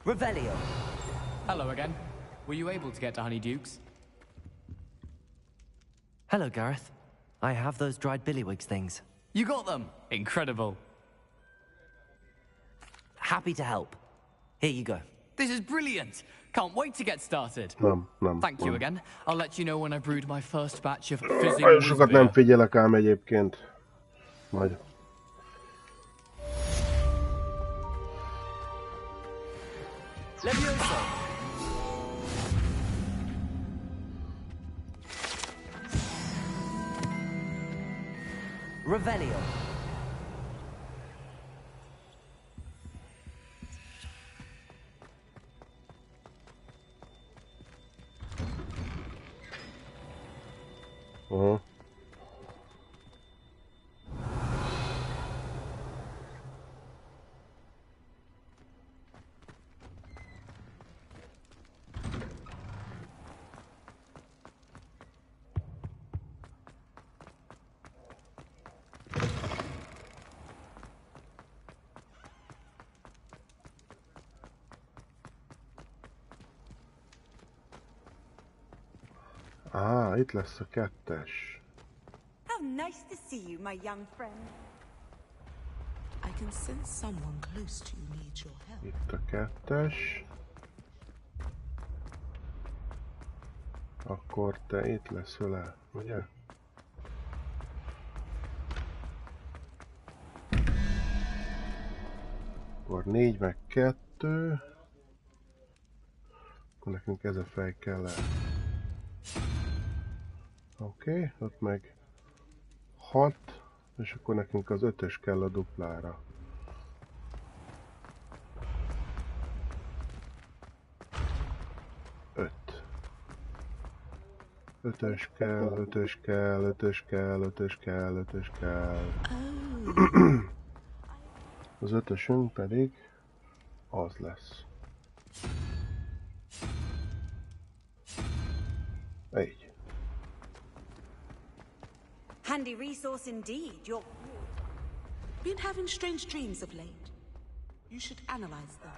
Revelio. Hello again. Were you able to get to Honeydukes? Hello, Gareth. I have those dried billywigs things. You got them! Incredible. Happy to help. Here you go. This is brilliant! Can't wait to get started. Thank you again. I'll let you know when I brewed my first batch of fizzing Nagyon sokat nem figyelek ám egyébként. Majd. Revelio. Itt lesz a kettes. How nice to see you, my young friend. I can sense someone close to you needs your help. Itt a kettes. Akkor te itt lesz vele, ugye? Akkor 4 meg 2. Akkor nekünk ez a fej kell el. Oké, ott meg 6, és akkor nekünk az 5-ös kell a duplára. Ötös kell, 5-ös kell, 5-ös kell, 5-ös kell, 5-ös kell. Az 5-ösünk pedig az lesz. Így. Handy resource indeed. You're been having strange dreams of late. You should analyze them.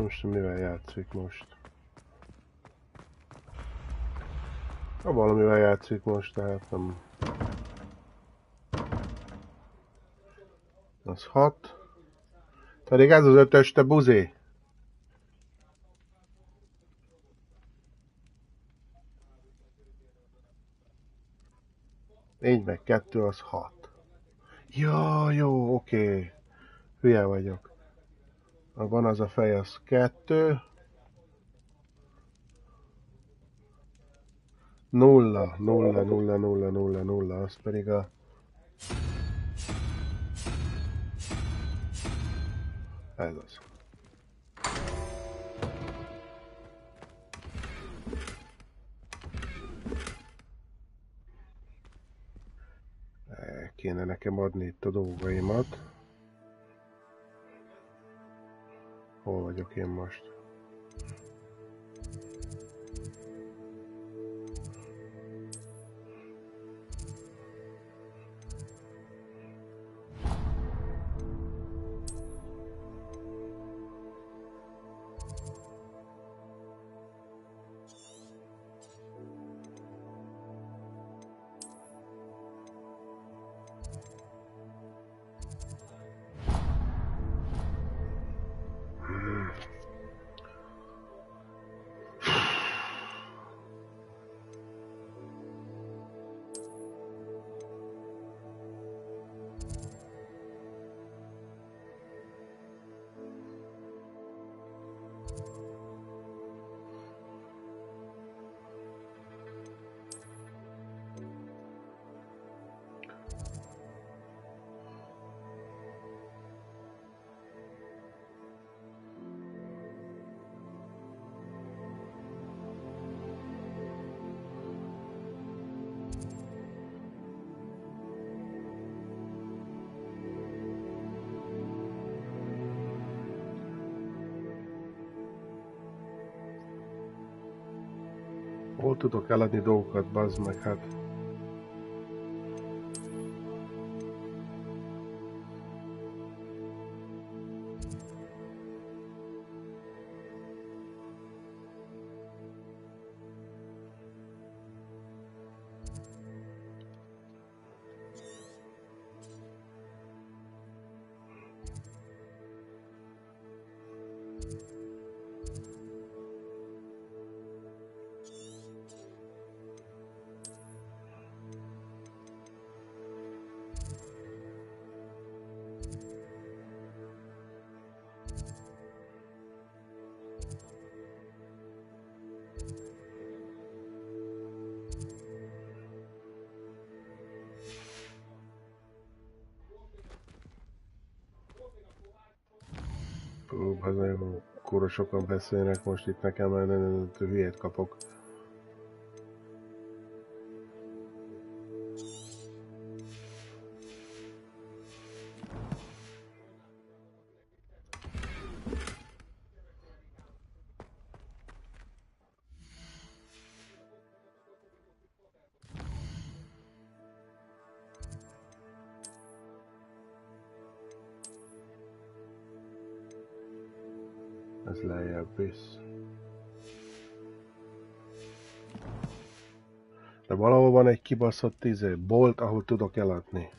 Most mivel játszik most? Ha valamivel játszik most, tehát nem... Az 6. Pedig ez az 5-ös, te buzé! 4 meg 2 az 6. Ja, jó, oké. Hülye vagyok. Van az a fej, az 2. 0, 0, 0, 0, 0, 0, az pedig a... Ez az. Kéne nekem adni itt a dolgaimat. Hol vagyok én most? Hol tudok eladni dolgokat, bazd meg, hát. Az nagyon kurva sokan beszélnek most itt nekem, mert hülyét kapok. Ez lejjebb visz. De valahol van egy kibaszott bolt, ahol tudok eladni.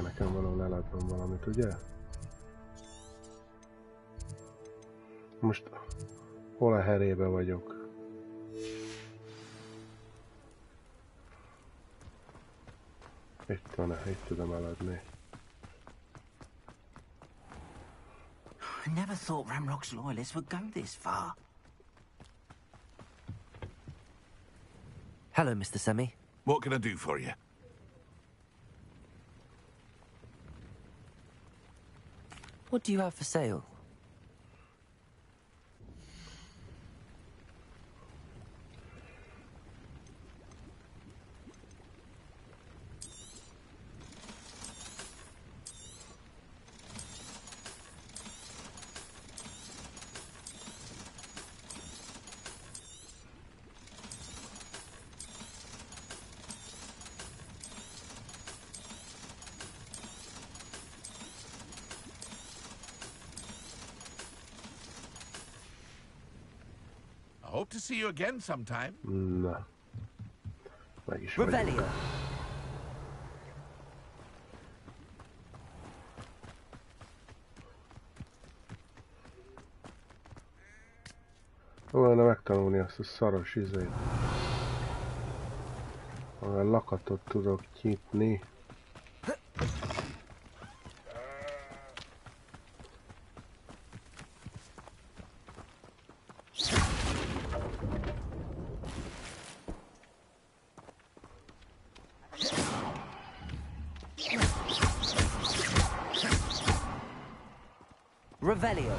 Nekem valahol eladnom valamit, ugye? Most hol a herébe vagyok? Itt van, itt tudom eladni. I never thought Ramrock's loyalists would go this far. Hello, Mr. Semi. What can I do for you? What do you have for sale? Hope to see you again sometime. Na. Meg is vagyunk. Volna megtanulni azt a szaros izét. Olyan lakatot tudok nyitni. Revelio.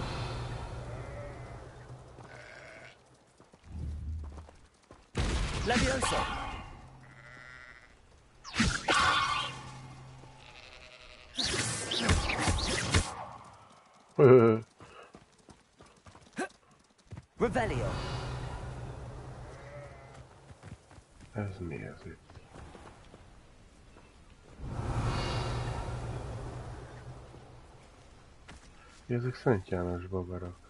Levioso. Revelio. Ez mi ez itt? Ezek Szent János babarak.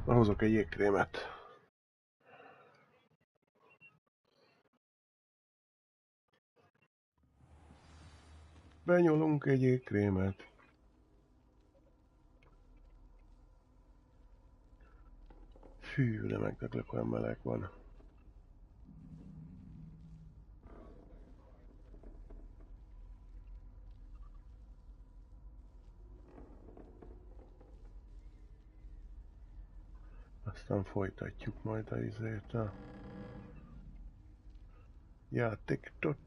Hozok egy jégkrémet. Benyolunk egy jégkrémet. Fű, de megdöglök, olyan meleg van. Aztán folytatjuk majd a izét a játékot.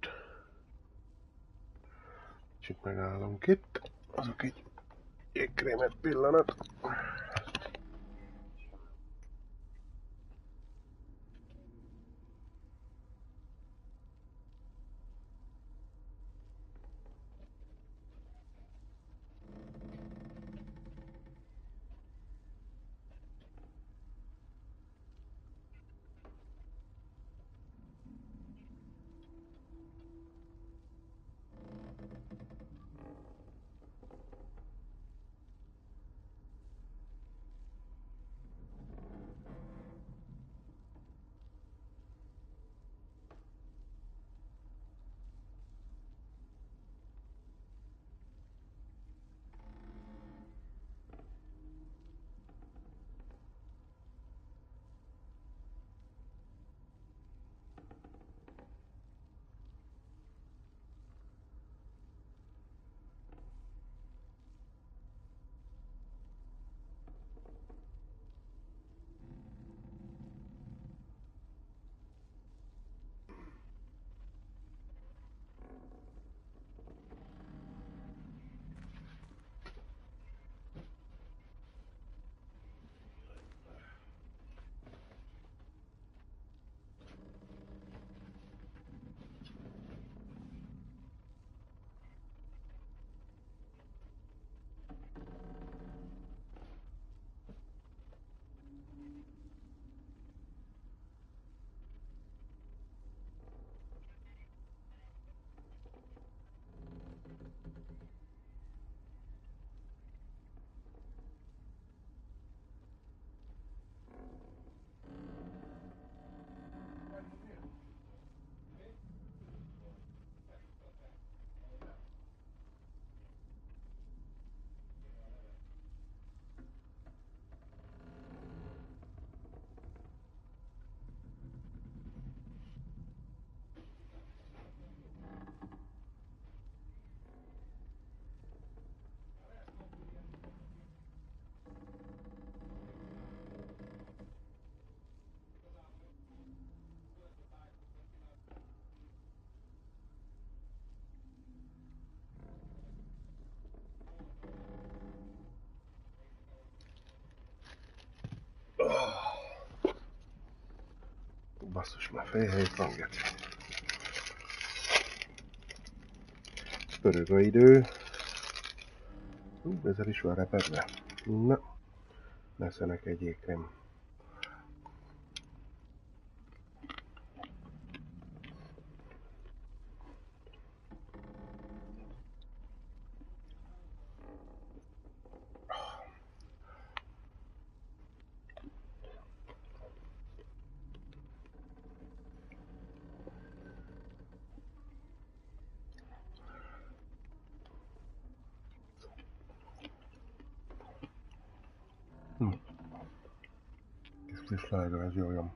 Kicsit megállunk itt. Azok egy jégkrémet pillanat. Basszus, már fél helyét van, geci. Pörög a idő. Ezzel is van repedve. Na, leszenek egy ékrem. Kis friss levegő, ez jól jön.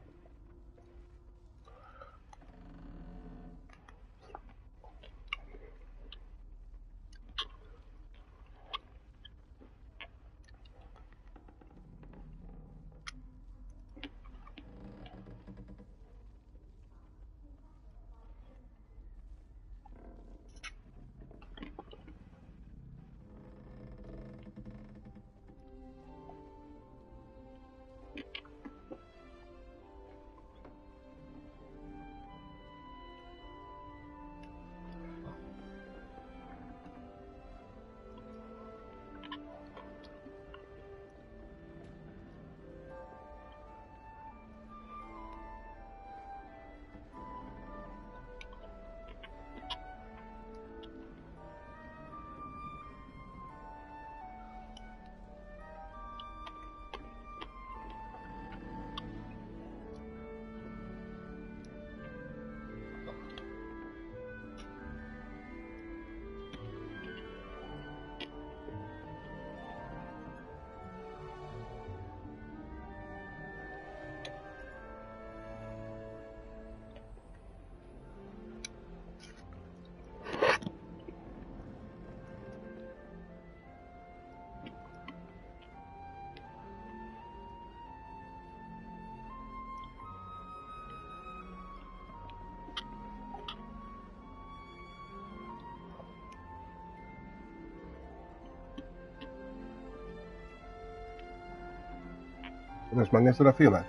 Most megnézted a filmet?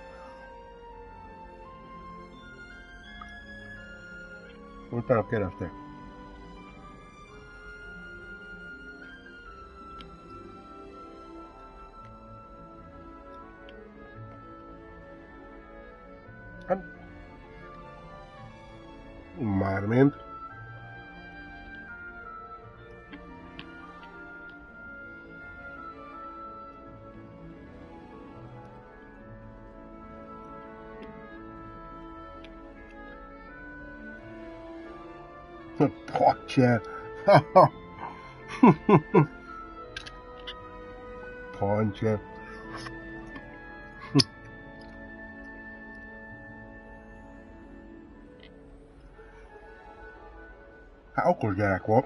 Utána kérdezték. Hát... Mármint... Pontje. Pontje. Hát okos gyerek volt.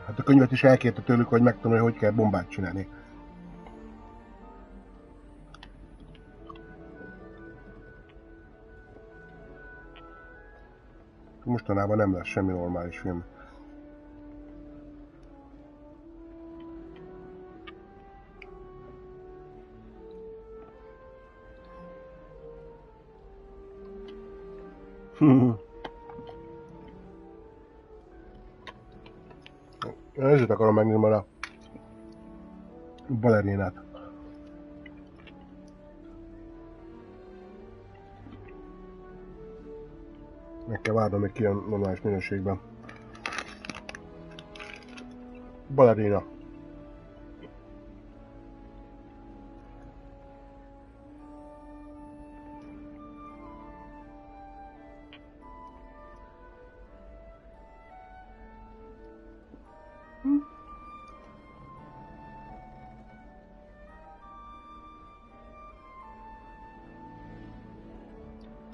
Hát a könyvet is elkérte tőlük, hogy megtanulja, hogy kell bombát csinálni. Mostanában nem lesz semmi normális film. Ezért akarom megnézni már a balerinát. Meg kell várnom, hogy kijön normális minőségben. Balerina.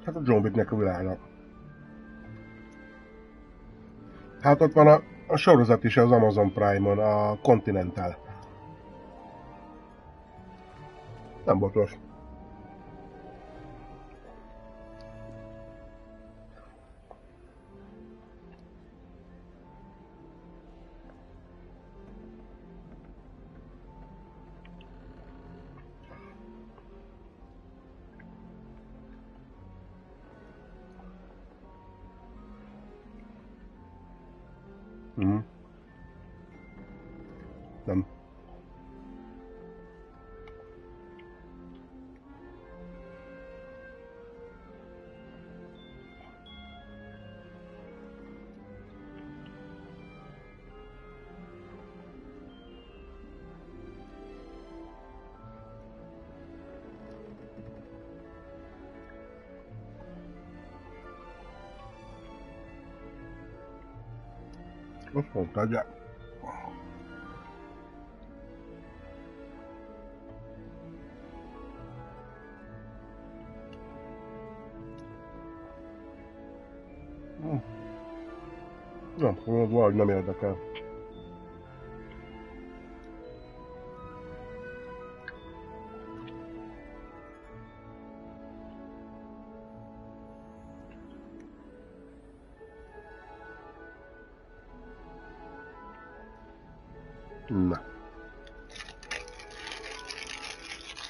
Hát a John Wicknek a világa. Hát ott van A sorozat is az Amazon Prime-on, a Continental. Nem volt rossz. Nem. Azt mondta, hogy nem, valahogy nem érdekel. Na.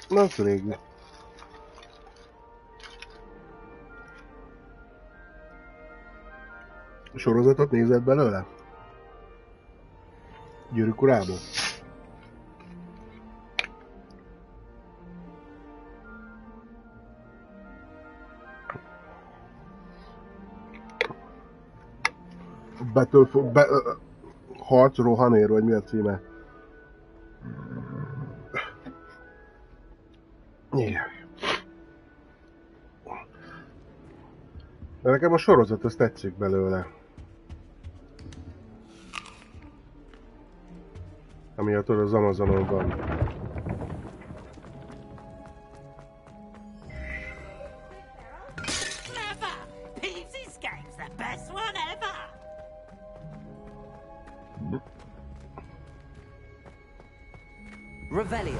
Na, az régi. Sorozatot nézed belőle? Gyűrűk urából? Harc rohanér, vagy mi a címe? De nekem a sorozat, az tetszik belőle. Amiatt az Amazonon van. Revelio.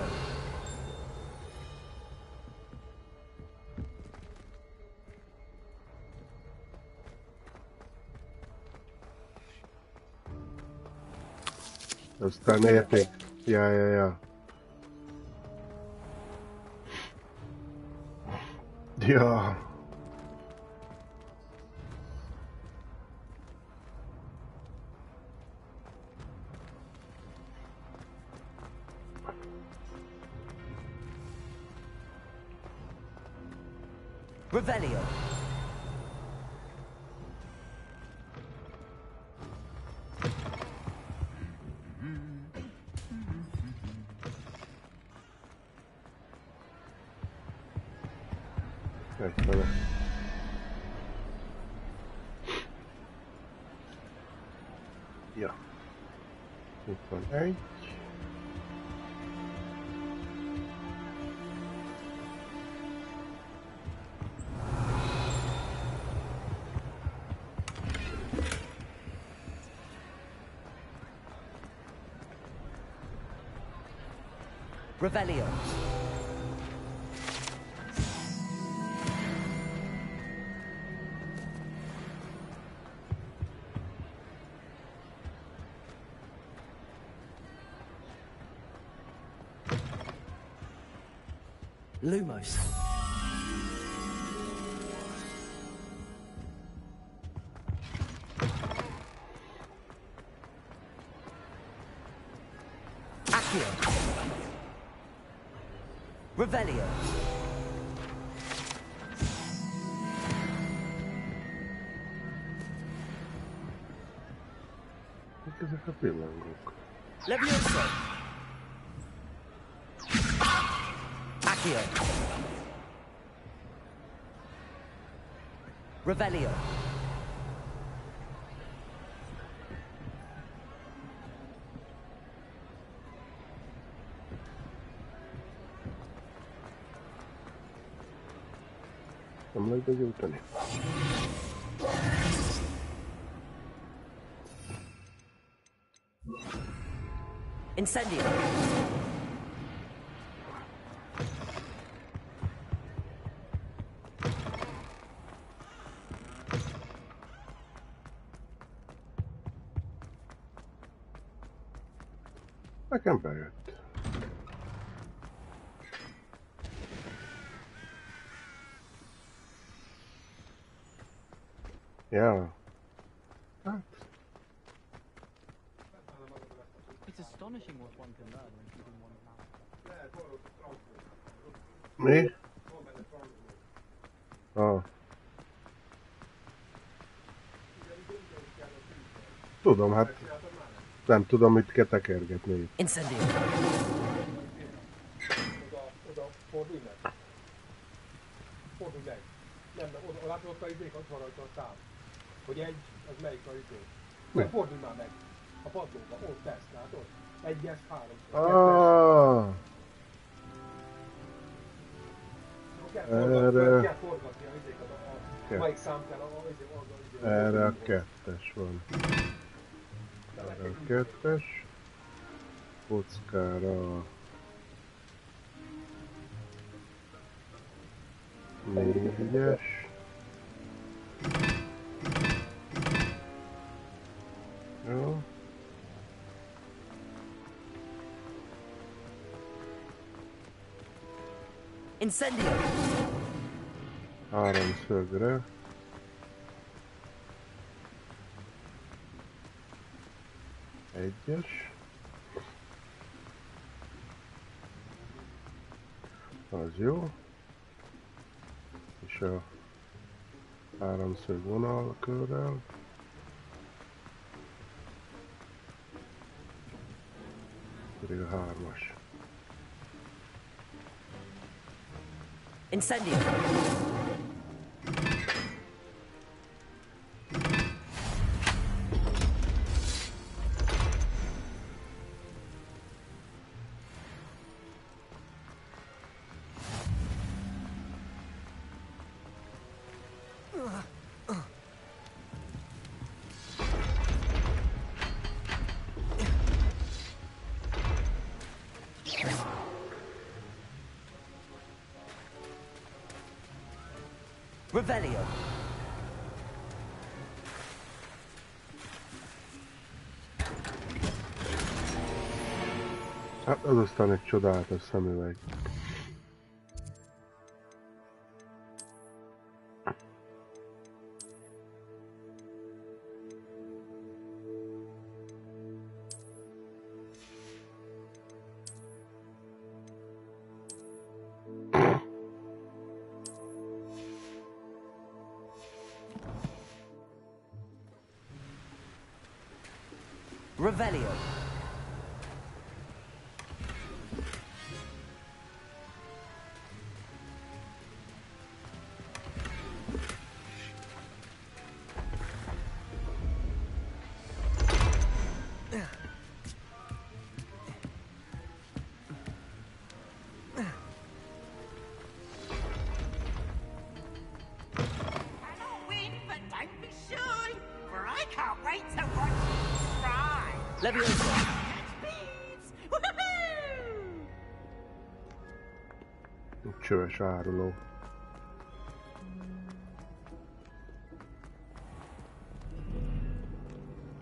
Aztán érték. Ja. Ja. Revelio. Megfele. Ja. Itt van egy. Revelio. Lumos. Accio. Revelio. Ezek a pillangók. Levioso. Accio. Revelio. Nem lehet begyújtani. Incendio. Nekem bejött. Ja. Hát. It's astonishing what one can learn when keeping one mouth. Mi? Ah. Tudom, hát nem tudom, mit kell tekergetni itt. Incendio. Oda fordulj meg. Fordulj meg. Nem, oda látod ott a izék, ott van rajta a szám. Hogy egy, az melyik a izé. Mi? Fordulj már meg. A padlóba, ott tesz, látod? 1-es, 3-as. Erre... Kell forgatni a izéket, a melyik szám kell, a izé. Erre a 2-es van. Erre a 2-es. Kockára a 4-es. Jó. Incendio. 3 szögre. Egyes. Az jó. És a 3-szög vonalkörrel. Pedig a 3-as. Incendio. Revelio. Hát az aztán egy csodálatos szemüveg. Revelio. Csöves áruló.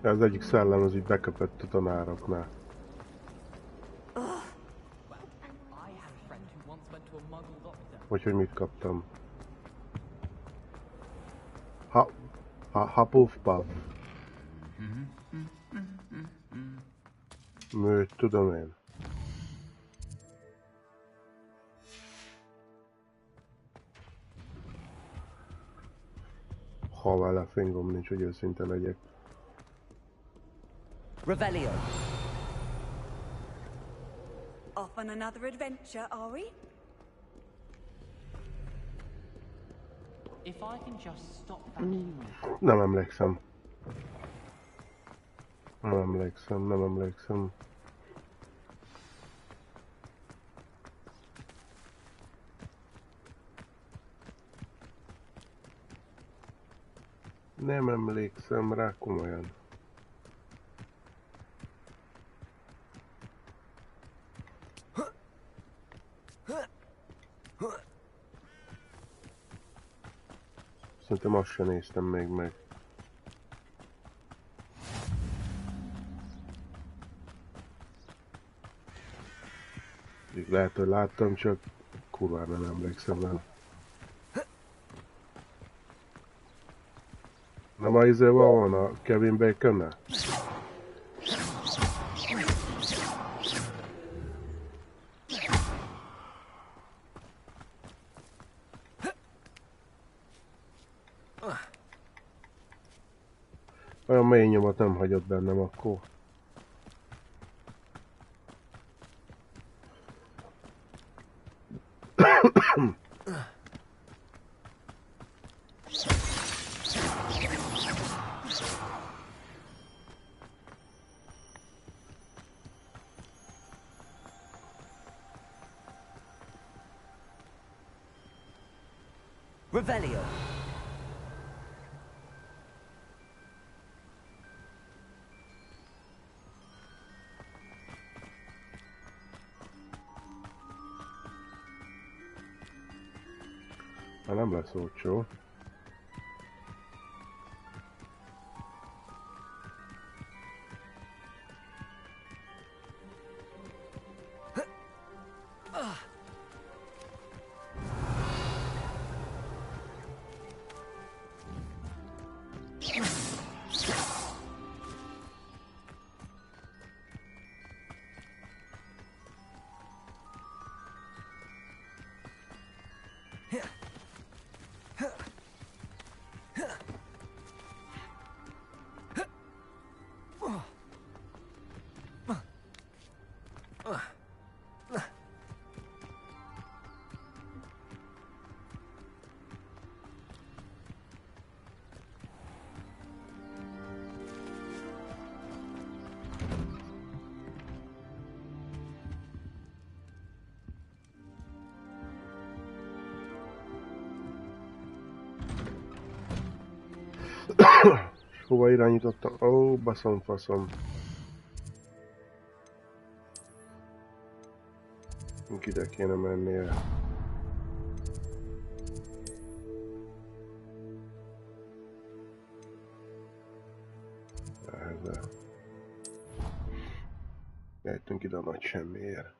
Az egyik szellem az így beköpött a tanároknál. Hogy mit kaptam. Puff puff. Műt tudom én. Ha vele fingom nincs, hogy őszinte legyek. Revelio. Off on another adventure, are we? If I can just stop Nem emlékszem. Nem emlékszem. Nem emlékszem rá komolyan. Szerintem azt sem néztem még meg. Lehet, hogy láttam, csak kurvára nem emlékszem el. Na ma izéval van a Kevin Baconnel? Olyan mély nyomat nem hagyott bennem akkor. Revelio. Hát nem lesz olcsó. Hova irányítottam? Ó, baszom, faszom. Ide kéne mennie. Ezzel. Jöttünk ide a nagy semmiért.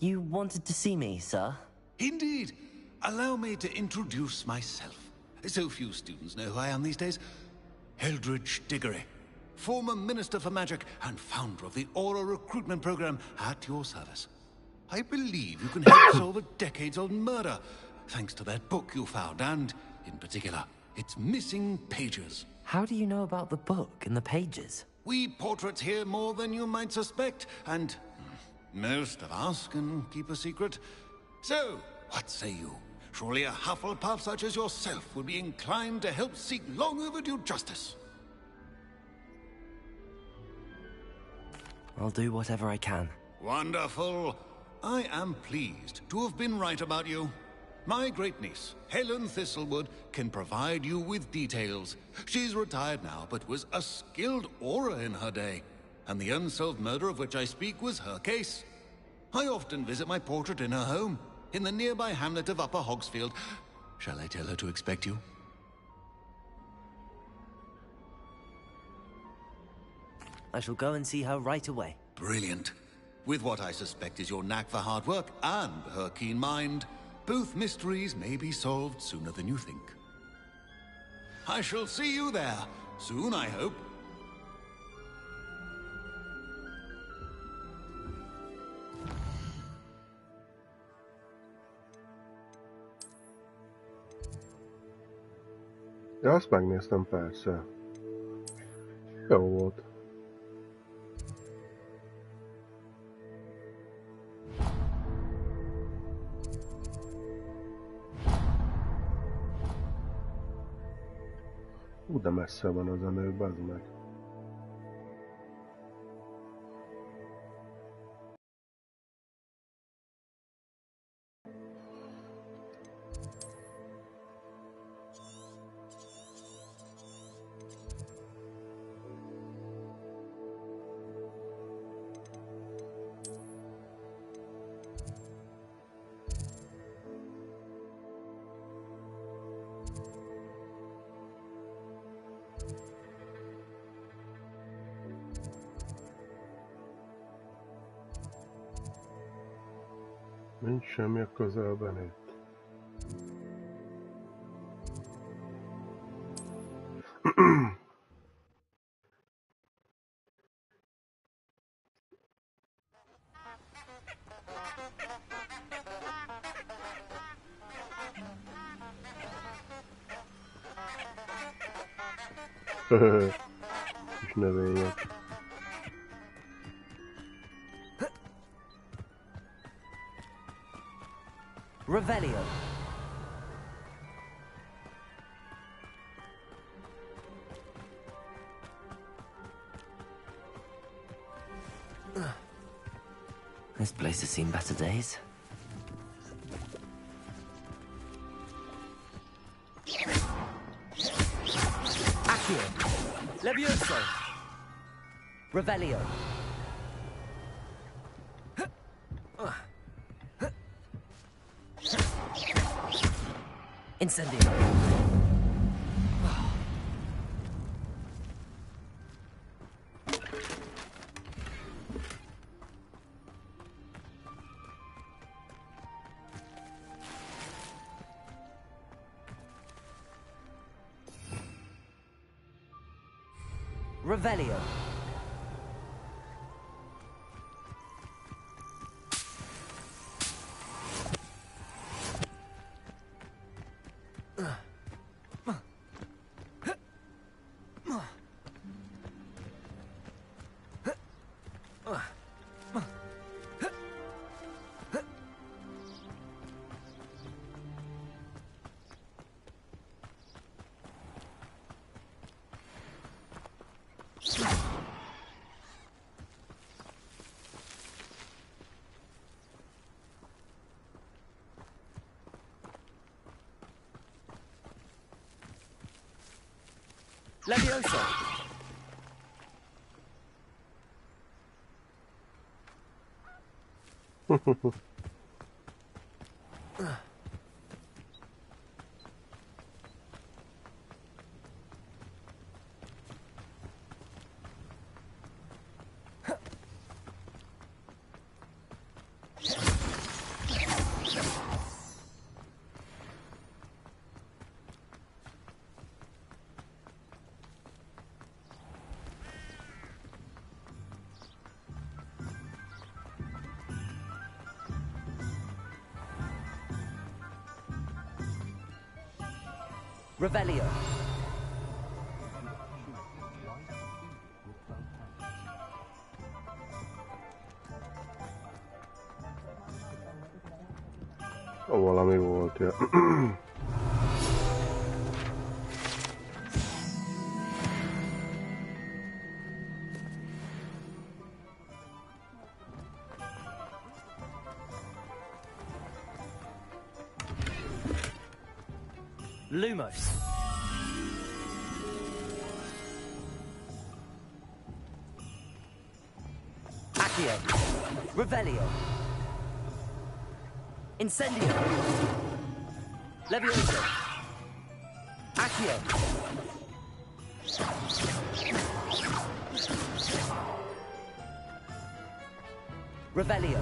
You wanted to see me, sir? Indeed. Allow me to introduce myself. So few students know who I am these days. Eldridge Diggory, former Minister for Magic and founder of the Aura Recruitment Program, at your service. I believe you can help solve a decades-old murder, thanks to that book you found, and, in particular, its missing pages. How do you know about the book and the pages? We portraits hear more than you might suspect, and most of us can keep a secret. So, what say you? Surely a Hufflepuff such as yourself would be inclined to help seek long overdue justice. I'll do whatever I can. Wonderful. I am pleased to have been right about you. My great-niece, Helen Thistlewood, can provide you with details. She's retired now, but was a skilled aura in her day. And the unsolved murder of which I speak was her case. I often visit my portrait in her home, in the nearby hamlet of Upper Hogsfield. Shall I tell her to expect you? I shall go and see her right away. Brilliant. With what I suspect is your knack for hard work and her keen mind, both mysteries may be solved sooner than you think. I shall see you there, soon I hope. Ja, azt megnéztem, persze. Jó volt. De messze van az a nő, bazd meg. Nincs semmi a közelben itt. Kis növények. Revelio. This place has seen better days. Accio. Levioso. Revelio. Incendio. Revelio. Levioso. Revelio. Valami volt, ja. Lumos. Accio. Revelio. Incendio. Levioso. Accio. Revelio.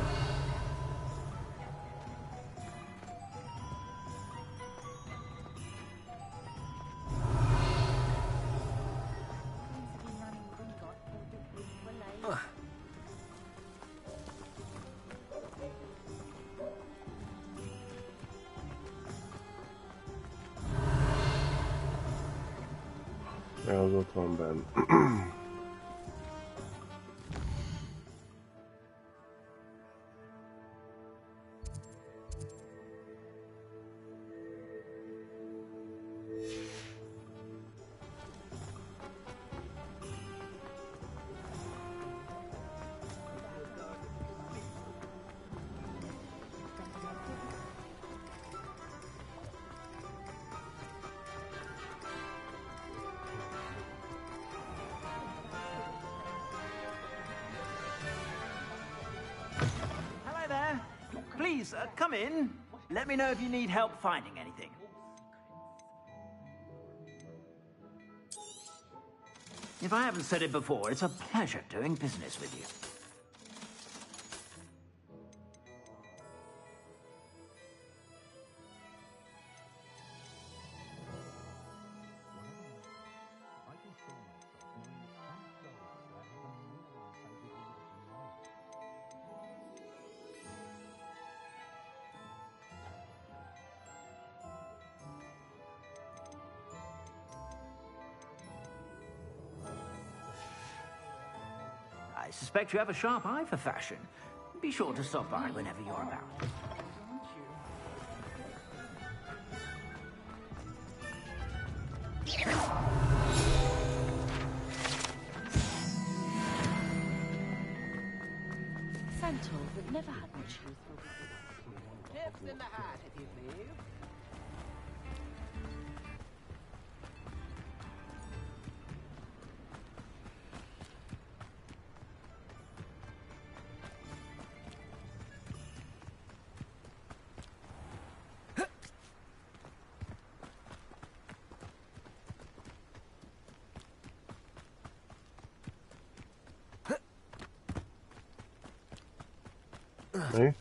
Az ott van benne. Please, come in. Let me know if you need help finding anything. If I haven't said it before, it's a pleasure doing business with you. I suspect you have a sharp eye for fashion. Be sure to stop by whenever you're about. Centaur that never had much use for tips in the hat, if you please. Hey?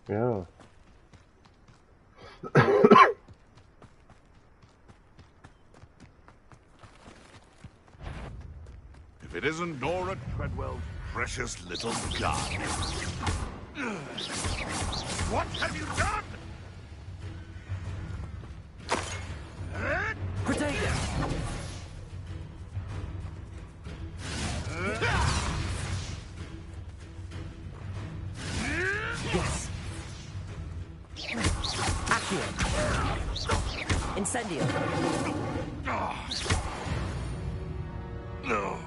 Yeah. If it isn't Nora Treadwell's precious little gun. What have you done? Protego! Yes. Accio. Incendio. No.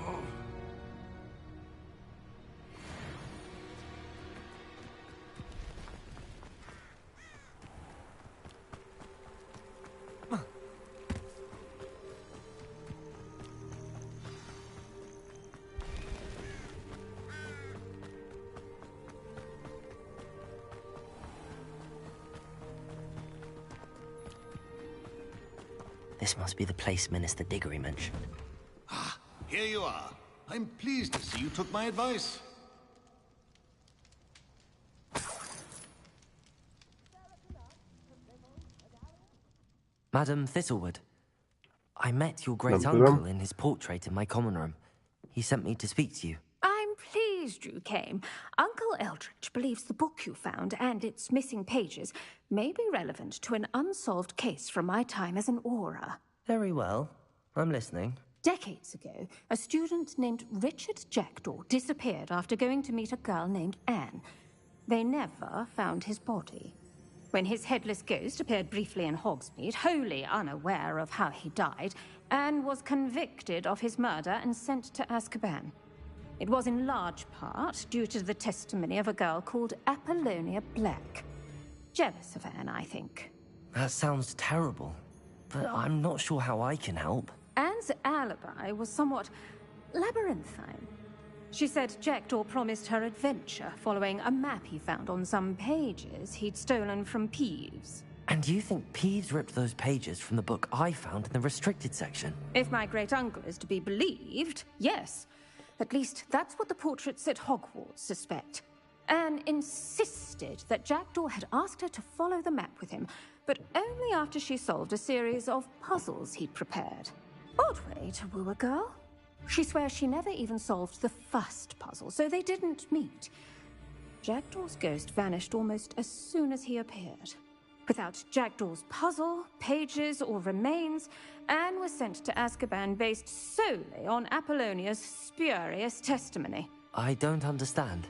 This must be the place Minister Diggory mentioned. Ah, here you are. I'm pleased to see you took my advice. Madam Thistlewood, I met your great-uncle in his portrait in my common room. He sent me to speak to you. I'm pleased you came. Uncle Eldridge believes the book you found and its missing pages may be relevant to an unsolved case from my time as an Auror. Very well. I'm listening. Decades ago, a student named Richard Jackdaw disappeared after going to meet a girl named Anne. They never found his body. When his headless ghost appeared briefly in Hogsmeade, wholly unaware of how he died, Anne was convicted of his murder and sent to Azkaban. It was in large part due to the testimony of a girl called Apollonia Black. Jealous of Anne, I think. That sounds terrible, but I'm not sure how I can help. Anne's alibi was somewhat labyrinthine. She said Jackdaw promised her adventure following a map he found on some pages he'd stolen from Peeves. And you think Peeves ripped those pages from the book I found in the restricted section? If my great-uncle is to be believed, yes. At least that's what the portraits at Hogwarts suspect. Anne insisted that Jackdaw had asked her to follow the map with him, but only after she solved a series of puzzles he'd prepared. Odd way to woo a girl. She swears she never even solved the first puzzle, so they didn't meet. Jackdaw's ghost vanished almost as soon as he appeared. Without Jackdaw's puzzle, pages, or remains, Anne was sent to Azkaban based solely on Apollonia's spurious testimony. I don't understand.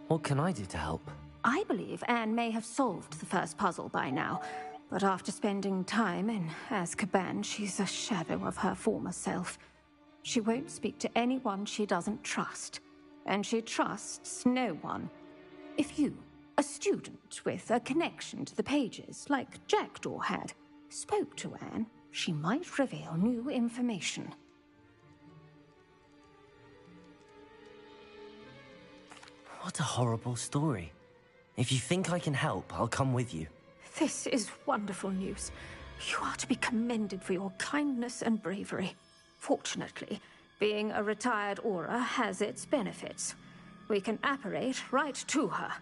What can I do to help? I believe Anne may have solved the first puzzle by now, but after spending time in Azkaban, she's a shadow of her former self. She won't speak to anyone she doesn't trust, and she trusts no one. If you, a student with a connection to the pages, like Jackdaw had, spoke to Anne, she might reveal new information. What a horrible story. If you think I can help, I'll come with you. This is wonderful news. You are to be commended for your kindness and bravery. Fortunately, being a retired Auror has its benefits. We can apparate right to her.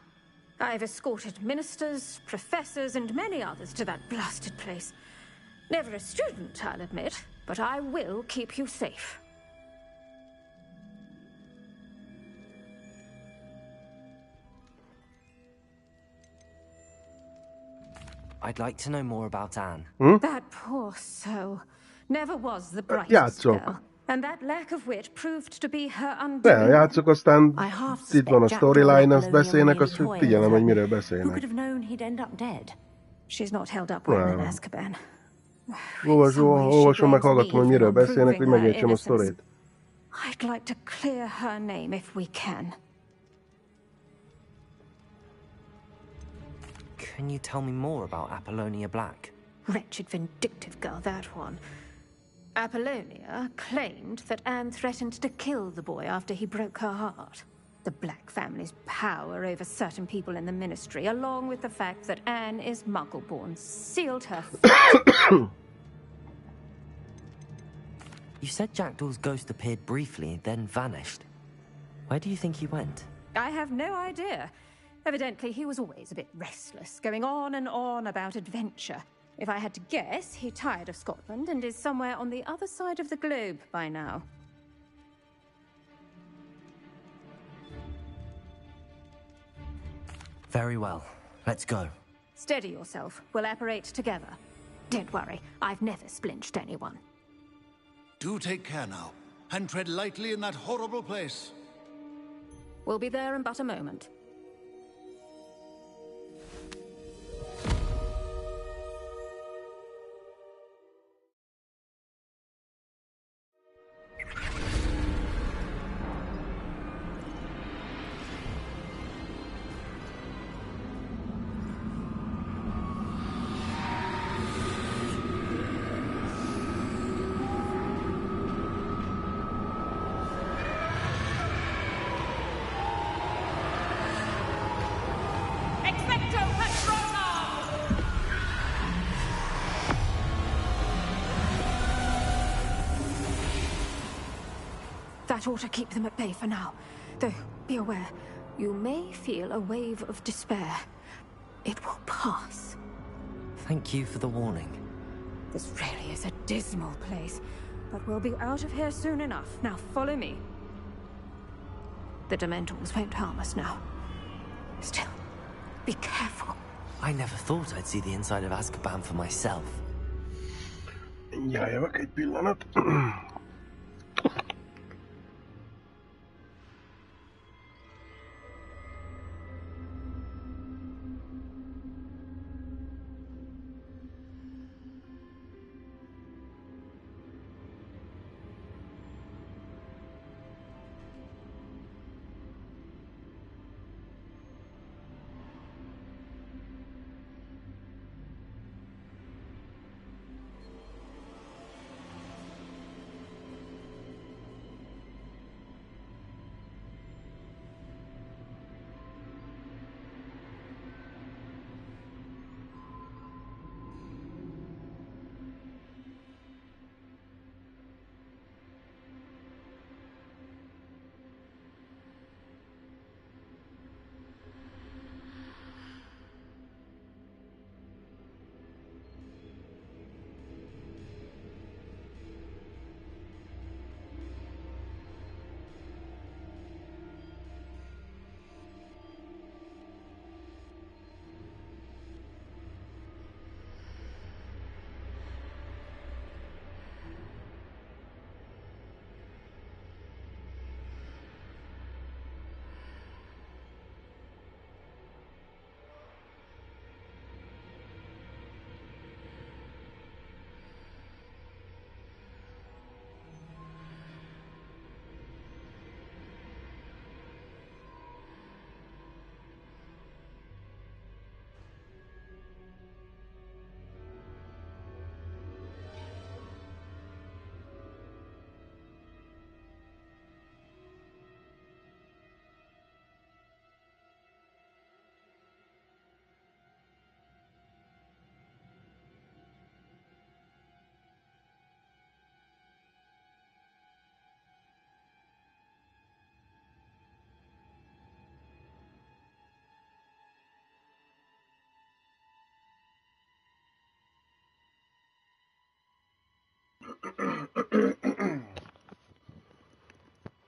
I've escorted ministers, professors, and many others to that blasted place. Never a student, I'll admit, but I will keep you safe. I'd like to know more about Anne. That poor soul. Never was the brightest girl. And that lack of wit proved to be her De, undoing. játszok, aztán itt van a storyline, azt beszélnek, azt figyelem, hogy miről Who beszélnek. could have known he'd end up dead? She's not held up well in Azkaban. Olvasom meg, hallgatom, hogy miről beszélnek, hogy megértsem a sztorit. I'd like to clear her name if we can. Can you tell me more about Apollonia Black? Wretched, vindictive girl, that one. Apollonia claimed that Anne threatened to kill the boy after he broke her heart. The Black family's power over certain people in the Ministry, along with the fact that Anne is Muggle-born, sealed her fate. You said Jackdaw's ghost appeared briefly, then vanished. Where do you think he went? I have no idea. Evidently, he was always a bit restless, going on and on about adventure. If I had to guess, he tired of Scotland and is somewhere on the other side of the globe by now. Very well. Let's go. Steady yourself. We'll apparate together. Don't worry, I've never splinched anyone. Do take care now, and tread lightly in that horrible place. We'll be there in but a moment. That ought to keep them at bay for now. Though, be aware, you may feel a wave of despair. It will pass. Thank you for the warning. This really is a dismal place, but we'll be out of here soon enough. Now, follow me. The Dementors won't harm us now. Still, be careful. I never thought I'd see the inside of Azkaban for myself. Jajjavak egy pillanat.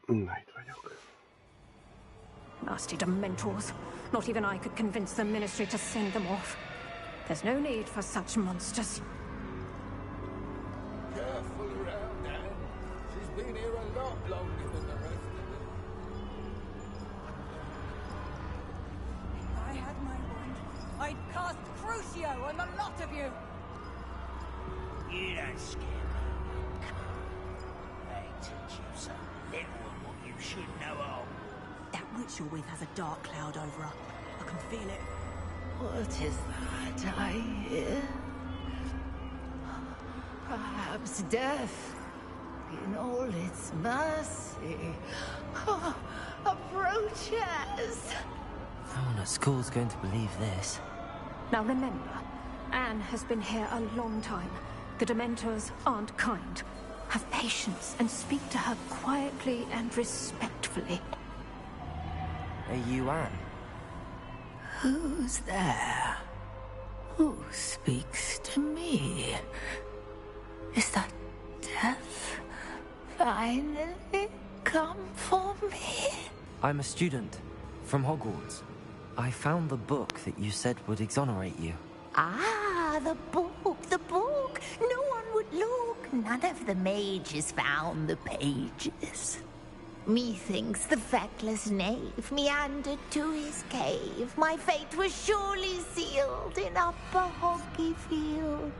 Na, itt vagyok. Nasty Dementors. Not even I could convince the Ministry to send them off. There's no need for such monsters. Careful around, Anne. She's been Horatio and the lot of you! You don't scare me. Come on. They teach you so little of what you should know all. That witch you're with has a dark cloud over her. I can feel it. What is that I hear? Perhaps death, in all its mercy, approaches. No one at school's going to believe this. Now remember, Anne has been here a long time. The Dementors aren't kind. Have patience and speak to her quietly and respectfully. Are you Anne? Who's there? Who speaks to me? Is that death finally come for me? I'm a student from Hogwarts. I found the book that you said would exonerate you. Ah, the book, the book. No one would look. None of the mages found the pages. Methinks the feckless knave meandered to his cave. My fate was surely sealed in Upper Hoggyfield.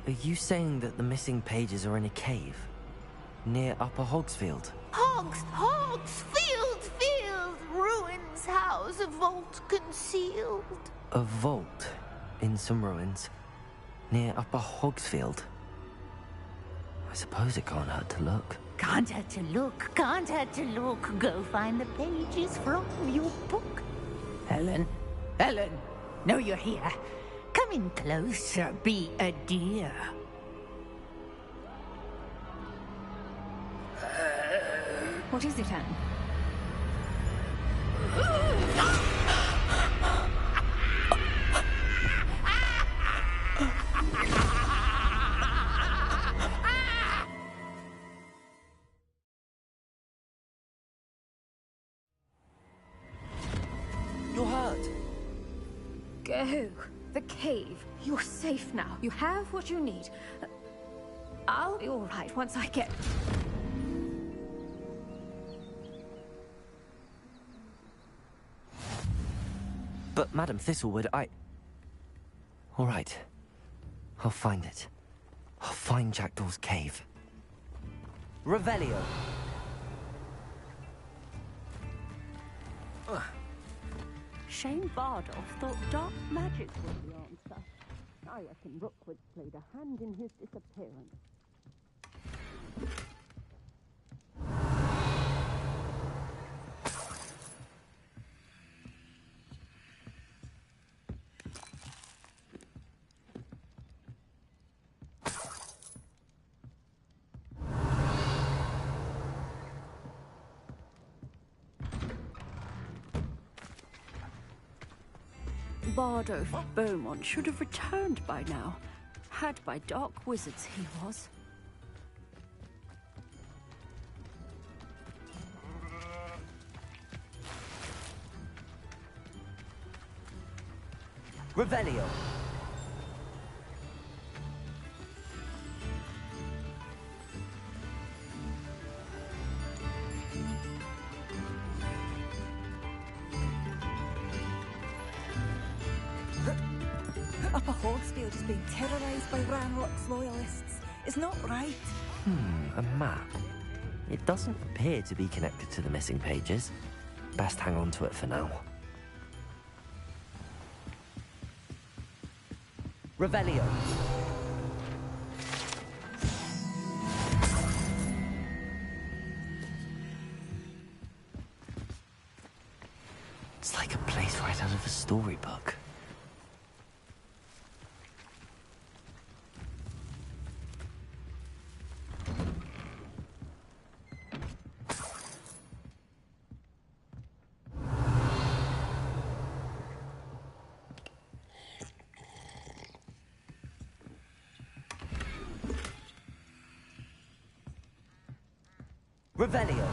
Are you saying that the missing pages are in a cave? Near Upper Hogsfield? Hogsfield, ruins house, a vault concealed. A vault in some ruins? Near Upper Hogsfield? I suppose it can't hurt to look. Can't hurt to look, can't hurt to look. Go find the pages from your book. Helen, know you're here. Come in closer, be a dear. What is it, Anne? You're hurt. Go. The cave. You're safe now. You have what you need. I'll be all right once I get... But Madam Thistlewood, all right. I'll find it. I'll find Jackdaw's cave. Revelio. Shane Bardolph thought dark magic was the answer. I reckon Rookwood's played a hand in his disappearance. Bardolph Beaumont should have returned by now. Had by dark wizards he was. Revelio. Upper Hogsfield is being terrorised by Ranrock's loyalists. It's not right. A map. It doesn't appear to be connected to the missing pages. Best hang on to it for now. Revelio. It's like a place right out of a storybook. Revelio.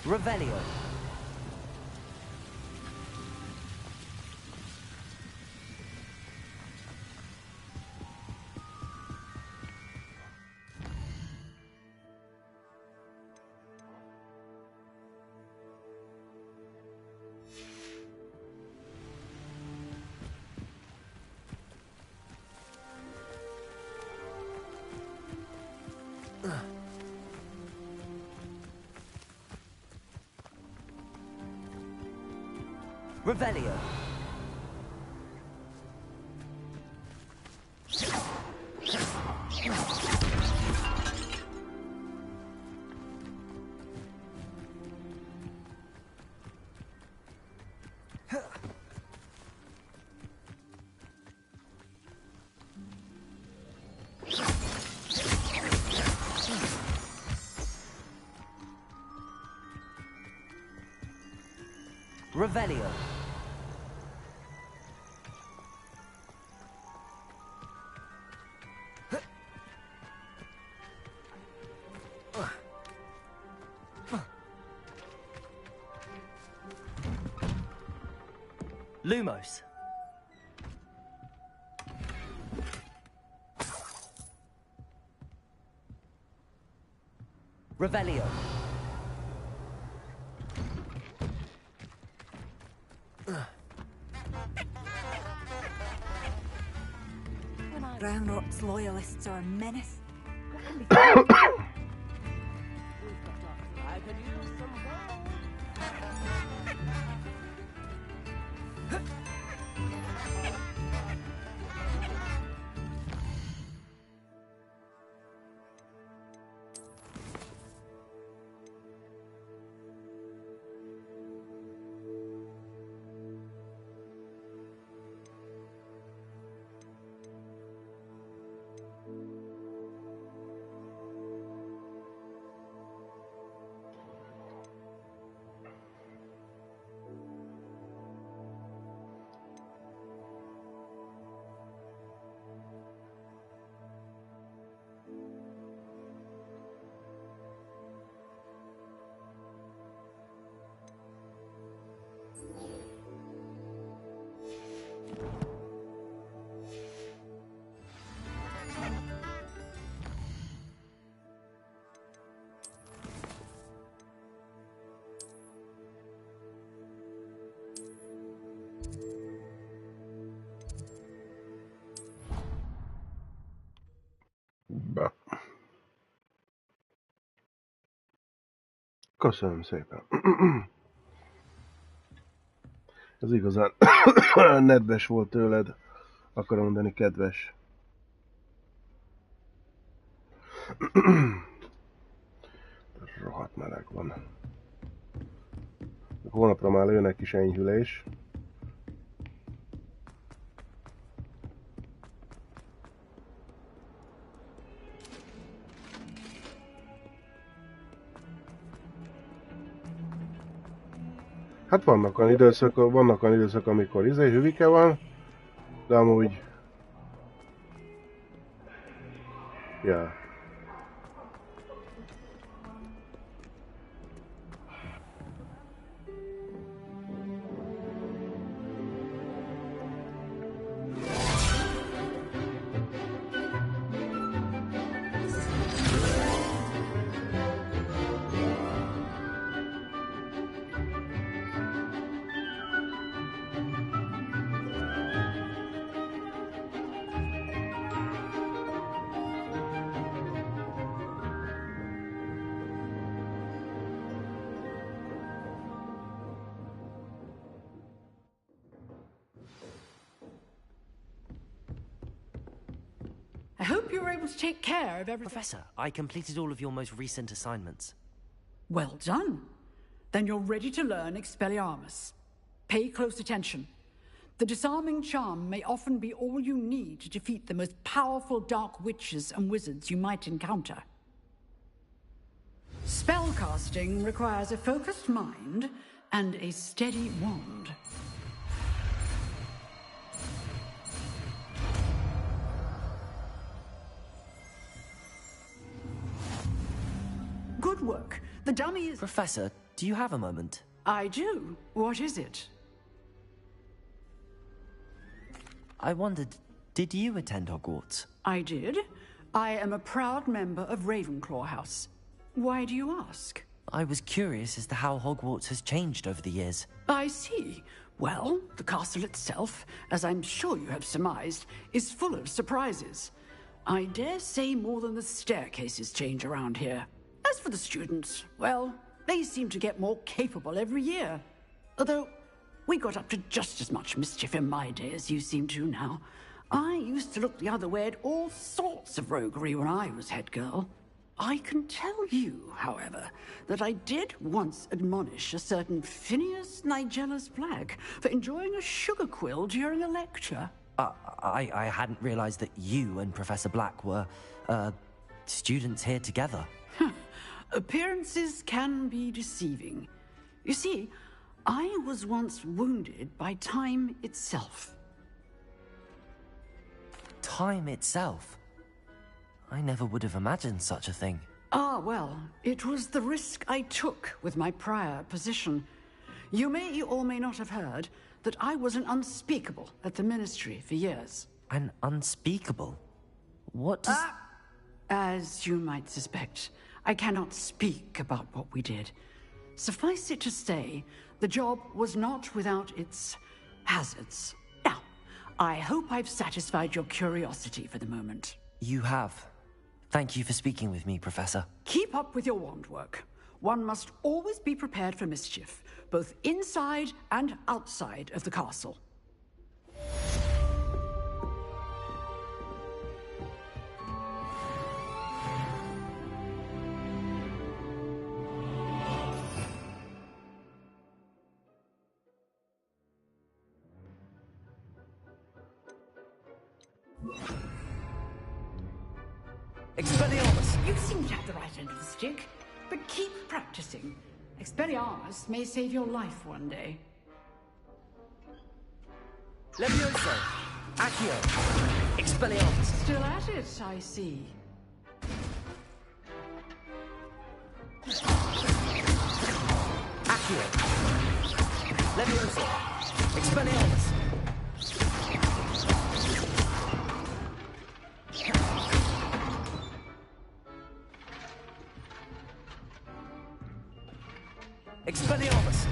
Revelio. Revelio. Revelio. Lumos. Revelio. Groundrot's loyalists are a menace. Be. Köszönöm szépen. Ez igazán nedves volt tőled. Akarom mondani, kedves. Rohadt meleg van. Holnapra már lőnek kis enyhülés. Hát vannak olyan időszak, amikor hüvike van, de amúgy... Ja. I hope you were able to take care of everything. Professor, I completed all of your most recent assignments. Well done. Then you're ready to learn Expelliarmus. Pay close attention. The disarming charm may often be all you need to defeat the most powerful dark witches and wizards you might encounter. Spellcasting requires a focused mind and a steady wand. Good work. The dummy is... Professor, Do you have a moment? I do. What is it? I wondered, did you attend Hogwarts? I did. I am a proud member of Ravenclaw House. Why do you ask? I was curious as to how Hogwarts has changed over the years. I see. Well, the castle itself, as I'm sure you have surmised, is full of surprises. I dare say more than the staircases change around here. As for the students, well, they seem to get more capable every year. Although, we got up to just as much mischief in my day as you seem to now. I used to look the other way at all sorts of roguery when I was head girl. I can tell you, however, that I did once admonish a certain Phineas Nigella's Black for enjoying a sugar quill during a lecture. I hadn't realized that you and Professor Black were, students here together. Appearances can be deceiving. You see, I was once wounded by time itself. Time itself? I never would have imagined such a thing. Ah, well, it was the risk I took with my prior position. You may or may not have heard that I was an unspeakable at the Ministry for years. An unspeakable? What does... As you might suspect, I cannot speak about what we did. Suffice it to say, the job was not without its hazards. Now, I hope I've satisfied your curiosity for the moment. You have. Thank you for speaking with me, Professor. Keep up with your wand work. One must always be prepared for mischief, both inside and outside of the castle. Expelliarmus! You seem to have the right end of the stick, but keep practicing. Expelliarmus may save your life one day. Levioso! Accio! Expelliarmus! Still at it, I see. Accio! Levioso! Expelliarmus! Expelliarmus!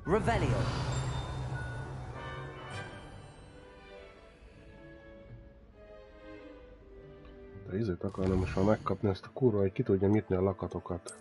Revelio! De izét akarna most már megkapni ezt a kurva, hogy ki tudja nyitni a lakatokat.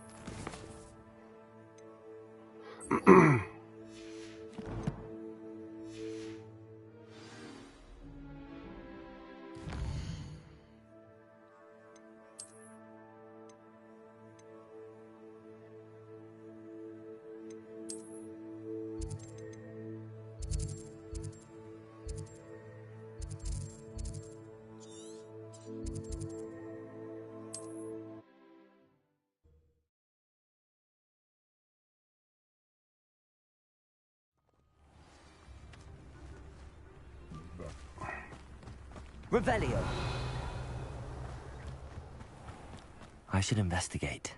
Revelio! I should investigate.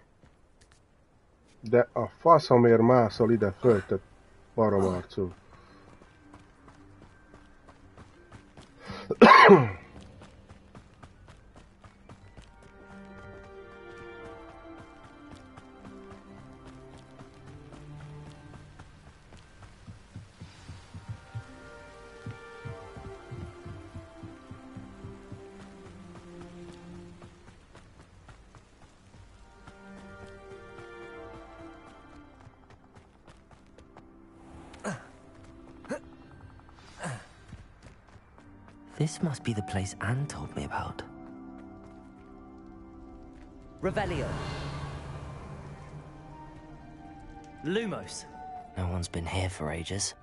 De a faszomért mászol ide föl, te baromarcú. This must be the place Anne told me about. Revelio. Lumos. No one's been here for ages.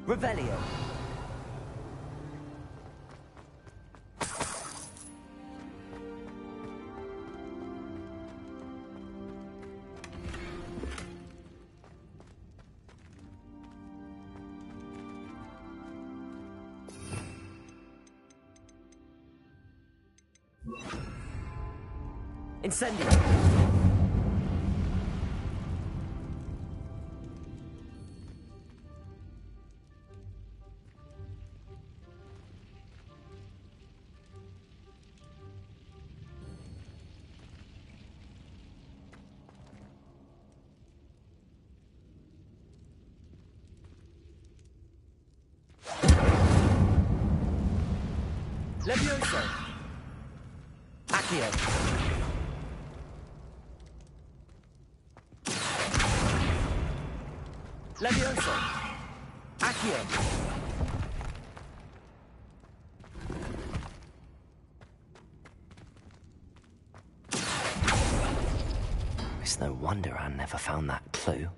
Revelio. Incendio! Levioso! Accio! Levioso! Accio! It's no wonder Anne never found that clue.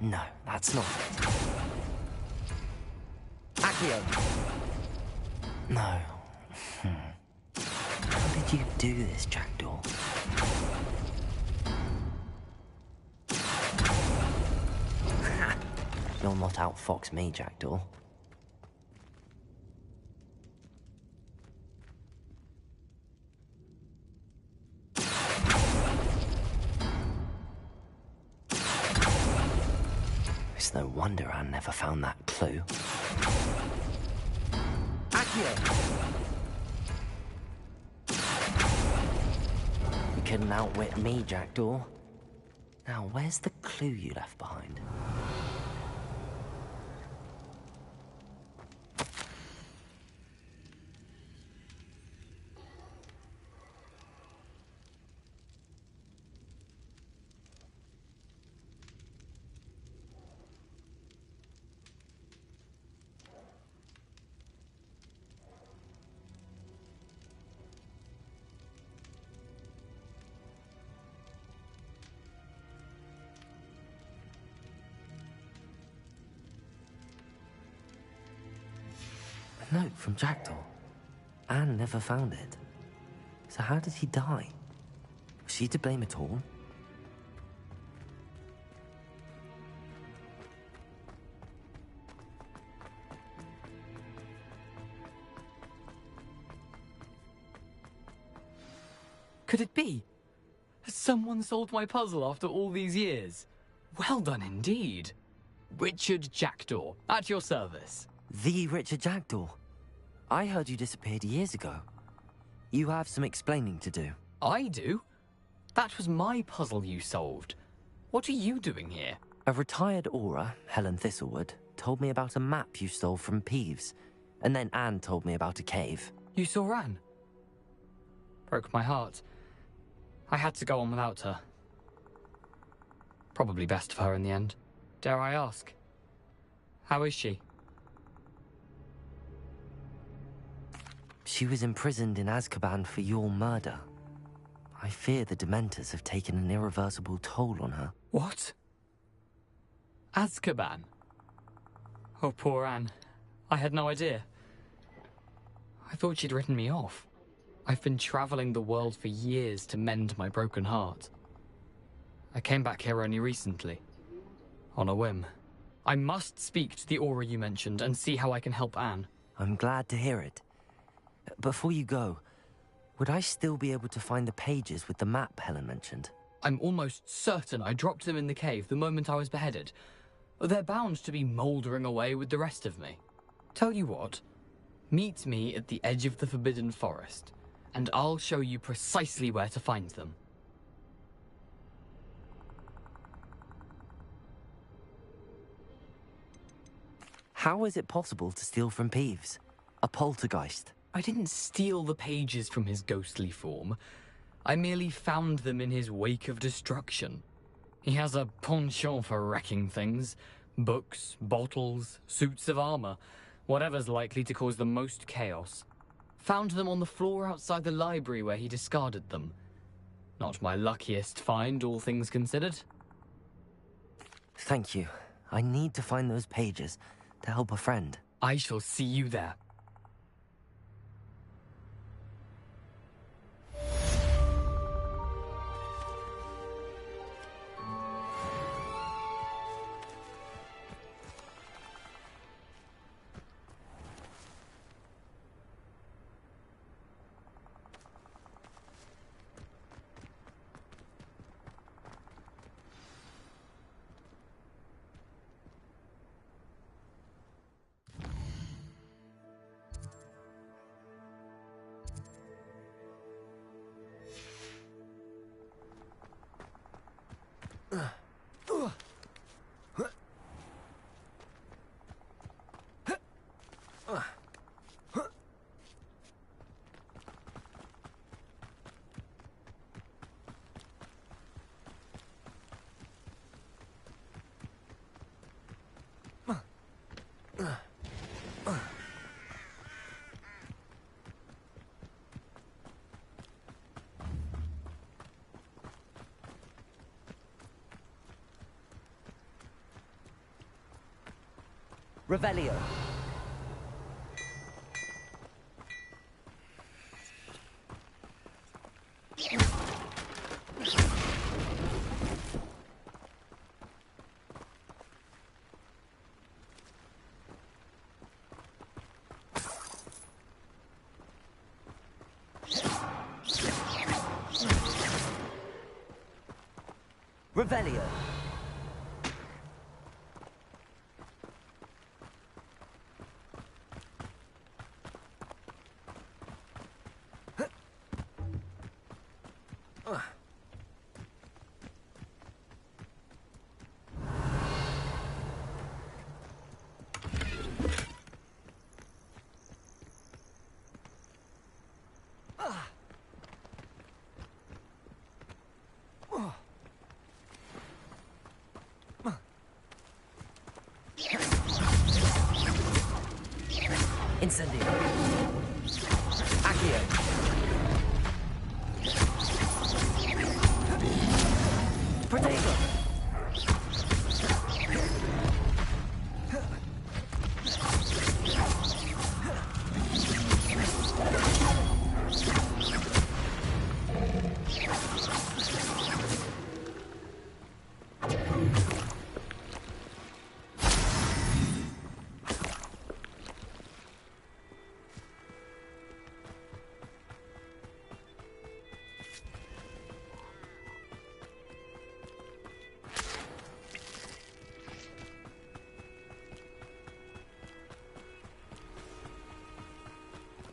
No, that's not it. Accio! No. How did you do this, Jackdaw? You'll not outfox me, Jackdaw. It's no wonder Anne never found that clue. Accio! You couldn't outwit me, Jackdaw. Now, where's the clue you left behind? A note from Jackdaw. Anne never found it. So how did he die? Was she to blame at all? Could it be? Has someone solved my puzzle after all these years? Well done indeed. Richard Jackdaw, at your service. The Richard Jackdaw. I heard you disappeared years ago. You have some explaining to do. I do? That was my puzzle you solved. What are you doing here? A retired aura, Helen Thistlewood, told me about a map you stole from Peeves. And then Anne told me about a cave. You saw Anne? Broke my heart. I had to go on without her. Probably best for her in the end. Dare I ask? How is she? She was imprisoned in Azkaban for your murder. I fear the Dementors have taken an irreversible toll on her. What? Azkaban? Oh, poor Anne. I had no idea. I thought she'd written me off. I've been traveling the world for years to mend my broken heart. I came back here only recently. On a whim. I must speak to the aura you mentioned and see how I can help Anne. I'm glad to hear it. Before you go, would I still be able to find the pages with the map Helen mentioned? I'm almost certain I dropped them in the cave the moment I was beheaded. They're bound to be mouldering away with the rest of me. Tell you what, meet me at the edge of the Forbidden Forest, and I'll show you precisely where to find them. How is it possible to steal from Peeves? A poltergeist? I didn't steal the pages from his ghostly form. I merely found them in his wake of destruction. He has a penchant for wrecking things. Books, bottles, suits of armor. Whatever's likely to cause the most chaos. Found them on the floor outside the library where he discarded them. Not my luckiest find, all things considered. Thank you. I need to find those pages to help a friend. I shall see you there. Revelio. Revelio. Incendio. Accio. Protego.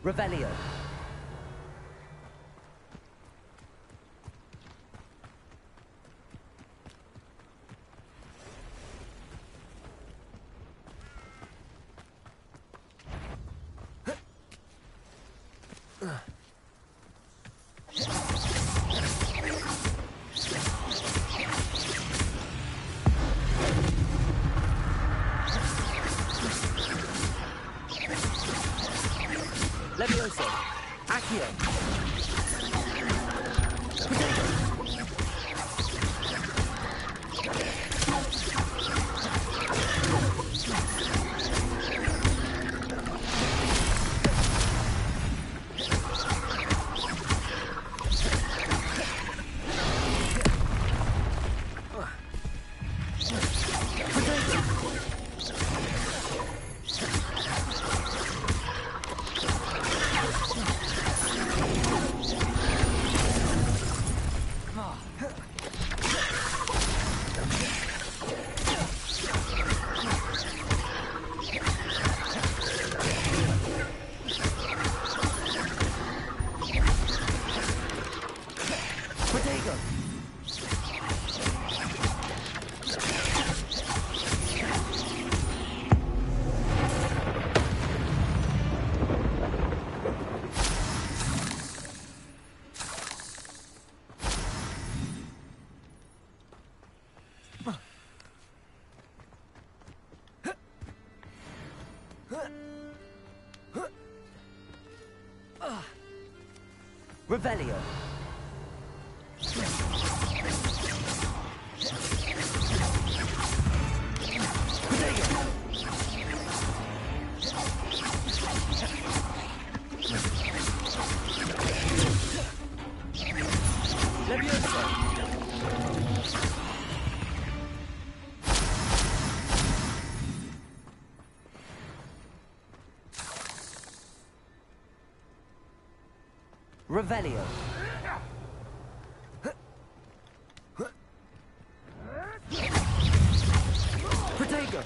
Revelio. Levioso. Accio. Revelio. Revelio. Protego.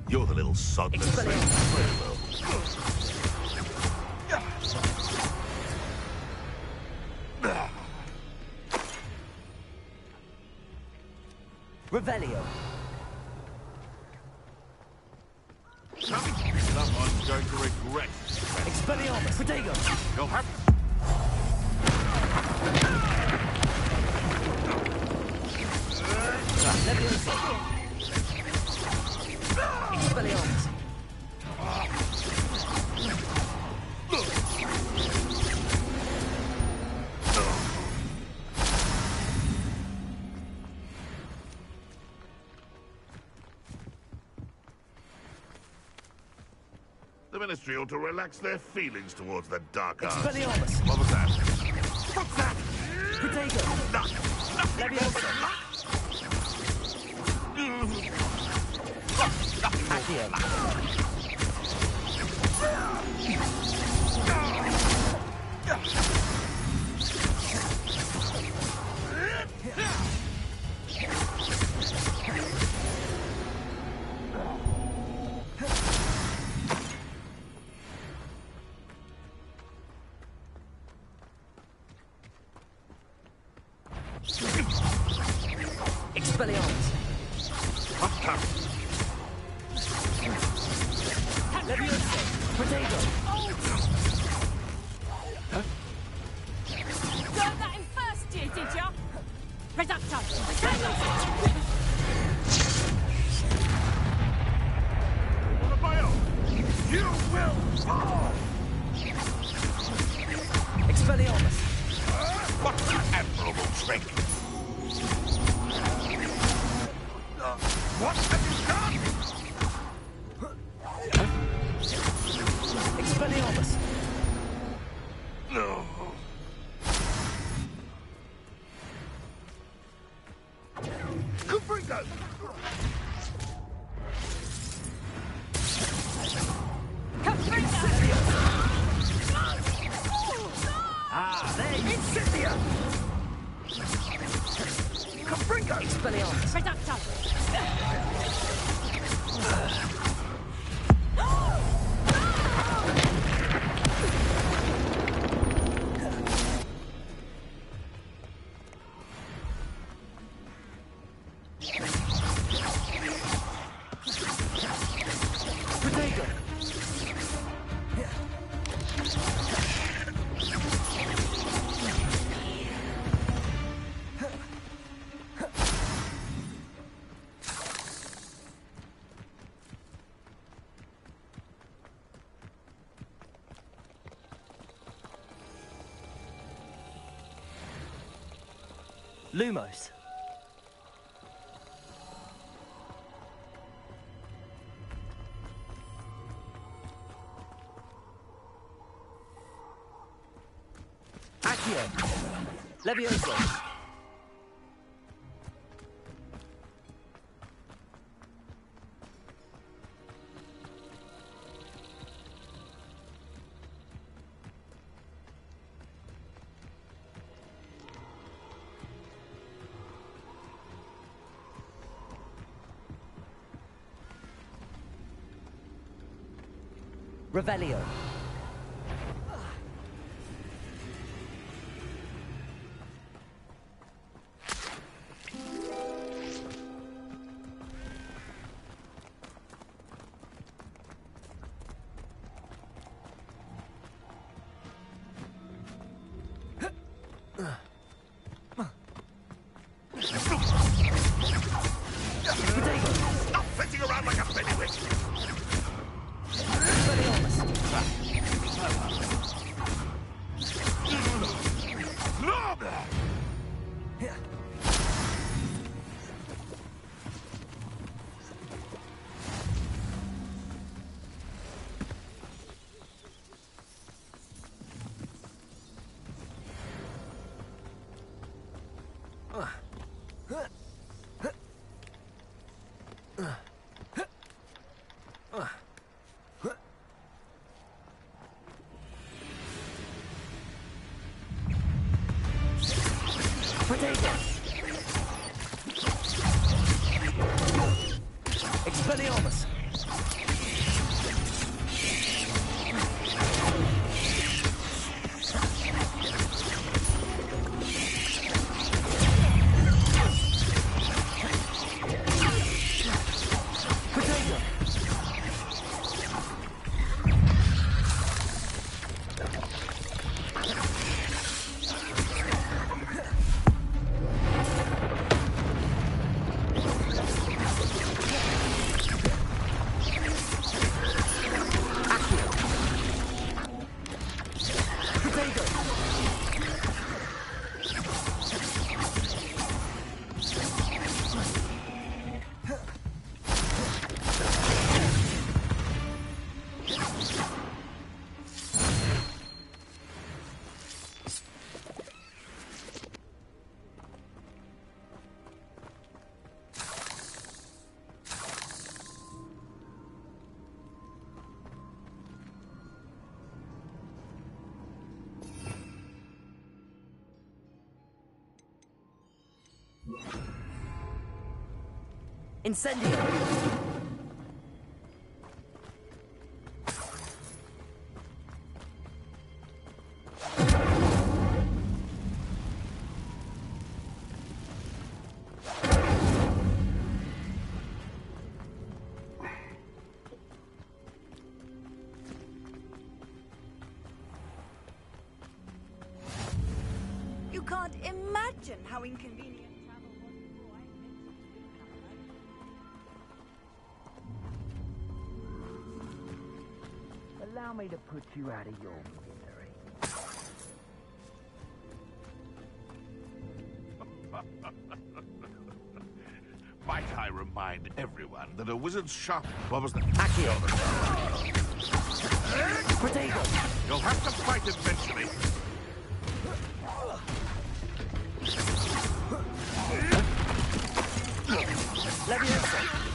You're the little sod that saved Revelio. Someone's going to regret. Expelliarmus. Protego. You'll have... Levioso. Expelliarmus. The Ministry ought to relax their feelings towards the dark arts. Expelliarmus. What was that? What's that? Protego. Levioso. Accio. Expelliarmus. Levioso. Protego. Got that in first year, did ya? Reducto. You will fall! Expelliarmus. What an admirable trick! What have you done? Expelliarmus. No. Confringo! Ah, there you Incendia! Confringo! Expelliarmus. Reducto. Protego. Lumos. Accio. Levioso. Revelio. Stop flitting around like a pennywig! Expelliarmus. Incendio! You can't imagine how inconvenient travel was before I mentioned. Allow me to put you out of your misery. Might I remind everyone that a wizard's shop... What was that? Accio! Potato! You'll have to fight eventually. Leviosa!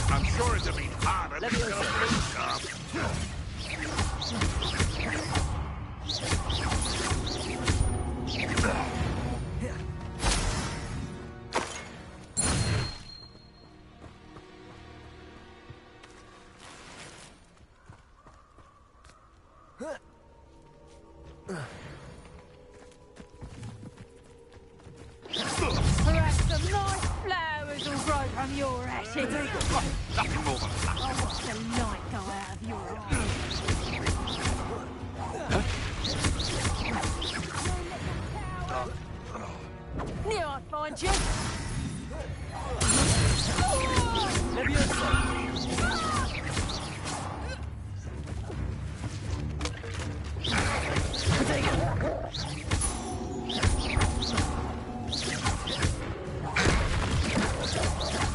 I'm sure it'd be harder to go Perhaps some nice flowers will grow from your ashes. Nothing more than that. I'll watch the light go out of your eyes. Knew I'd find you.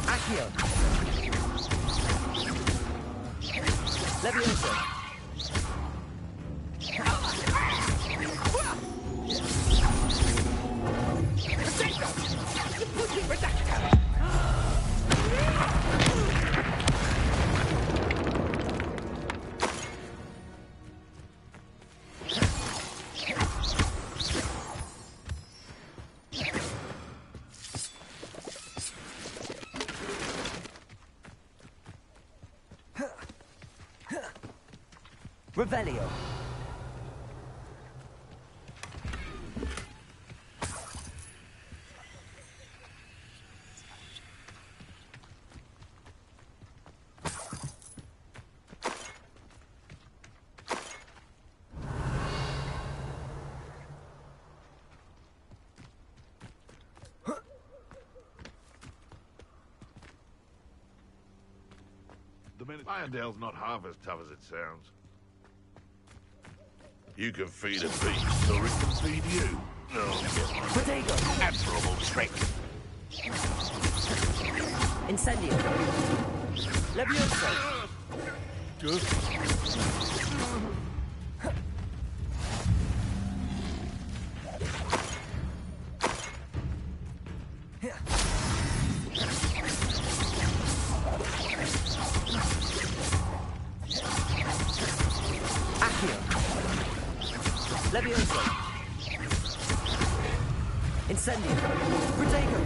Accio! Leviosa! Revelio. The minute Irondale's not half as tough as it sounds. You can feed a beast, or it can feed you. Potato! Admirable trick. Incendio! Leviosa! Accio! Leviosa! Incendio! Protego!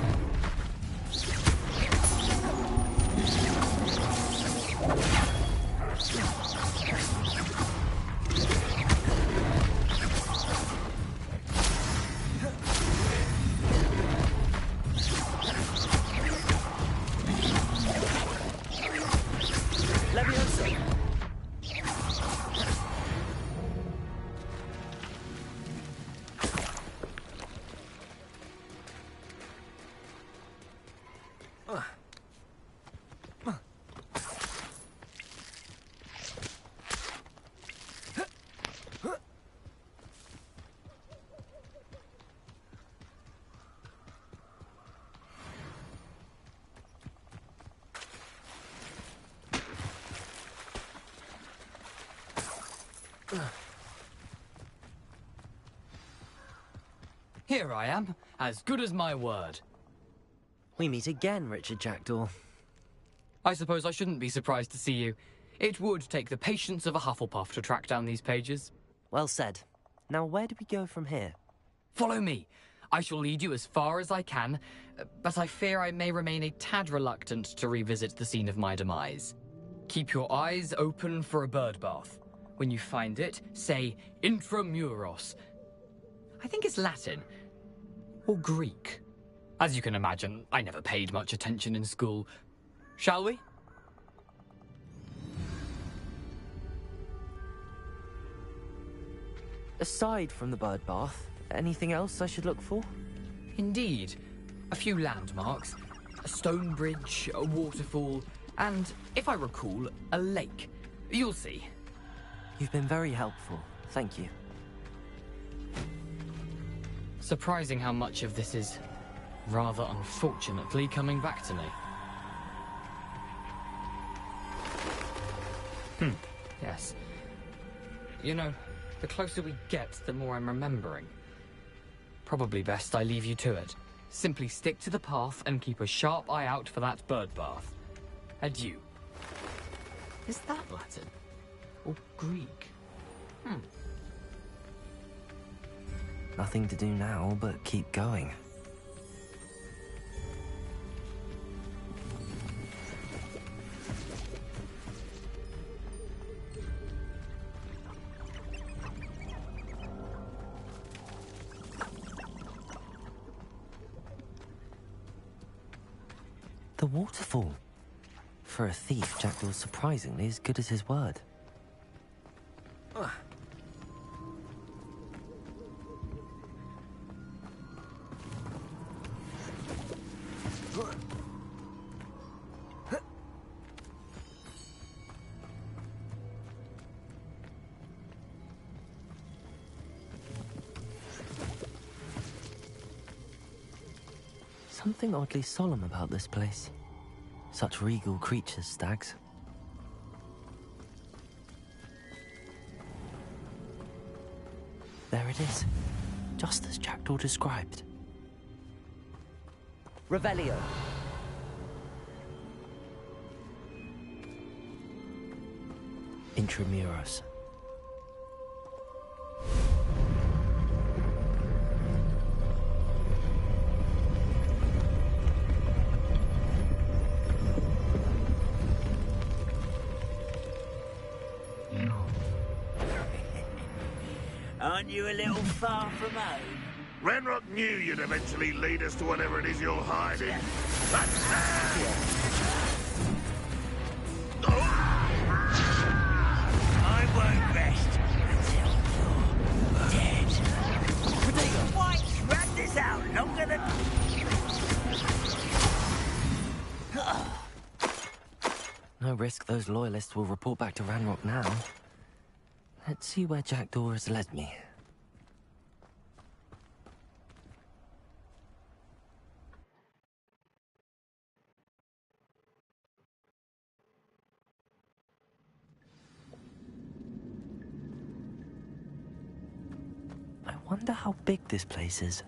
Here I am, as good as my word. We meet again, Richard Jackdaw. I suppose I shouldn't be surprised to see you. It would take the patience of a Hufflepuff to track down these pages. Well said. Now where do we go from here? Follow me. I shall lead you as far as I can, but I fear I may remain a tad reluctant to revisit the scene of my demise. Keep your eyes open for a bird bath. When you find it, say intramuros. I think it's Latin. Or Greek. As you can imagine, I never paid much attention in school. Shall we? Aside from the bird bath, anything else I should look for? Indeed. A few landmarks. A stone bridge, a waterfall, and, if I recall, a lake. You'll see. You've been very helpful. Thank you. Surprising how much of this is, rather unfortunately, coming back to me. Yes. You know, the closer we get, the more I'm remembering. Probably best I leave you to it. Simply stick to the path and keep a sharp eye out for that bird bath. Adieu. Is that Latin? Or Greek? Nothing to do now but keep going. The waterfall. For a thief, Jackdaw's surprisingly as good as his word. Something oddly solemn about this place. Such regal creatures, stags. There it is, just as Jackdaw described. Revelio. Intramuros. Aren't you a little far from home? Ranrock knew you'd eventually lead us to whatever it is you're hiding. I won't rest until you're dead. White's run this out longer than... No risk those loyalists will report back to Ranrock now. Let's see where Jackdaw has led me. I wonder how big this place is.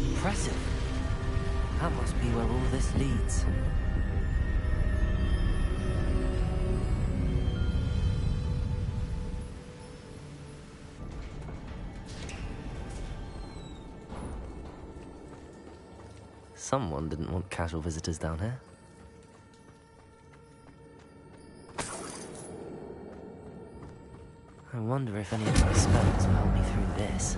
Impressive. That must be where all this leads. Someone didn't want casual visitors down here. I wonder if any of my spells will help me through this.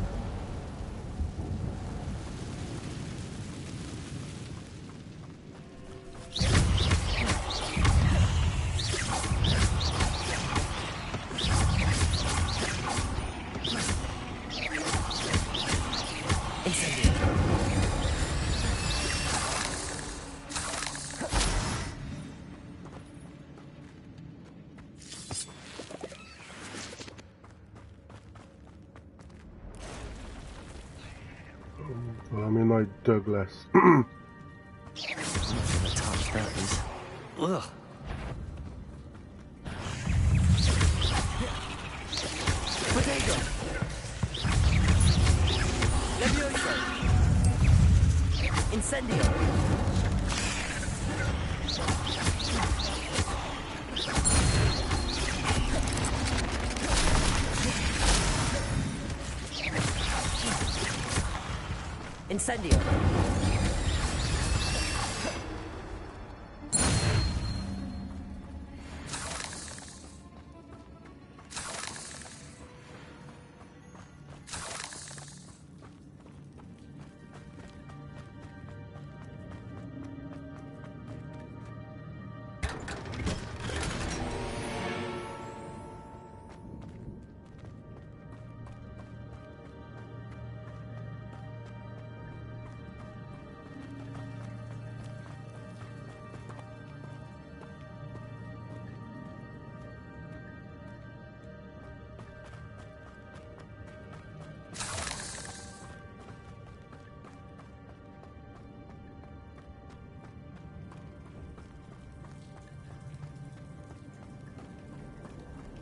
nagy dög lesz. Ugh. Potato! Levioso! Incendio! Incendio!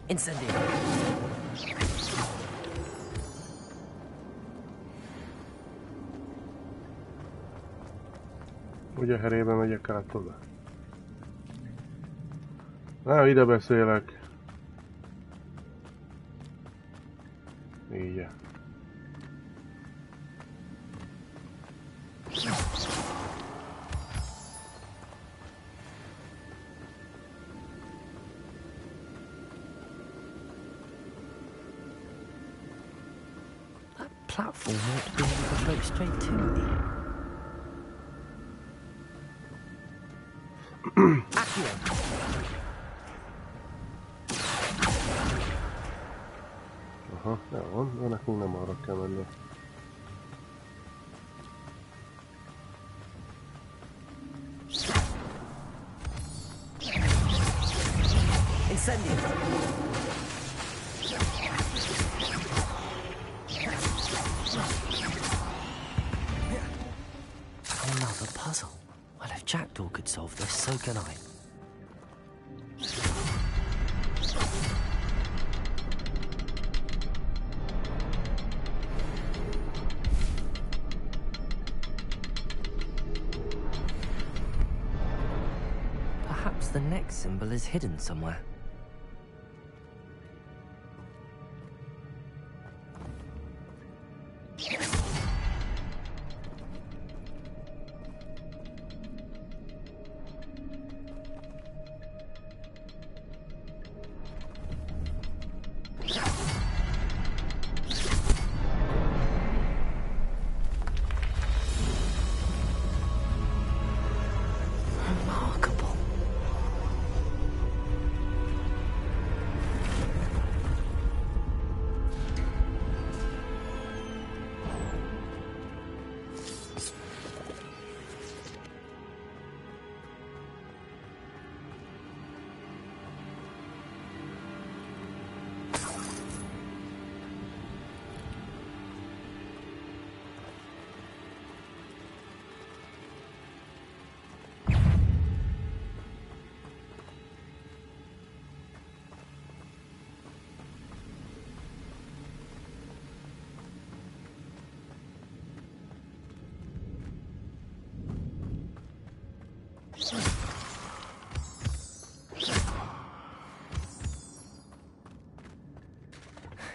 Incendio! Ugye herébe megyek át oda? Na, ide beszélek. Így. Platform ought to be able to float straight to me. Accio! Aha, jó, de nekünk nem arra kell menni. Incendio! Another puzzle. Well, if Jackdaw could solve this, so can I. Perhaps the next symbol is hidden somewhere.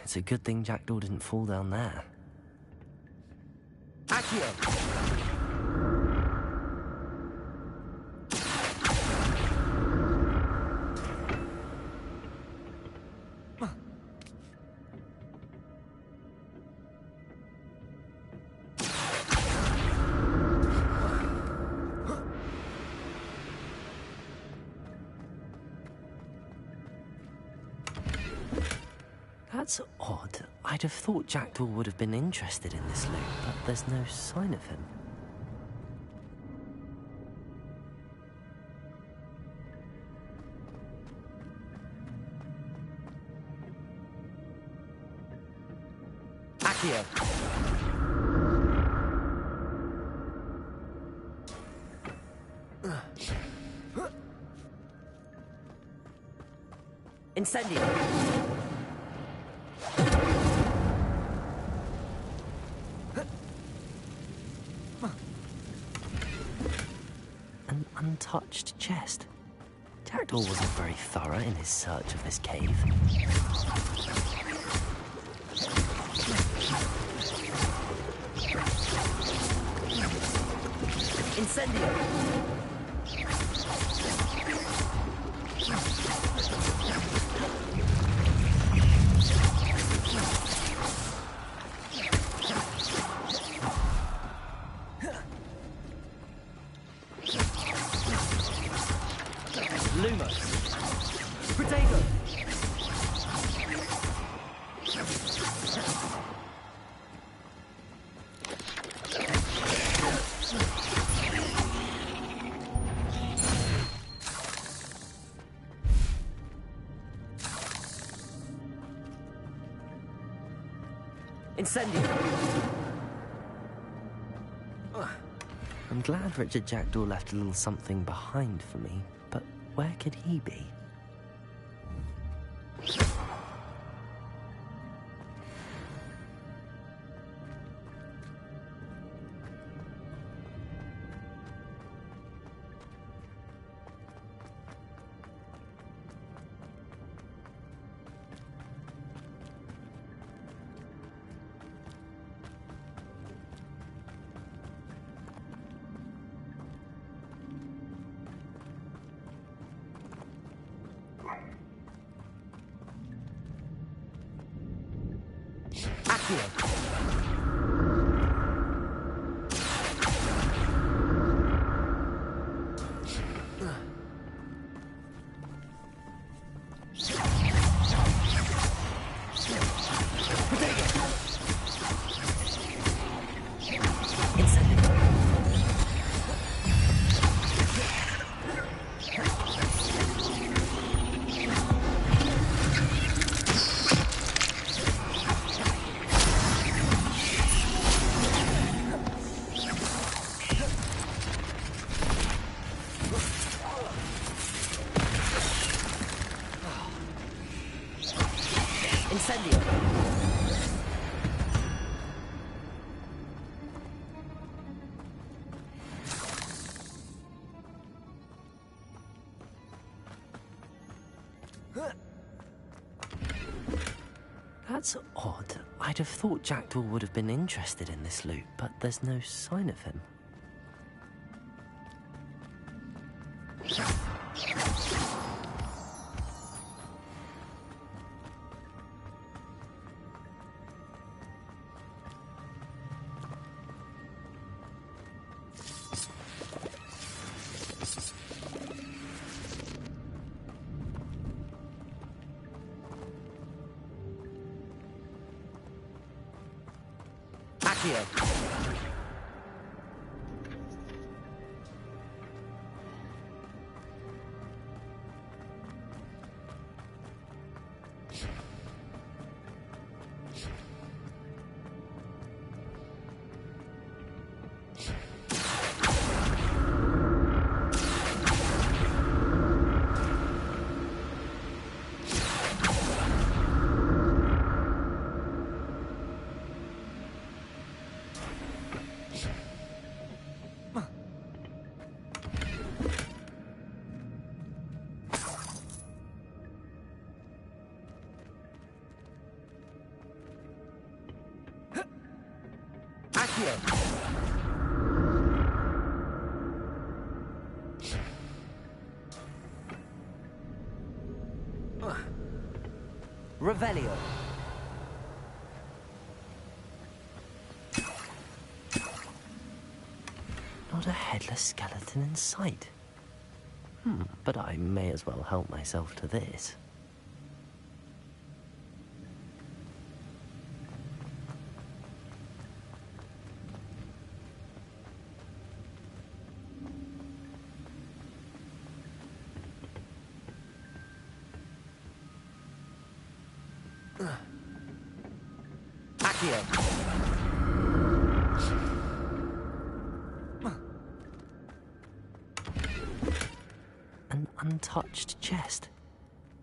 It's a good thing Jackdaw didn't fall down there. Accio! That's odd. I'd have thought Jackdaw would have been interested in this loot, but there's no sign of him. Accio! Incendio! An untouched chest. Jackdaw wasn't very thorough in his search of this cave. Incendio! I'm glad Richard Jackdaw left a little something behind for me, but where could he be? That's odd. I'd have thought Jackdaw would have been interested in this loot, but there's no sign of him. Revelio. Not a headless skeleton in sight. But I may as well help myself to this. An untouched chest.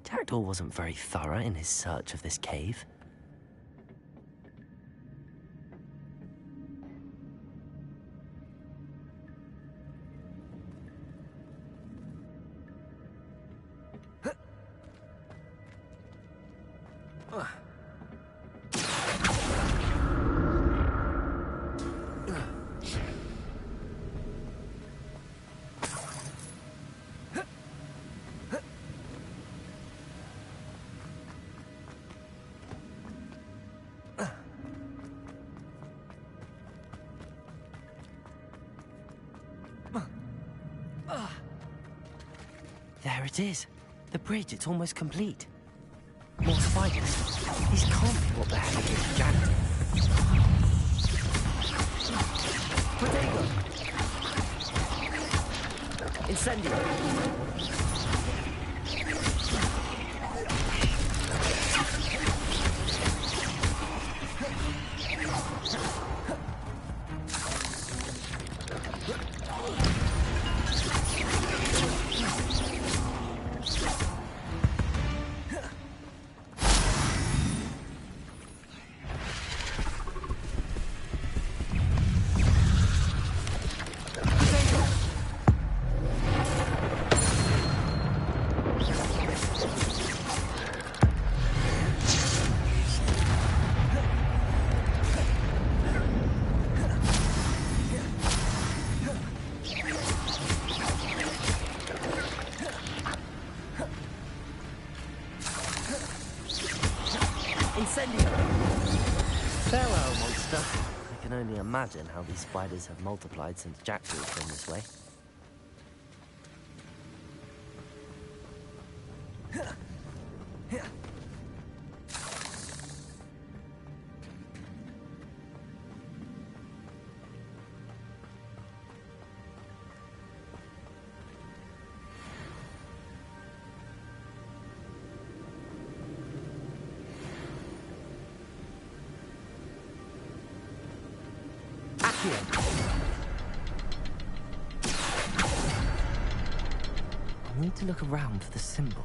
Jackdaw Jackdaw wasn't very thorough in his search of this cave. There it is. The bridge, it's almost complete. More spiders. These can't be what the hell it is, Jackdaw. Potato! Incendio! Farewell, monster. I can only imagine how these spiders have multiplied since Jackdaw came this way. I need to look around for the symbol.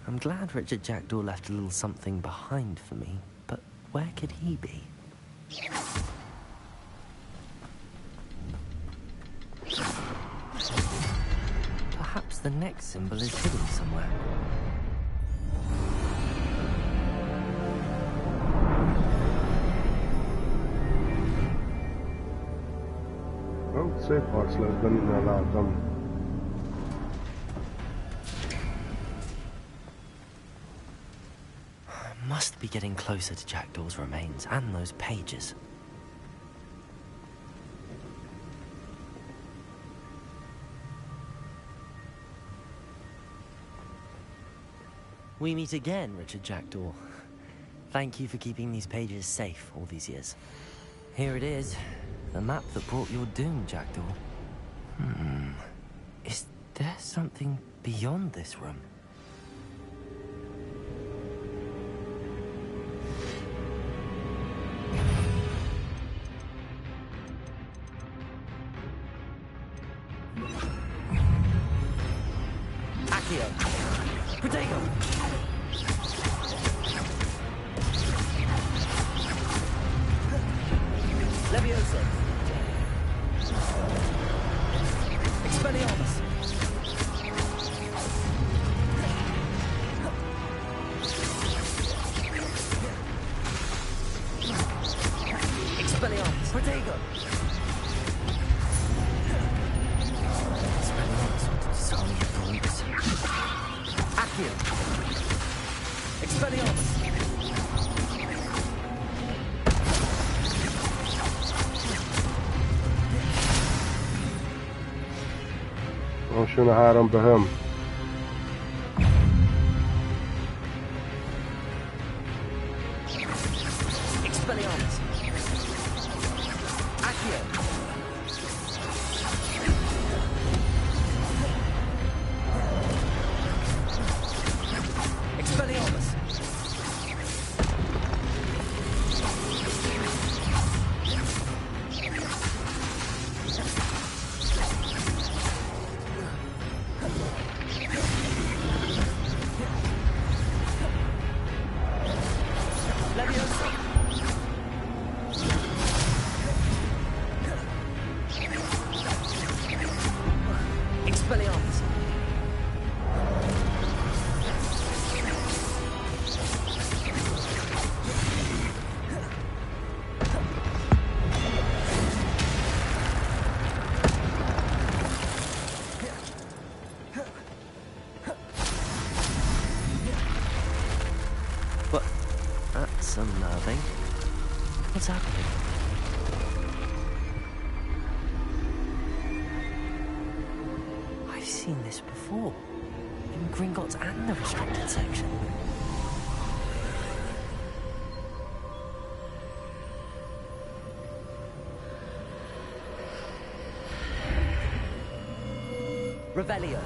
I'm glad Richard Jackdaw left a little something behind for me, but where could he be? Perhaps the next symbol is hidden somewhere. Szép harc lesz, de minden látom. Must be getting closer to Jackdaw's remains and those pages. We meet again, Richard Jackdaw. Thank you for keeping these pages safe all these years. Here it is, the map that brought your doom, Jackdaw. Is there something beyond this room? Most jön a 3 böhöm. That's unnerving. What's happening? I've seen this before. In Gringotts and the restricted section. Revelio.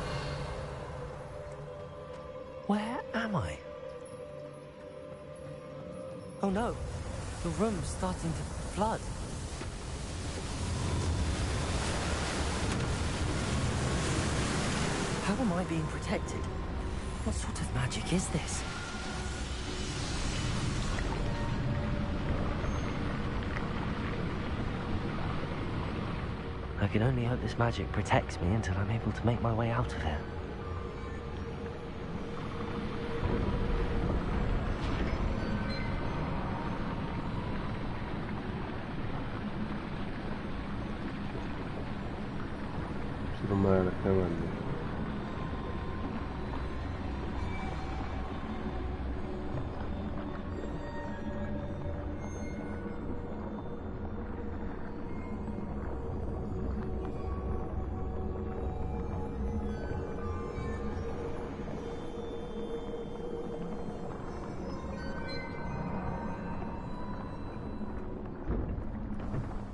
Where am I? Oh no, the room's starting to flood. How am I being protected? What sort of magic is this? I can only hope this magic protects me until I'm able to make my way out of here.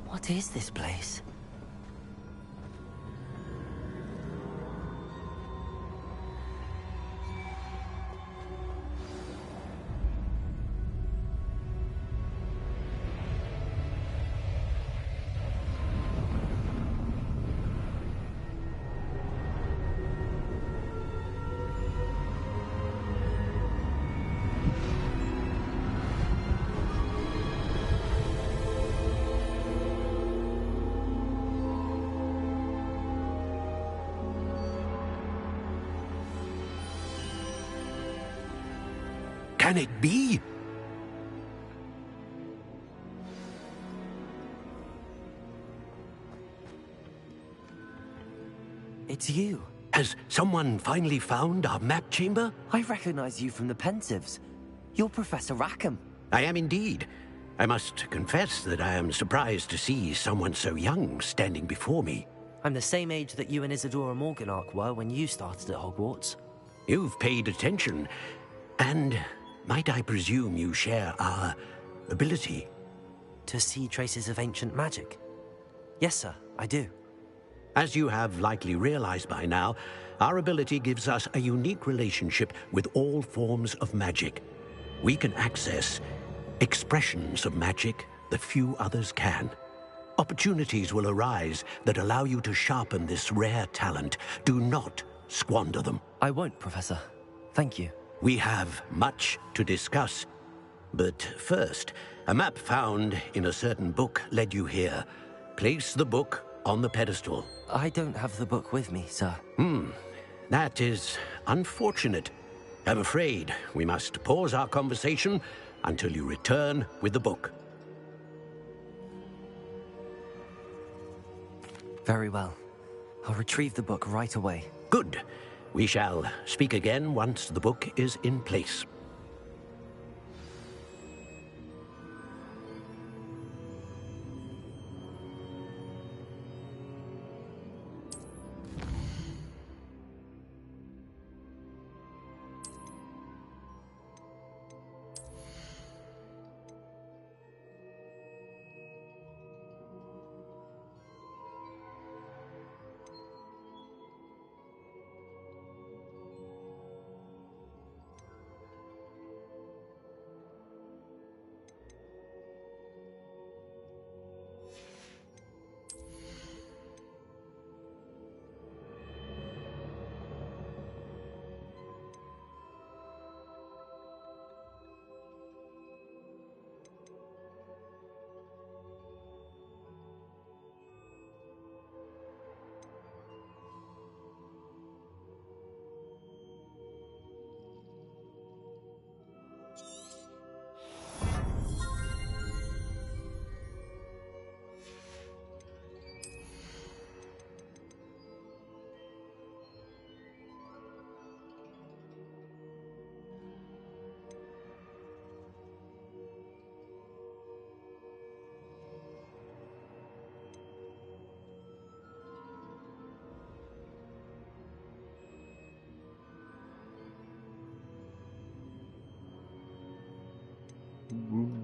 What is this place? Can it be? It's you. Has someone finally found our map chamber? I recognize you from the Pensives. You're Professor Rackham. I am indeed. I must confess that I am surprised to see someone so young standing before me. I'm the same age that you and Isadora Morganach were when you started at Hogwarts. You've paid attention, and might I presume you share our ability? To see traces of ancient magic? Yes, sir, I do. As you have likely realized by now, our ability gives us a unique relationship with all forms of magic. We can access expressions of magic that few others can. Opportunities will arise that allow you to sharpen this rare talent. Do not squander them. I won't, Professor. Thank you. We have much to discuss. But first, a map found in a certain book led you here. Place the book on the pedestal. I don't have the book with me, sir. That is unfortunate. I'm afraid we must pause our conversation until you return with the book. Very well. I'll retrieve the book right away. Good. We shall speak again once the book is in place.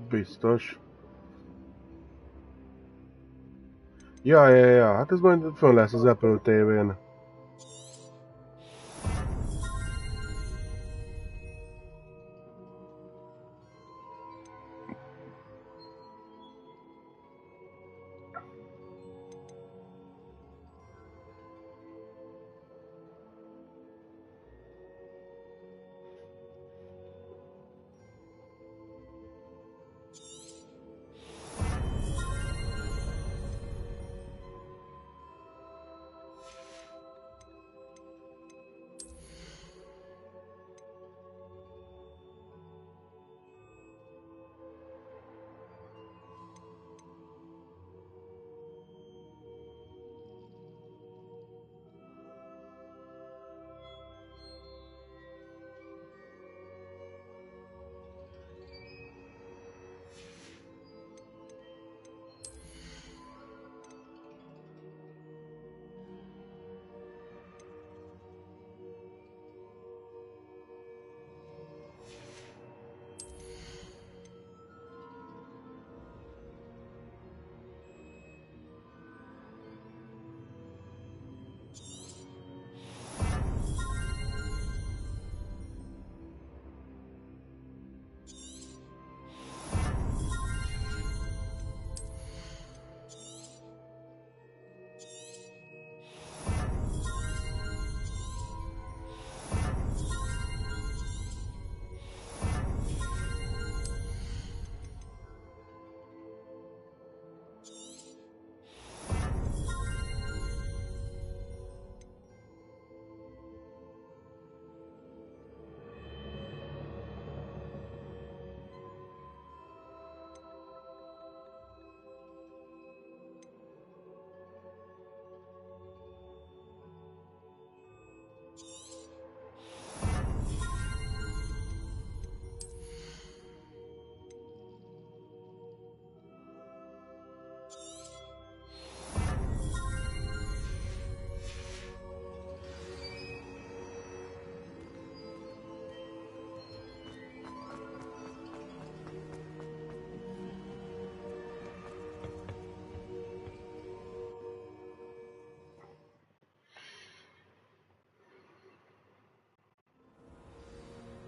Biztos. Ja, hát ez majd föl lesz az Apple TV-n.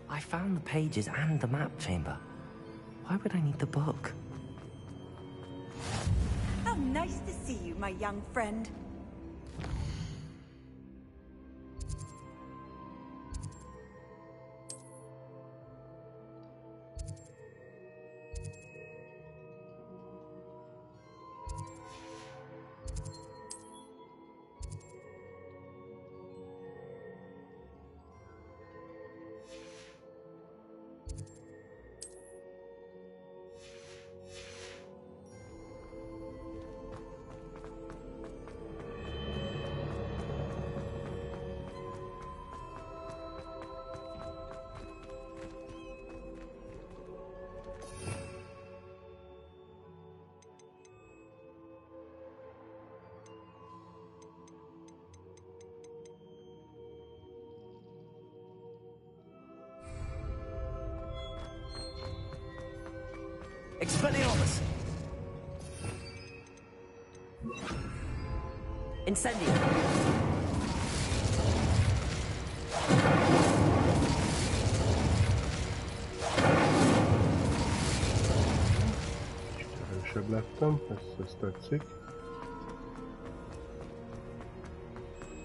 I found the pages and the map chamber. Why would I need the book? How nice to see you, my young friend. Expelliarmus! Incendio! Erősebb lettem, ez tetszik.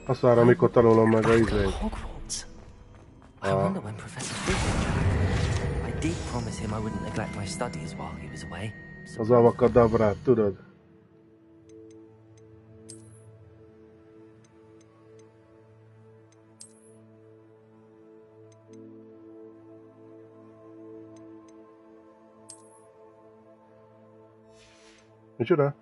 Azt várom, amikor tanulom meg a izét. Hogwarts. I wonder when Professor Flitwick. I did promise him I wouldn't neglect my studies while he was away. Az avakadabrát, tudod? Micsoda?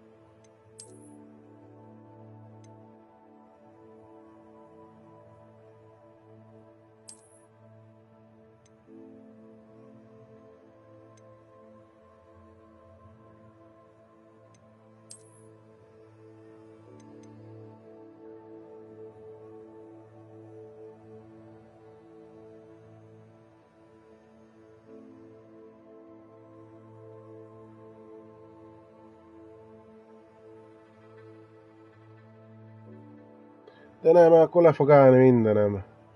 De nem, akkor le fog állni mindenem.